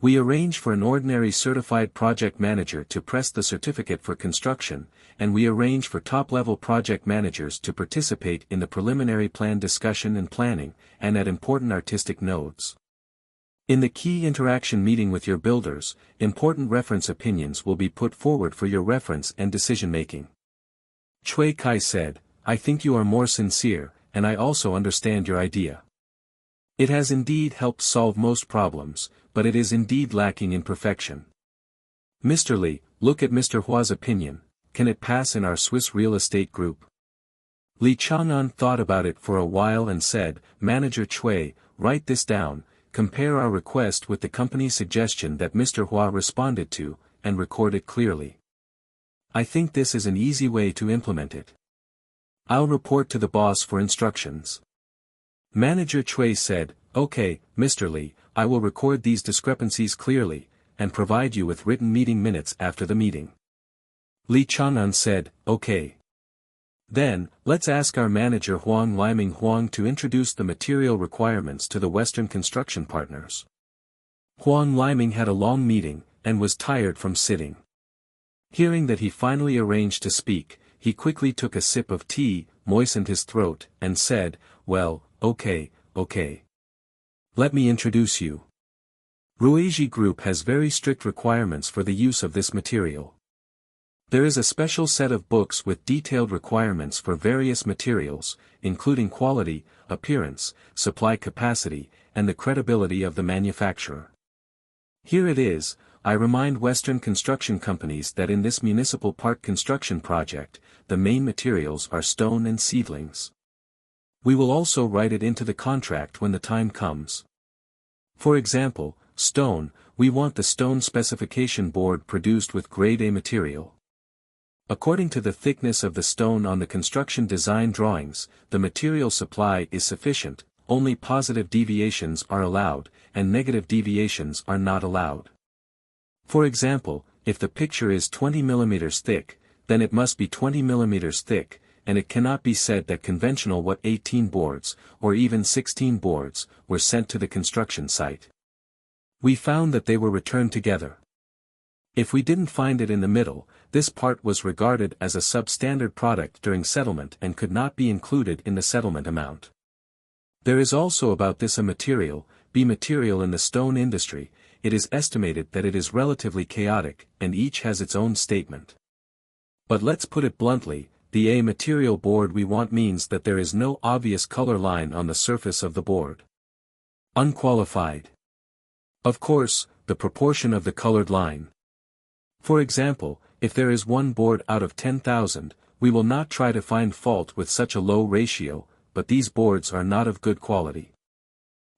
We arrange for an ordinary certified project manager to press the certificate for construction, and we arrange for top-level project managers to participate in the preliminary plan discussion and planning, and at important artistic nodes. In the key interaction meeting with your builders, important reference opinions will be put forward for your reference and decision-making. Chui Kai said, I think you are more sincere, and I also understand your idea. It has indeed helped solve most problems, but it is indeed lacking in perfection. Mr. Li, look at Mr. Hua's opinion, can it pass in our Swiss real estate group? Li Chang'an thought about it for a while and said, Manager Chui, write this down, compare our request with the company's suggestion that Mr. Hua responded to, and record it clearly. I think this is an easy way to implement it. I'll report to the boss for instructions. Manager Chui said, "Okay, Mr. Lee, I will record these discrepancies clearly, and provide you with written meeting minutes after the meeting." Lee Chang'an said, "Okay. Then, let's ask our manager Huang Liming Huang to introduce the material requirements to the Western construction partners." Huang Liming had a long meeting, and was tired from sitting. Hearing that he finally arranged to speak, he quickly took a sip of tea, moistened his throat, and said, "Well, okay. Let me introduce you. Ruiji Group has very strict requirements for the use of this material. There is a special set of books with detailed requirements for various materials, including quality, appearance, supply capacity, and the credibility of the manufacturer. Here it is. I remind Western construction companies that in this municipal park construction project, the main materials are stone and seedlings. We will also write it into the contract when the time comes. For example, stone, we want the stone specification board produced with grade A material. According to the thickness of the stone on the construction design drawings, the material supply is sufficient, only positive deviations are allowed, and negative deviations are not allowed. For example, if the picture is 20 mm thick, then it must be 20 mm thick, and it cannot be said that conventional what 18 boards, or even 16 boards, were sent to the construction site. We found that they were returned together. If we didn't find it in the middle, this part was regarded as a substandard product during settlement and could not be included in the settlement amount. There is also about this a material, B material in the stone industry. It is estimated that it is relatively chaotic, and each has its own statement. But let's put it bluntly, the A material board we want means that there is no obvious color line on the surface of the board. Unqualified. Of course, the proportion of the colored line. For example, if there is one board out of 10,000, we will not try to find fault with such a low ratio, but these boards are not of good quality.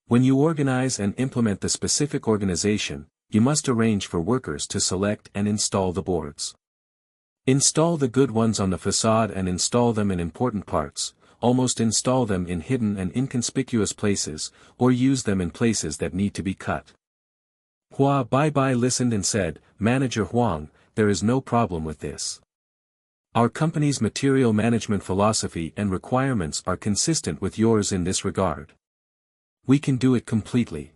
When you organize and implement the specific organization, you must arrange for workers to select and install the boards. Install the good ones on the facade and install them in important parts, almost install them in hidden and inconspicuous places, or use them in places that need to be cut. Hua Bai listened and said, "Manager Huang, there is no problem with this. Our company's material management philosophy and requirements are consistent with yours in this regard. We can do it completely."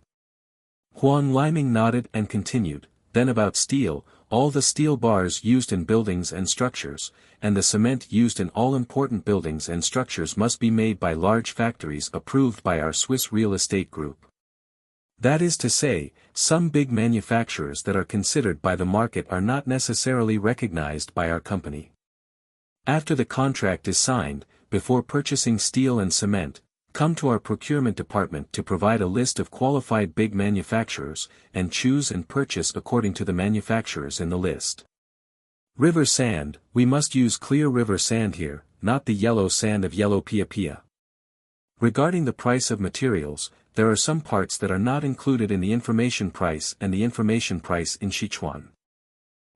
Huang Liming nodded and continued, "Then about steel, all the steel bars used in buildings and structures, and the cement used in all important buildings and structures must be made by large factories approved by our Swiss real estate group. That is to say, some big manufacturers that are considered by the market are not necessarily recognized by our company. After the contract is signed, before purchasing steel and cement, come to our procurement department to provide a list of qualified big manufacturers, and choose and purchase according to the manufacturers in the list. River sand, we must use clear river sand here, not the yellow sand of yellow pia pia. Regarding the price of materials, there are some parts that are not included in the information price and the information price in Sichuan.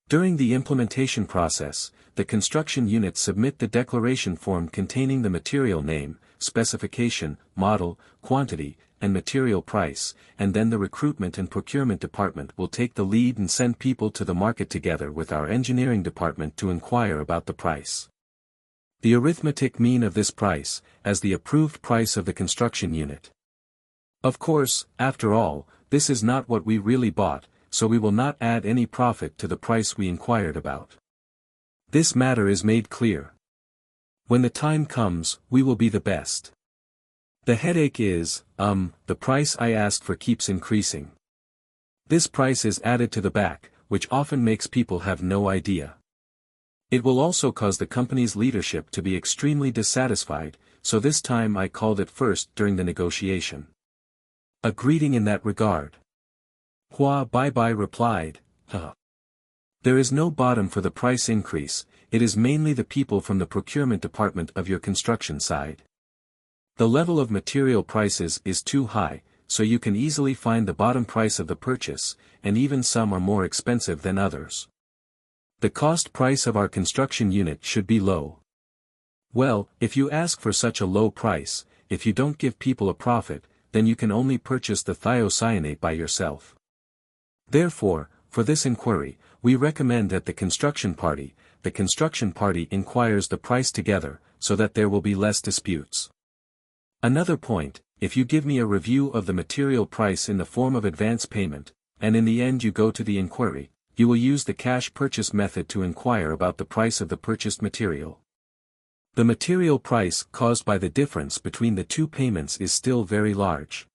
During the implementation process, the construction units submit the declaration form containing the material name, specification, model, quantity, and material price, and then the recruitment and procurement department will take the lead and send people to the market together with our engineering department to inquire about the price. The arithmetic mean of this price, as the approved price of the construction unit. Of course, after all, this is not what we really bought, so we will not add any profit to the price we inquired about. This matter is made clear. When the time comes, we will be the best. The headache is, the price I asked for keeps increasing. This price is added to the back, which often makes people have no idea. It will also cause the company's leadership to be extremely dissatisfied, so this time I called it first during the negotiation. A greeting in that regard. Hua Bai replied, There is no bottom for the price increase, it is mainly the people from the procurement department of your construction side. The level of material prices is too high, so you can easily find the bottom price of the purchase, and even some are more expensive than others. The cost price of our construction unit should be low. Well, if you ask for such a low price, if you don't give people a profit, then you can only purchase the thiocyanate by yourself. Therefore, for this inquiry, we recommend that the construction party inquires the price together, so that there will be less disputes. Another point, if you give me a review of the material price in the form of advance payment, and in the end you go to the inquiry, you will use the cash purchase method to inquire about the price of the purchased material. The material price caused by the difference between the two payments is still very large.